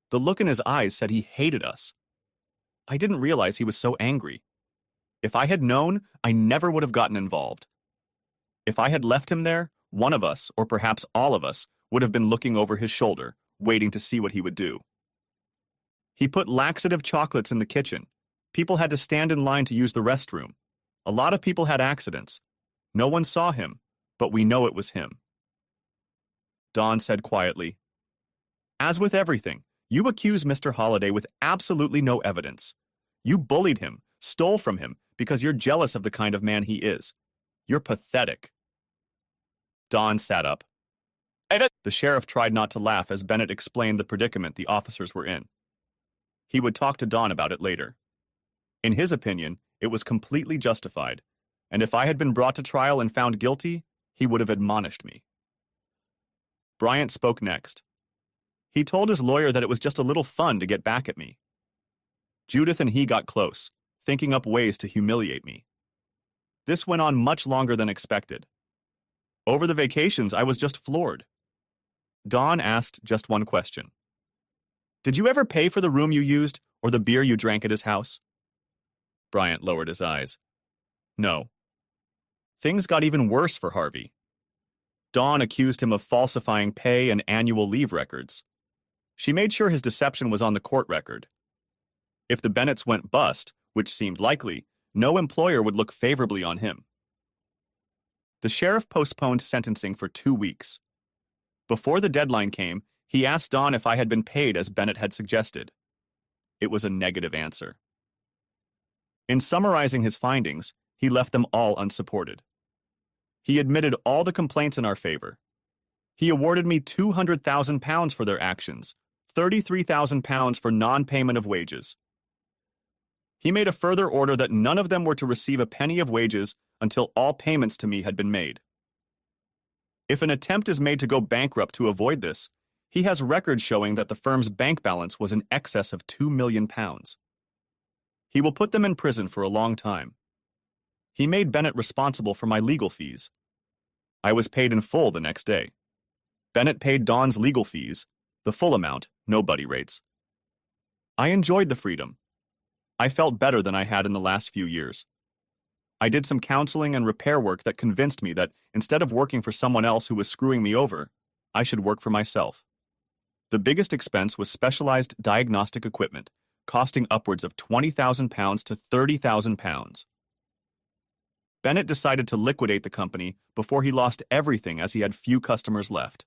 The look in his eyes said he hated us. I didn't realize he was so angry. If I had known, I never would have gotten involved. If I had left him there, one of us, or perhaps all of us, would have been looking over his shoulder, waiting to see what he would do. He put laxative chocolates in the kitchen. People had to stand in line to use the restroom. A lot of people had accidents. No one saw him, but we know it was him. Dawn said quietly, As with everything, you accuse Mr. Holliday with absolutely no evidence. You bullied him, stole from him, because you're jealous of the kind of man he is. You're pathetic. Dawn sat up. The sheriff tried not to laugh as Bennett explained the predicament the officers were in. He would talk to Dawn about it later. In his opinion, it was completely justified, and if I had been brought to trial and found guilty, he would have admonished me. Bryant spoke next. He told his lawyer that it was just a little fun to get back at me. Judith and he got close, thinking up ways to humiliate me. This went on much longer than expected. Over the vacations, I was just floored. Dawn asked just one question. Did you ever pay for the room you used or the beer you drank at his house? Bryant lowered his eyes. No. Things got even worse for Harvey. Dawn accused him of falsifying pay and annual leave records. She made sure his deception was on the court record. If the Bennetts went bust, which seemed likely, no employer would look favorably on him. The sheriff postponed sentencing for 2 weeks. Before the deadline came, he asked Dawn if I had been paid as Bennett had suggested. It was a negative answer. In summarizing his findings, he left them all unsupported. He admitted all the complaints in our favor. He awarded me £200,000 for their actions, £33,000 for non-payment of wages. He made a further order that none of them were to receive a penny of wages until all payments to me had been made. If an attempt is made to go bankrupt to avoid this, he has records showing that the firm's bank balance was in excess of £2 million. He will put them in prison for a long time. He made Bennett responsible for my legal fees. I was paid in full the next day. Bennett paid Dawn's legal fees, the full amount, nobody rates. I enjoyed the freedom. I felt better than I had in the last few years. I did some counseling and repair work that convinced me that instead of working for someone else who was screwing me over, I should work for myself. The biggest expense was specialized diagnostic equipment, costing upwards of £20,000 to £30,000. Bennett decided to liquidate the company before he lost everything as he had few customers left.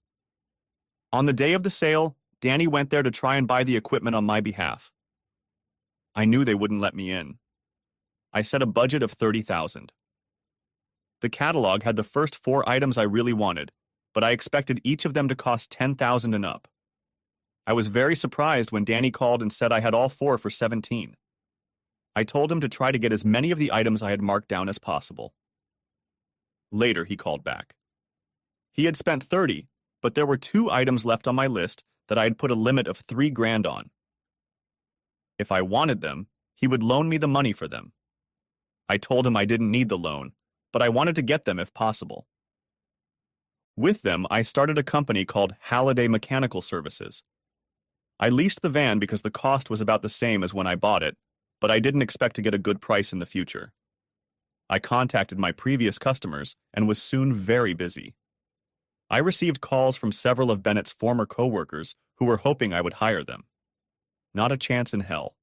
On the day of the sale, Danny went there to try and buy the equipment on my behalf. I knew they wouldn't let me in. I set a budget of $30,000. The catalog had the first 4 items I really wanted, but I expected each of them to cost $10,000 and up. I was very surprised when Danny called and said I had all 4 for $17,000. I told him to try to get as many of the items I had marked down as possible. Later, he called back. He had spent $30,000, but there were 2 items left on my list that I had put a limit of $3,000 on. If I wanted them, he would loan me the money for them. I told him I didn't need the loan, but I wanted to get them if possible. With them, I started a company called Halliday Mechanical Services. I leased the van because the cost was about the same as when I bought it, but I didn't expect to get a good price in the future. I contacted my previous customers and was soon very busy. I received calls from several of Bennett's former co-workers who were hoping I would hire them. Not a chance in hell.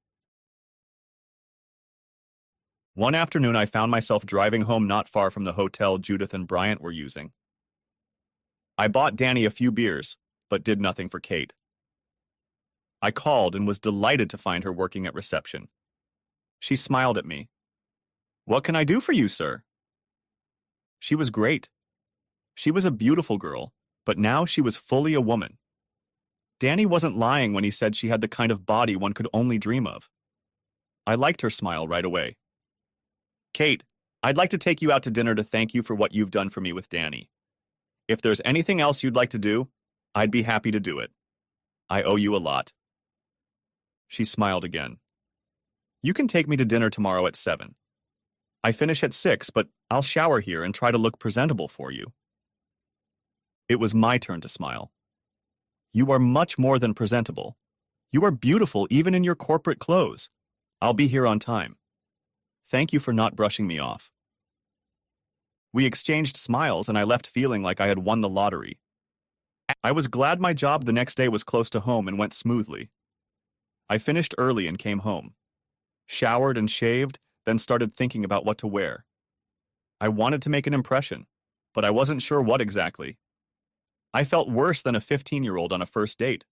One afternoon, I found myself driving home not far from the hotel Judith and Bryant were using. I bought Danny a few beers, but did nothing for Kate. I called and was delighted to find her working at reception. She smiled at me. "What can I do for you, sir?" She was great. She was a beautiful girl, but now she was fully a woman. Danny wasn't lying when he said she had the kind of body one could only dream of. I liked her smile right away. "Kate, I'd like to take you out to dinner to thank you for what you've done for me with Danny. If there's anything else you'd like to do, I'd be happy to do it. I owe you a lot." She smiled again. "You can take me to dinner tomorrow at 7. I finish at 6, but I'll shower here and try to look presentable for you." It was my turn to smile. "You are much more than presentable. You are beautiful even in your corporate clothes. I'll be here on time. Thank you for not brushing me off." We exchanged smiles and I left feeling like I had won the lottery. I was glad my job the next day was close to home and went smoothly. I finished early and came home. Showered and shaved, then started thinking about what to wear. I wanted to make an impression, but I wasn't sure what exactly. I felt worse than a 15-year-old on a first date.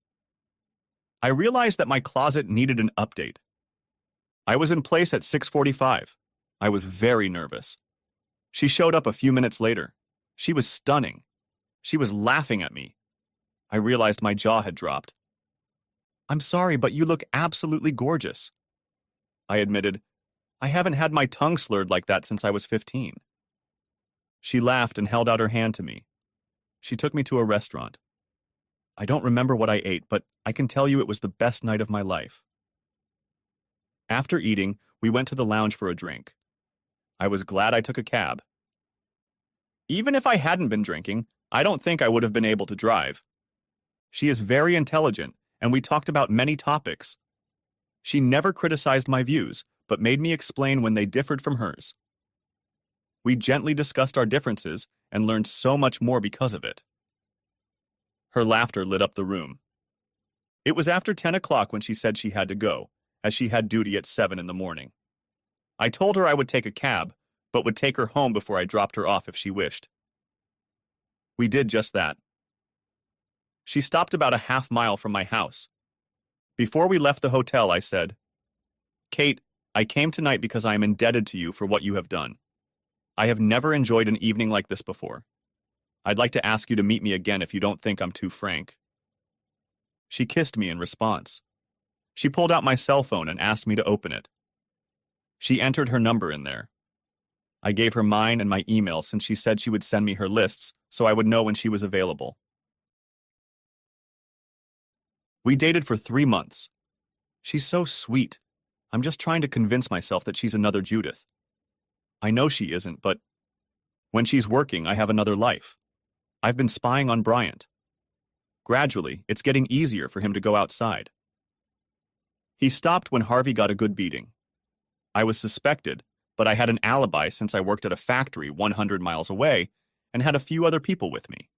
I realized that my closet needed an update. I was in place at 6:45. I was very nervous. She showed up a few minutes later. She was stunning. She was laughing at me. I realized my jaw had dropped. "I'm sorry, but you look absolutely gorgeous." I admitted, "I haven't had my tongue slurred like that since I was 15. She laughed and held out her hand to me. She took me to a restaurant. I don't remember what I ate, but I can tell you it was the best night of my life. After eating, we went to the lounge for a drink. I was glad I took a cab. Even if I hadn't been drinking, I don't think I would have been able to drive. She is very intelligent, and we talked about many topics. She never criticized my views, but made me explain when they differed from hers. We gently discussed our differences and learned so much more because of it. Her laughter lit up the room. It was after 10 o'clock when she said she had to go, as she had duty at 7 in the morning. I told her I would take a cab, but would take her home before I dropped her off if she wished. We did just that. She stopped about a half-mile from my house. Before we left the hotel, I said, "Kate, I came tonight because I am indebted to you for what you have done. I have never enjoyed an evening like this before. I'd like to ask you to meet me again if you don't think I'm too frank." She kissed me in response. She pulled out my cell phone and asked me to open it. She entered her number in there. I gave her mine and my email since she said she would send me her lists so I would know when she was available. We dated for 3 months. She's so sweet. I'm just trying to convince myself that she's another Judith. I know she isn't, but when she's working, I have another life. I've been spying on Bryant. Gradually, it's getting easier for him to go outside. He stopped when Harvey got a good beating. I was suspected, but I had an alibi since I worked at a factory 100 miles away and had a few other people with me.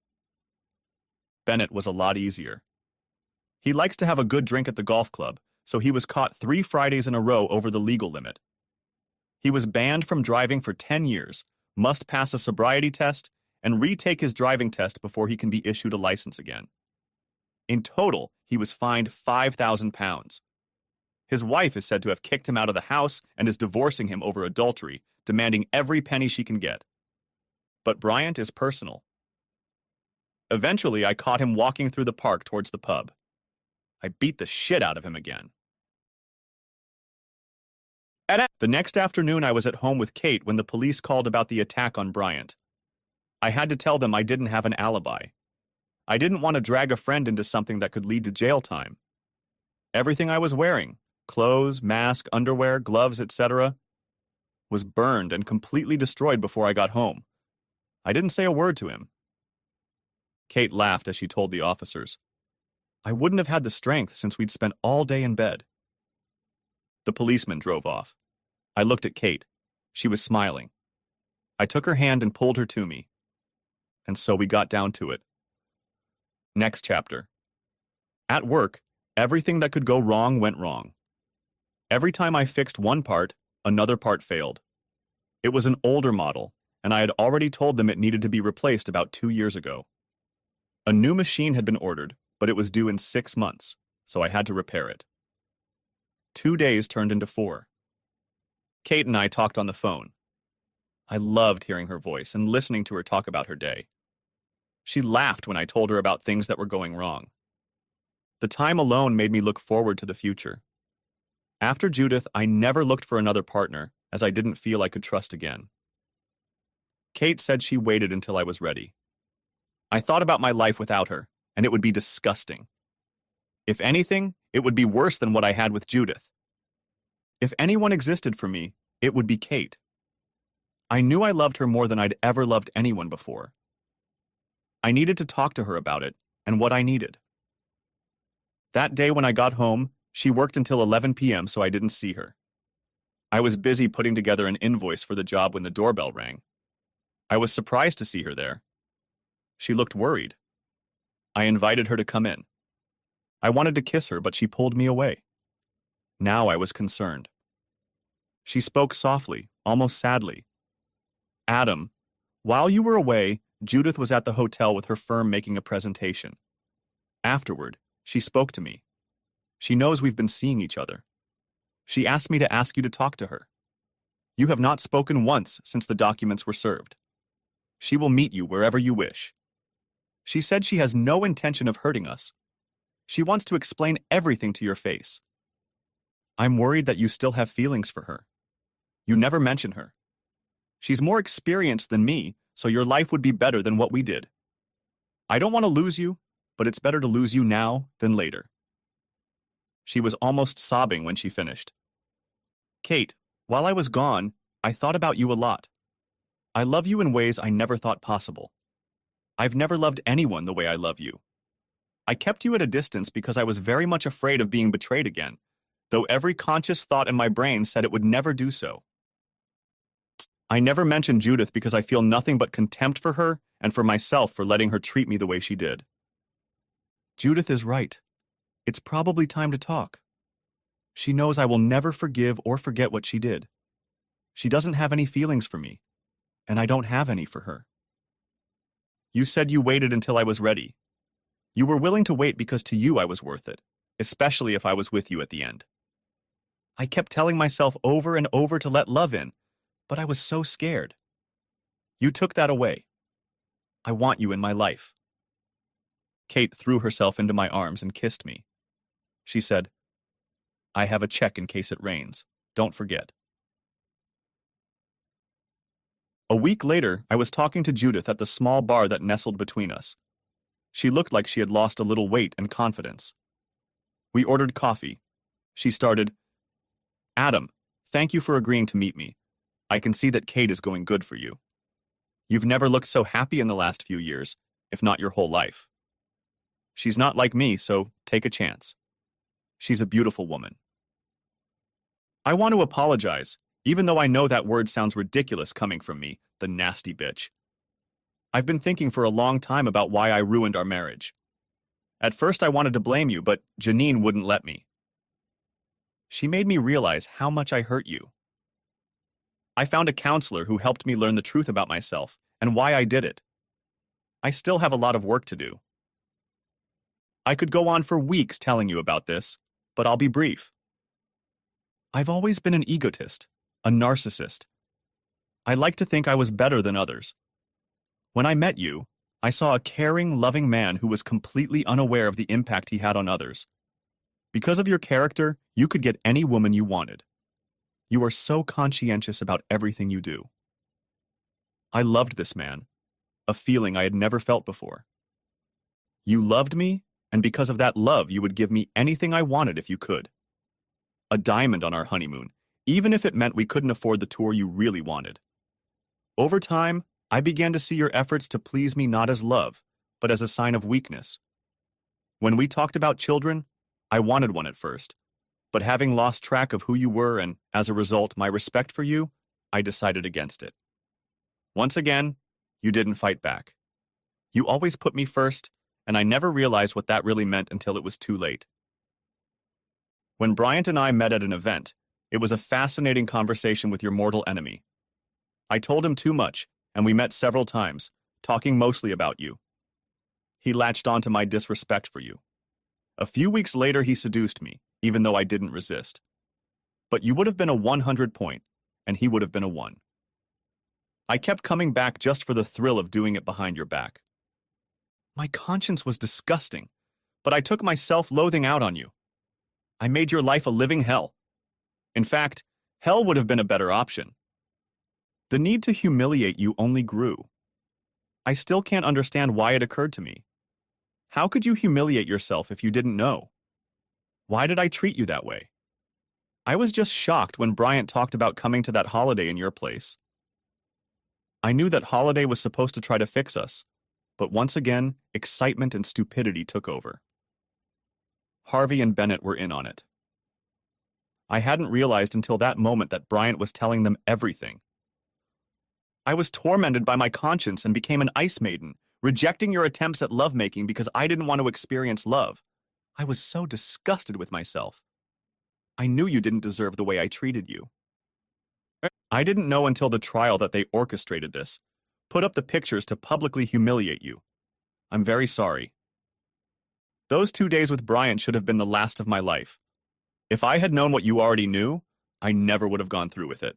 Bennett was a lot easier. He likes to have a good drink at the golf club, so he was caught 3 Fridays in a row over the legal limit. He was banned from driving for 10 years, must pass a sobriety test, and retake his driving test before he can be issued a license again. In total, he was fined £5,000. His wife is said to have kicked him out of the house and is divorcing him over adultery, demanding every penny she can get. But Bryant is personal. Eventually, I caught him walking through the park towards the pub. I beat the shit out of him again. The next afternoon, I was at home with Kate when the police called about the attack on Bryant. I had to tell them I didn't have an alibi. I didn't want to drag a friend into something that could lead to jail time. Everything I was wearing, clothes, mask, underwear, gloves, etc., was burned and completely destroyed before I got home. I didn't say a word to him. Kate laughed as she told the officers. I wouldn't have had the strength since we'd spent all day in bed. The policeman drove off. I looked at Kate. She was smiling. I took her hand and pulled her to me. And so we got down to it. Next chapter. At work, everything that could go wrong went wrong. Every time I fixed one part, another part failed. It was an older model, and I had already told them it needed to be replaced about 2 years ago. A new machine had been ordered, but it was due in 6 months, so I had to repair it. 2 days turned into 4. Kate and I talked on the phone. I loved hearing her voice and listening to her talk about her day. She laughed when I told her about things that were going wrong. The time alone made me look forward to the future. After Judith, I never looked for another partner, as I didn't feel I could trust again. Kate said she waited until I was ready. I thought about my life without her, and it would be disgusting. If anything, it would be worse than what I had with Judith. If anyone existed for me, it would be Kate. I knew I loved her more than I'd ever loved anyone before. I needed to talk to her about it and what I needed. That day when I got home, she worked until 11 p.m. so I didn't see her. I was busy putting together an invoice for the job when the doorbell rang. I was surprised to see her there. She looked worried. I invited her to come in. I wanted to kiss her, but she pulled me away. Now I was concerned. She spoke softly, almost sadly. "Adam, while you were away, Judith was at the hotel with her firm making a presentation. Afterward, she spoke to me. She knows we've been seeing each other. She asked me to ask you to talk to her. You have not spoken once since the documents were served. She will meet you wherever you wish. She said she has no intention of hurting us. She wants to explain everything to your face. I'm worried that you still have feelings for her. You never mention her. She's more experienced than me, so your life would be better than what we did. I don't want to lose you, but it's better to lose you now than later." She was almost sobbing when she finished. "Kate, while I was gone, I thought about you a lot. I love you in ways I never thought possible. I've never loved anyone the way I love you. I kept you at a distance because I was very much afraid of being betrayed again, though every conscious thought in my brain said it would never do so. I never mentioned Judith because I feel nothing but contempt for her and for myself for letting her treat me the way she did. Judith is right. It's probably time to talk. She knows I will never forgive or forget what she did. She doesn't have any feelings for me, and I don't have any for her. You said you waited until I was ready. You were willing to wait because to you I was worth it, especially if I was with you at the end. I kept telling myself over and over to let love in, but I was so scared. You took that away. I want you in my life. Kate threw herself into my arms and kissed me. She said, I have a check in case it rains. Don't forget. A week later, I was talking to Judith at the small bar that nestled between us. She looked like she had lost a little weight and confidence. We ordered coffee. She started, Adam, thank you for agreeing to meet me. I can see that Kate is going good for you. You've never looked so happy in the last few years, if not your whole life. She's not like me, so take a chance. She's a beautiful woman. I want to apologize, even though I know that word sounds ridiculous coming from me, the nasty bitch. I've been thinking for a long time about why I ruined our marriage. At first I wanted to blame you, but Janine wouldn't let me. She made me realize how much I hurt you. I found a counselor who helped me learn the truth about myself and why I did it. I still have a lot of work to do. I could go on for weeks telling you about this, but I'll be brief. I've always been an egotist, a narcissist. I like to think I was better than others. When I met you, I saw a caring, loving man who was completely unaware of the impact he had on others. Because of your character, you could get any woman you wanted. You are so conscientious about everything you do. I loved this man, a feeling I had never felt before. You loved me, and because of that love, you would give me anything I wanted if you could. A diamond on our honeymoon, even if it meant we couldn't afford the tour you really wanted. Over time, I began to see your efforts to please me not as love, but as a sign of weakness. When we talked about children, I wanted one at first, but having lost track of who you were and, as a result, my respect for you, I decided against it. Once again, you didn't fight back. You always put me first, and I never realized what that really meant until it was too late. When Bryant and I met at an event, it was a fascinating conversation with your mortal enemy. I told him too much, and we met several times, talking mostly about you. He latched onto my disrespect for you. A few weeks later, he seduced me, even though I didn't resist. But you would have been a 100 point, and he would have been a 1. I kept coming back just for the thrill of doing it behind your back. My conscience was disgusting, but I took my self-loathing out on you. I made your life a living hell. In fact, hell would have been a better option. The need to humiliate you only grew. I still can't understand why it occurred to me. How could you humiliate yourself if you didn't know? Why did I treat you that way? I was just shocked when Bryant talked about coming to that holiday in your place. I knew that holiday was supposed to try to fix us, but once again, excitement and stupidity took over. Harvey and Bennett were in on it. I hadn't realized until that moment that Bryant was telling them everything. I was tormented by my conscience and became an ice maiden, rejecting your attempts at lovemaking because I didn't want to experience love. I was so disgusted with myself. I knew you didn't deserve the way I treated you. I didn't know until the trial that they orchestrated this, put up the pictures to publicly humiliate you. I'm very sorry. Those 2 days with Bryant should have been the last of my life. If I had known what you already knew, I never would have gone through with it.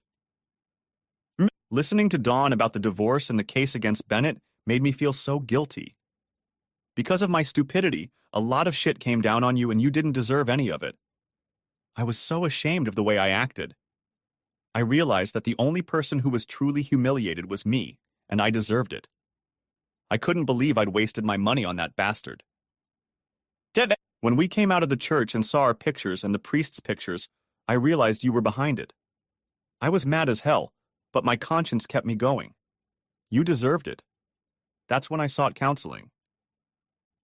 Listening to Dawn about the divorce and the case against Bennett made me feel so guilty. Because of my stupidity, a lot of shit came down on you and you didn't deserve any of it. I was so ashamed of the way I acted. I realized that the only person who was truly humiliated was me, and I deserved it. I couldn't believe I'd wasted my money on that bastard. When we came out of the church and saw our pictures and the priest's pictures, I realized you were behind it. I was mad as hell, but my conscience kept me going. You deserved it. That's when I sought counseling.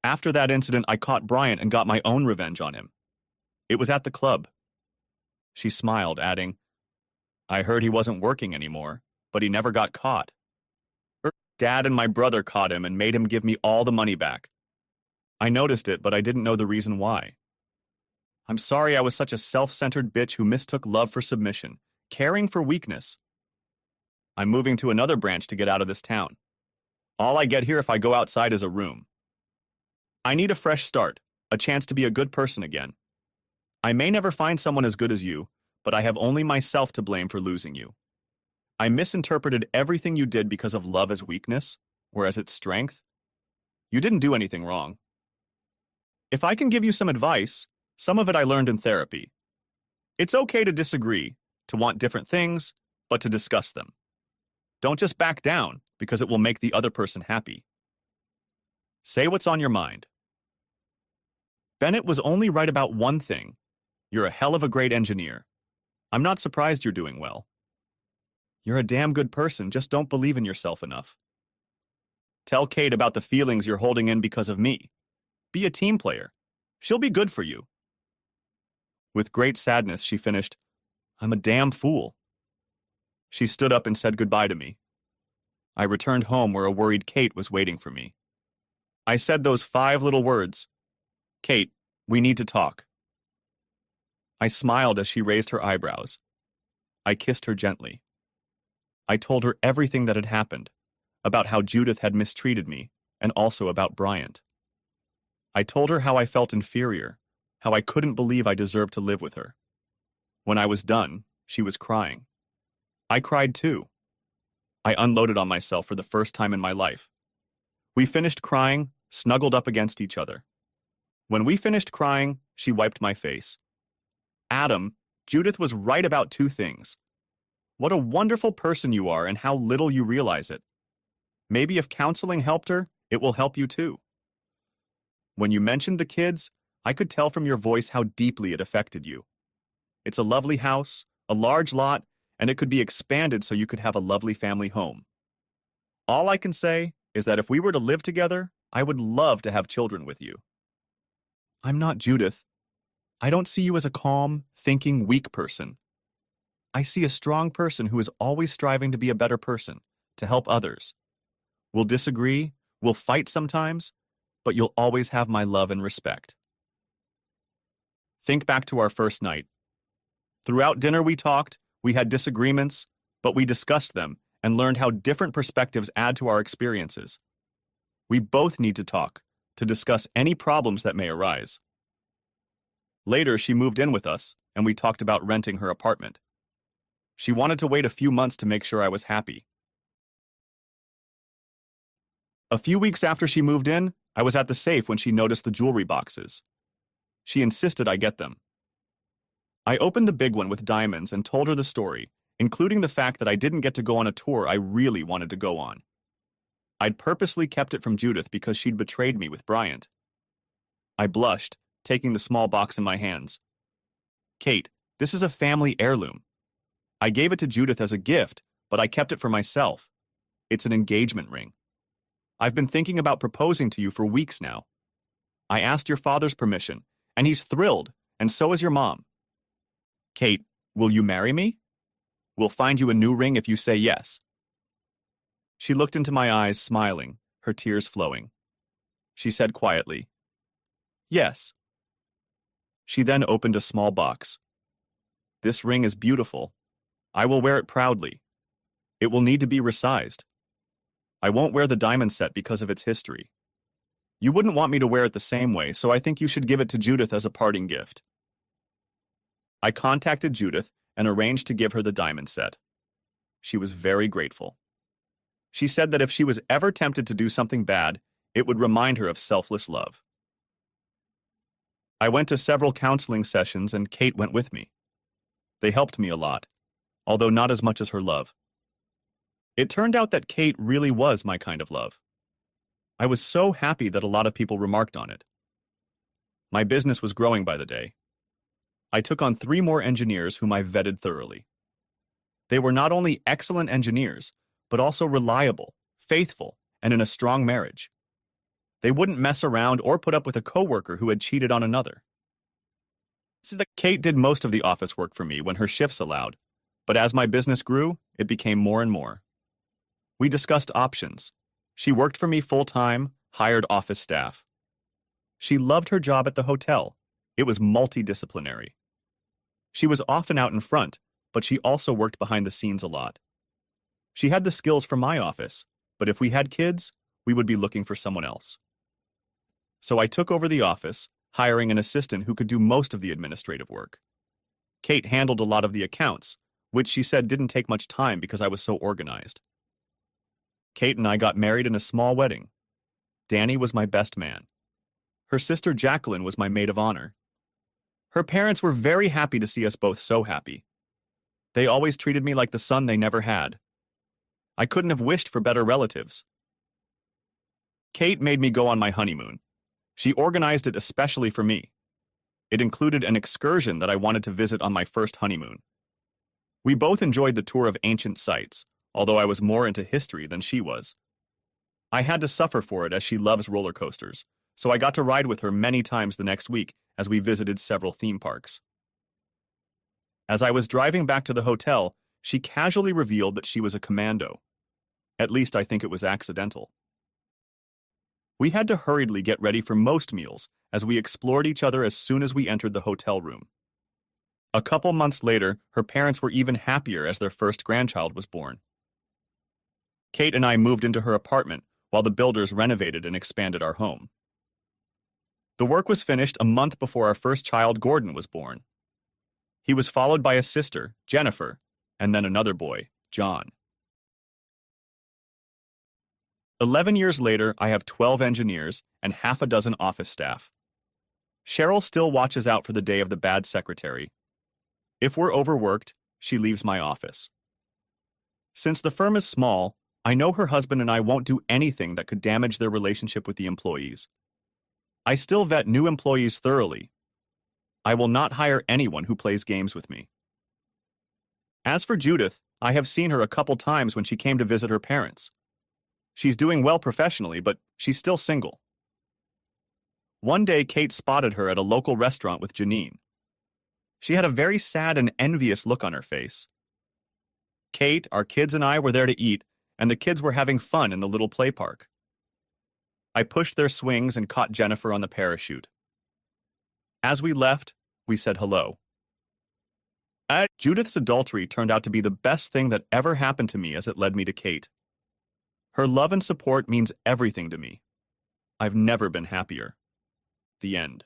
After that incident, I caught Bryant and got my own revenge on him. It was at the club. She smiled, adding, I heard he wasn't working anymore, but he never got caught. Her dad and my brother caught him and made him give me all the money back. I noticed it, but I didn't know the reason why. I'm sorry I was such a self-centered bitch who mistook love for submission, caring for weakness. I'm moving to another branch to get out of this town. All I get here if I go outside is a room. I need a fresh start, a chance to be a good person again. I may never find someone as good as you, but I have only myself to blame for losing you. I misinterpreted everything you did because of love as weakness, whereas it's strength. You didn't do anything wrong. If I can give you some advice, some of it I learned in therapy. It's okay to disagree, to want different things, but to discuss them. Don't just back down because it will make the other person happy. Say what's on your mind. Bennett was only right about one thing. You're a hell of a great engineer. I'm not surprised you're doing well. You're a damn good person, just don't believe in yourself enough. Tell Kate about the feelings you're holding in because of me. Be a team player. She'll be good for you. With great sadness, she finished, I'm a damn fool. She stood up and said goodbye to me. I returned home where a worried Kate was waiting for me. I said those 5 little words. Kate, we need to talk. I smiled as she raised her eyebrows. I kissed her gently. I told her everything that had happened, about how Judith had mistreated me, and also about Bryant. I told her how I felt inferior, how I couldn't believe I deserved to live with her. When I was done, she was crying. I cried too. I unloaded on myself for the first time in my life. We finished crying, snuggled up against each other. When we finished crying, she wiped my face. Adam, Judith was right about 2 things. What a wonderful person you are and how little you realize it. Maybe if counseling helped her, it will help you too. When you mentioned the kids, I could tell from your voice how deeply it affected you. It's a lovely house, a large lot, and it could be expanded so you could have a lovely family home. All I can say is that if we were to live together, I would love to have children with you. I'm not Judith. I don't see you as a calm, thinking, weak person. I see a strong person who is always striving to be a better person, to help others. We'll disagree, we'll fight sometimes, but you'll always have my love and respect. Think back to our first night. Throughout dinner we talked, we had disagreements, but we discussed them and learned how different perspectives add to our experiences. We both need to talk, to discuss any problems that may arise. Later, she moved in with us, and we talked about renting her apartment. She wanted to wait a few months to make sure I was happy. A few weeks after she moved in, I was at the safe when she noticed the jewelry boxes. She insisted I get them. I opened the big one with diamonds and told her the story, including the fact that I didn't get to go on a tour I really wanted to go on. I'd purposely kept it from Judith because she'd betrayed me with Bryant. I blushed, taking the small box in my hands. Kate, this is a family heirloom. I gave it to Judith as a gift, but I kept it for myself. It's an engagement ring. I've been thinking about proposing to you for weeks now. I asked your father's permission, and he's thrilled, and so is your mom. Kate, will you marry me? We'll find you a new ring if you say yes. She looked into my eyes, smiling, her tears flowing. She said quietly, yes. She then opened a small box. This ring is beautiful. I will wear it proudly. It will need to be resized. I won't wear the diamond set because of its history. You wouldn't want me to wear it the same way, so I think you should give it to Judith as a parting gift. I contacted Judith and arranged to give her the diamond set. She was very grateful. She said that if she was ever tempted to do something bad, it would remind her of selfless love. I went to several counseling sessions and Kate went with me. They helped me a lot, although not as much as her love. It turned out that Kate really was my kind of love. I was so happy that a lot of people remarked on it. My business was growing by the day. I took on 3 more engineers whom I vetted thoroughly. They were not only excellent engineers, but also reliable, faithful, and in a strong marriage. They wouldn't mess around or put up with a coworker who had cheated on another. So Kate did most of the office work for me when her shifts allowed, but as my business grew, it became more and more. We discussed options. She worked for me full-time, hired office staff. She loved her job at the hotel. It was multidisciplinary. She was often out in front, but she also worked behind the scenes a lot. She had the skills for my office, but if we had kids, we would be looking for someone else. So I took over the office, hiring an assistant who could do most of the administrative work. Kate handled a lot of the accounts, which she said didn't take much time because I was so organized. Kate and I got married in a small wedding. Danny was my best man. Her sister Jacqueline was my maid of honor. Her parents were very happy to see us both so happy. They always treated me like the son they never had. I couldn't have wished for better relatives. Kate made me go on my honeymoon. She organized it especially for me. It included an excursion that I wanted to visit on my first honeymoon. We both enjoyed the tour of ancient sites, although I was more into history than she was. I had to suffer for it as she loves roller coasters, so I got to ride with her many times the next week as we visited several theme parks. As I was driving back to the hotel, she casually revealed that she was a commando. At least I think it was accidental. We had to hurriedly get ready for most meals as we explored each other as soon as we entered the hotel room. A couple months later, her parents were even happier as their first grandchild was born. Kate and I moved into her apartment while the builders renovated and expanded our home. The work was finished a month before our first child, Gordon, was born. He was followed by a sister, Jennifer, and then another boy, John. 11 years later, I have 12 engineers and half a dozen office staff. Cheryl still watches out for the day of the bad secretary. If we're overworked, she leaves my office. Since the firm is small, I know her husband and I won't do anything that could damage their relationship with the employees. I still vet new employees thoroughly. I will not hire anyone who plays games with me. As for Judith, I have seen her a couple times when she came to visit her parents. She's doing well professionally, but she's still single. One day, Kate spotted her at a local restaurant with Janine. She had a very sad and envious look on her face. Kate, our kids, and I were there to eat, and the kids were having fun in the little play park. I pushed their swings and caught Jennifer on the parachute. As we left, we said hello. Judith's adultery turned out to be the best thing that ever happened to me as it led me to Kate. Her love and support means everything to me. I've never been happier. The end.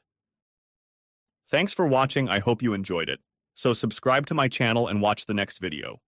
Thanks for watching. I hope you enjoyed it. So subscribe to my channel and watch the next video.